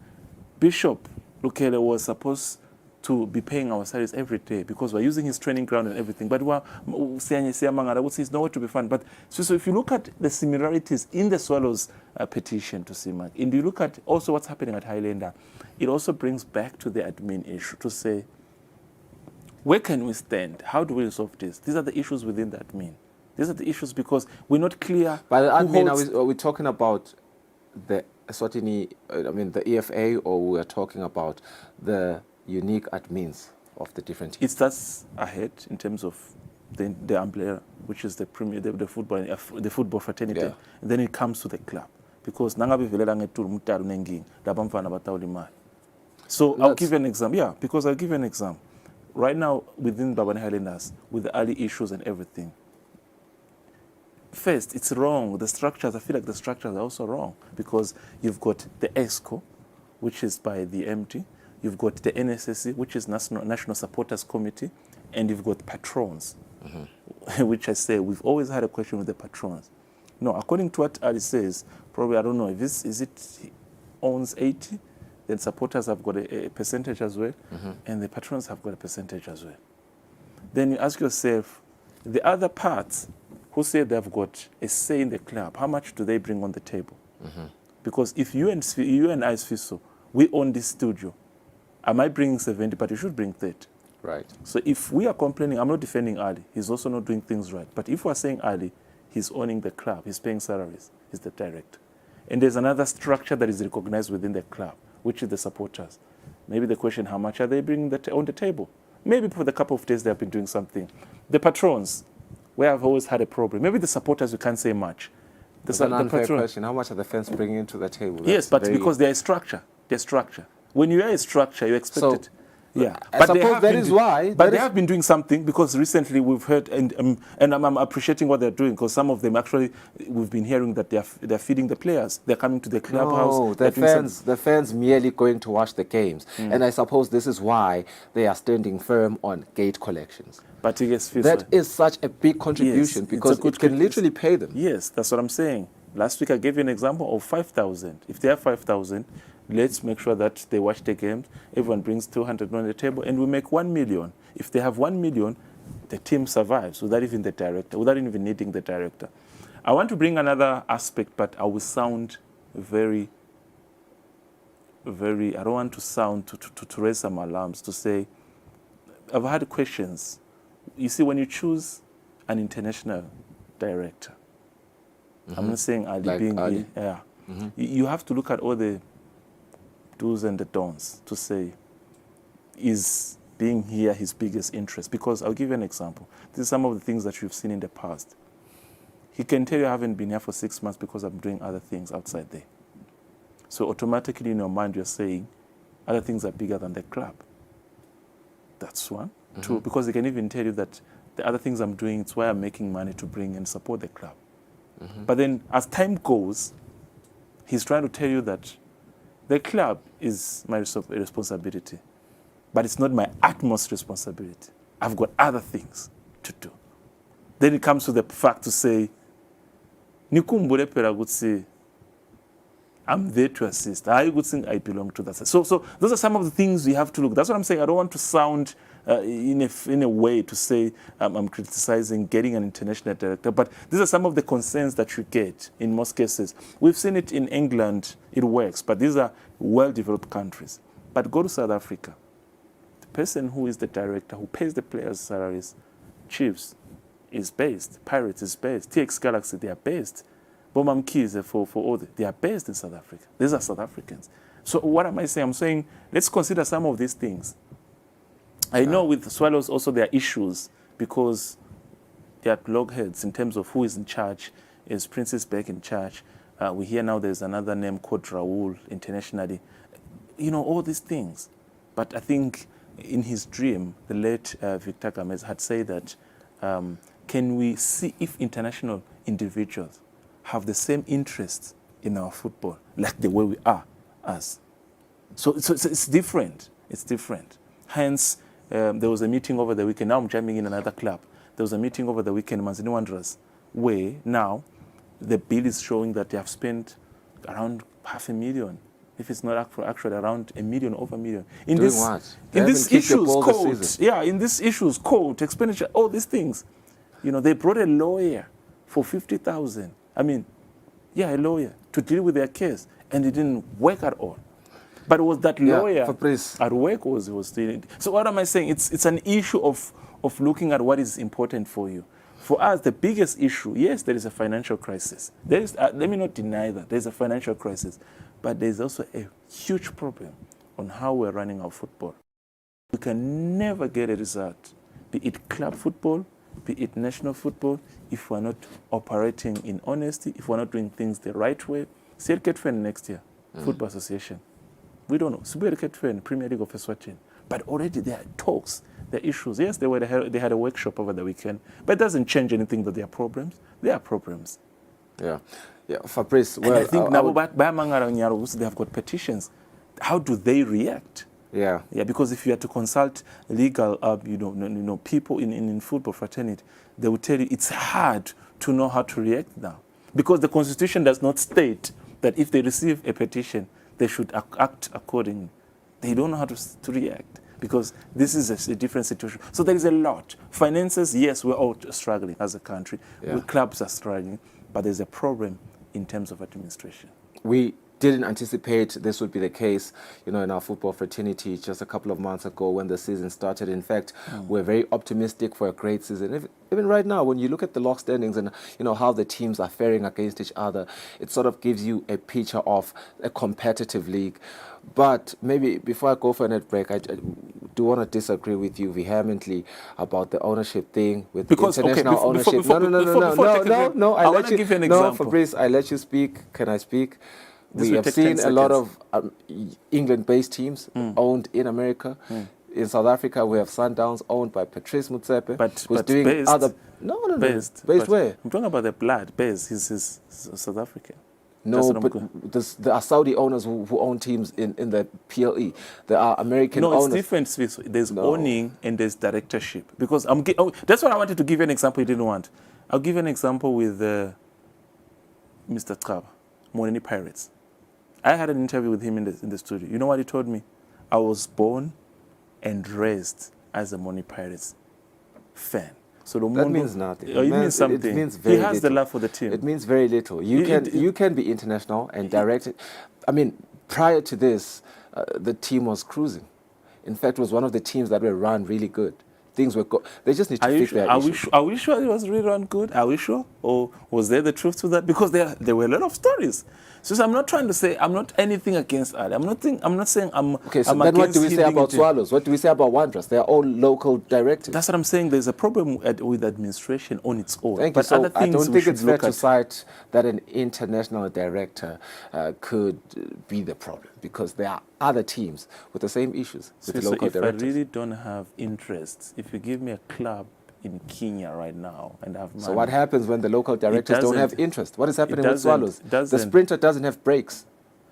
Speaker 13: Bishop Lukele was supposed to be paying our salaries every day because we're using his training ground and everything. But it's nowhere to be found. But so if you look at the similarities in the Swallows petition to CIMAC, and you look at also what's happening at Highlander, it also brings back to the admin issue to say, where can we stand? How do we resolve this? These are the issues within the admin. These are the issues because we're not clear.
Speaker 14: By the admin, are we talking about the Eswatini, the EFA, or we're talking about the unique admins of the different teams?
Speaker 13: It starts ahead in terms of the umbrella, which is the premier, the football fraternity.
Speaker 14: Yeah.
Speaker 13: And then it comes to the club. Because so I'll give you an example. Yeah, because I'll give you an example. Right now, within Babane Highlanders, with the early issues and everything, first, it's wrong. The structures, I feel like the structures are also wrong because you've got the ESCO, which is by the MD, you've got the NSSC, which is National Supporters Committee, and you've got patrons, which I say we've always had a question with the patrons. No, according to what Ali says, probably, I don't know, if he owns 80, then supporters have got a percentage as well, and the patrons have got a percentage as well. Then you ask yourself, the other parts who say they've got a say in the club, how much do they bring on the table? Because if you and I, Sfiso, we own this studio, am I bringing 70, but you should bring 30.
Speaker 14: Right.
Speaker 13: So if we are complaining, I'm not defending Ali, he's also not doing things right. But if we're saying Ali, he's owning the club, he's paying salaries, he's the director. And there's another structure that is recognized within the club, which is the supporters. Maybe the question, how much are they bringing on the table? Maybe for the couple of days they have been doing something. The patrons, where I've always had a problem. Maybe the supporters, you can't say much.
Speaker 14: That's an unfair question. How much are the fans bringing to the table?
Speaker 13: Yes, but because they're a structure. They're structure. When you are a structure, you expect it. Yeah,
Speaker 14: I suppose that is why.
Speaker 13: But they have been doing something because recently we've heard, and I'm appreciating what they're doing because some of them actually, we've been hearing that they're feeding the players. They're coming to the clubhouse.
Speaker 14: No, the fans merely going to watch the games. And I suppose this is why they are standing firm on gate collections.
Speaker 13: But yes,
Speaker 14: that is such a big contribution because it can literally pay them.
Speaker 13: Yes, that's what I'm saying. Last week I gave you an example of 5,000. If they have 5,000, let's make sure that they watch the games. Everyone brings 200 on the table, and we make 1 million. If they have 1 million, the team survives without even the director, without even needing the director. I want to bring another aspect, but I will sound very, I don't want to sound to raise some alarms, to say, I've had questions. You see, when you choose an international director, I'm not saying Ali
Speaker 14: like
Speaker 13: being
Speaker 14: Ali.
Speaker 13: here, you have to look at all the do's and the don'ts to say, is being here his biggest interest? Because I'll give you an example. These are some of the things that you've seen in the past. He can tell you I haven't been here for 6 months because I'm doing other things outside there. So automatically in your mind you're saying other things are bigger than the club. That's one. Two, because they can even tell you that the other things I'm doing, it's why I'm making money to bring and support the club. But then as time goes, he's trying to tell you that the club is my responsibility, but it's not my utmost responsibility. I've got other things to do. Then it comes to the fact to say, Nikumbule Peragutsi, I'm there to assist. I would think I belong to that. So those are some of the things you have to look. That's what I'm saying. I don't want to sound in a way to say I'm criticizing getting an international director, but these are some of the concerns that you get in most cases. We've seen it in England, it works, but these are well-developed countries. But go to South Africa. The person who is the director, who pays the players' salaries, chiefs, is based. Pirates is based. TX Galaxy, they are based. Bomam Keys for all they are based in South Africa. These are South Africans. So what am I saying? I'm saying let's consider some of these things. I know with Swallows also there are issues because they are logheads in terms of who is in charge. Is Princess Beck in charge? We hear now there's another name called Raoul internationally. You know, all these things. But I think in his dream, the late Victor Gamez had said that can we see if international individuals have the same interests in our football, like the way we are us. So it's different. It's different. Hence, there was a meeting over the weekend. Now I'm jamming in another club. There was a meeting over the weekend, Manzini Wanderers, where now the bill is showing that they have spent around 500,000. If it's not actually around $1 million, over $1 million. In
Speaker 14: Doing
Speaker 13: this,
Speaker 14: what?
Speaker 13: in this issues code, in this issues code, expenditure, all these things, you know, they brought a lawyer for 50,000. I mean, a lawyer to deal with their case, and it didn't work at all. But it was that lawyer at work was doing it. So what am I saying? It's an issue of looking at what is important for you. For us, the biggest issue, yes, there is a financial crisis. There is, let me not deny that there's a financial crisis, but there's also a huge problem on how we're running our football. We can never get a result, be it club football, be it national football, if we're not operating in honesty, if we're not doing things the right way. See Ketfen next year, Football Association. We don't know. Subir Ketfen, Premier League of Eswatini. But already there are talks, there are issues. Yes, they had a workshop over the weekend, but it doesn't change anything that there are problems. There are problems.
Speaker 14: Yeah, Fabrice.
Speaker 13: Well, and I think now they have got petitions. How do they react?
Speaker 14: Yeah,
Speaker 13: because if you are to consult legal, people in football fraternity, they will tell you it's hard to know how to react now, because the Constitution does not state that if they receive a petition, they should act accordingly. They don't know how to react, because this is a different situation. So there is a lot. Finances, yes, we're all struggling as a country. Clubs are struggling, but there's a problem in terms of administration.
Speaker 14: We didn't anticipate this would be the case, in our football fraternity just a couple of months ago when the season started. In fact, we're very optimistic for a great season. Even right now, when you look at the log standings and how the teams are faring against each other, it sort of gives you a picture of a competitive league. But maybe before I go for a net break, I do want to disagree with you vehemently about the ownership thing with international ownership. No. I want to give you an example. No, Fabrice, I let you speak. Can I speak? We have seen a lot of England-based teams owned in America. In South Africa, we have Sundowns owned by Patrice Motsepe, who's doing
Speaker 13: based,
Speaker 14: other... No. Based where?
Speaker 13: I'm talking about the blood. Based. He's South African.
Speaker 14: No, but there are Saudi owners who own teams in the PLE. There are American owners.
Speaker 13: No, it's different. There's owning and there's directorship. Because that's what I wanted to give you an example you didn't want. I'll give you an example with Mr. Traba, Monini Pirates. I had an interview with him in the studio. You know what he told me? I was born and raised as a Monini Pirates fan. So
Speaker 14: that means nothing.
Speaker 13: It means something.
Speaker 14: It means very
Speaker 13: he has the love for the team.
Speaker 14: It means very little. You can be international and direct it. I mean, prior to this, the team was cruising. In fact, it was one of the teams that were run really good. Things were they just need to fix their issues.
Speaker 13: Are we sure it was really run good? Are we sure? Or was there the truth to that? Because there were a lot of stories. So I'm not trying to say I'm not anything against Ali. I'm not saying I'm.
Speaker 14: Okay, so then what do we say about Swallows? What do we say about Wanderers? They are all local directors.
Speaker 13: That's what I'm saying. There's a problem with administration on its own.
Speaker 14: Thank you. So I don't think it's fair to cite that an international director could be the problem, because there are other teams with the same issues with the local directors.
Speaker 13: If I really don't have interest, if you give me a club in Kenya right now and have money.
Speaker 14: So what happens when the local directors don't have interest? What is happening with Swallows? The sprinter doesn't have brakes.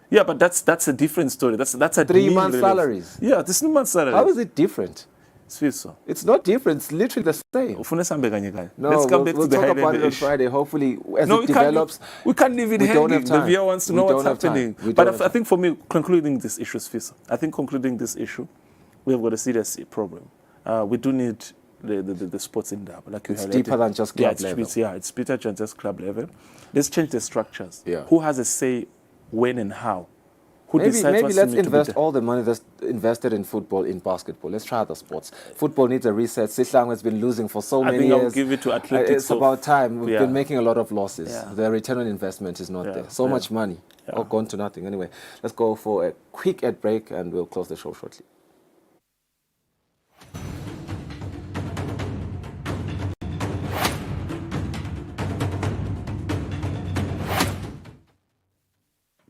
Speaker 13: Yeah, but that's a different story. That's a
Speaker 14: 3-month salaries.
Speaker 13: Yeah, this 3-month salary.
Speaker 14: How is it different?
Speaker 13: So.
Speaker 14: It's not different. It's literally the same.
Speaker 13: No,
Speaker 14: let's come back to the talk about it on Friday. Hopefully, as it develops.
Speaker 13: We can't leave it hanging. The viewer wants to know what's happening. But I think for me, concluding this issue, we have got a serious problem. We do need the sports in double. Like
Speaker 14: it's deeper than just club level.
Speaker 13: It's deeper than just club level. Let's change the structures.
Speaker 14: Yeah.
Speaker 13: Who has a say when and how? who decides
Speaker 14: maybe
Speaker 13: what's
Speaker 14: let's
Speaker 13: to be
Speaker 14: invest
Speaker 13: done.
Speaker 14: all the money that's invested in football in basketball. Let's try other sports. Football needs a reset. Sihlang has been losing for so many years.
Speaker 13: I think I'll give it to athletics.
Speaker 14: It's about time. We've
Speaker 13: yeah.
Speaker 14: been making a lot of losses.
Speaker 13: Yeah.
Speaker 14: The return on investment is not
Speaker 13: Yeah.
Speaker 14: there. So much money, all gone to nothing. Anyway, let's go for a quick ad break and we'll close the show shortly.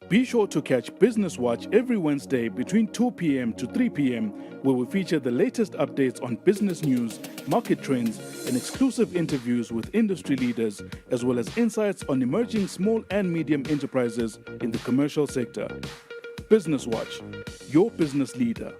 Speaker 11: Be sure to catch Business Watch every Wednesday between 2 p.m. to 3 p.m., where we feature the latest updates on business news, market trends, and exclusive interviews with industry leaders, as well as insights on emerging small and medium enterprises in the commercial sector. Business Watch, your business leader.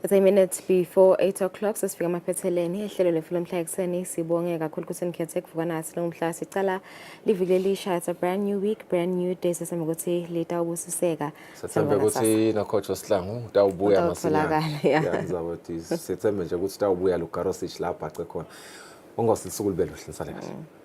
Speaker 8: It's a minute before 8 o'clock, sesifika emaphetheleni ehlelo lefulo mhla ekuseni. Sibonge kakhulu ukuthi nikhethe kuvuka nathi lomhla sicala liviki elisha. It's a brand new week, brand new day. Sesithemba ukuthi litawubusiseka.
Speaker 14: Sethembe ukuthi na coach Sihlangu utawubuya masinyane. Sethembe nje ukuthi utawubuya lo Garosich lapha ache khona. Ongosisuku libe luhle nisale kahle.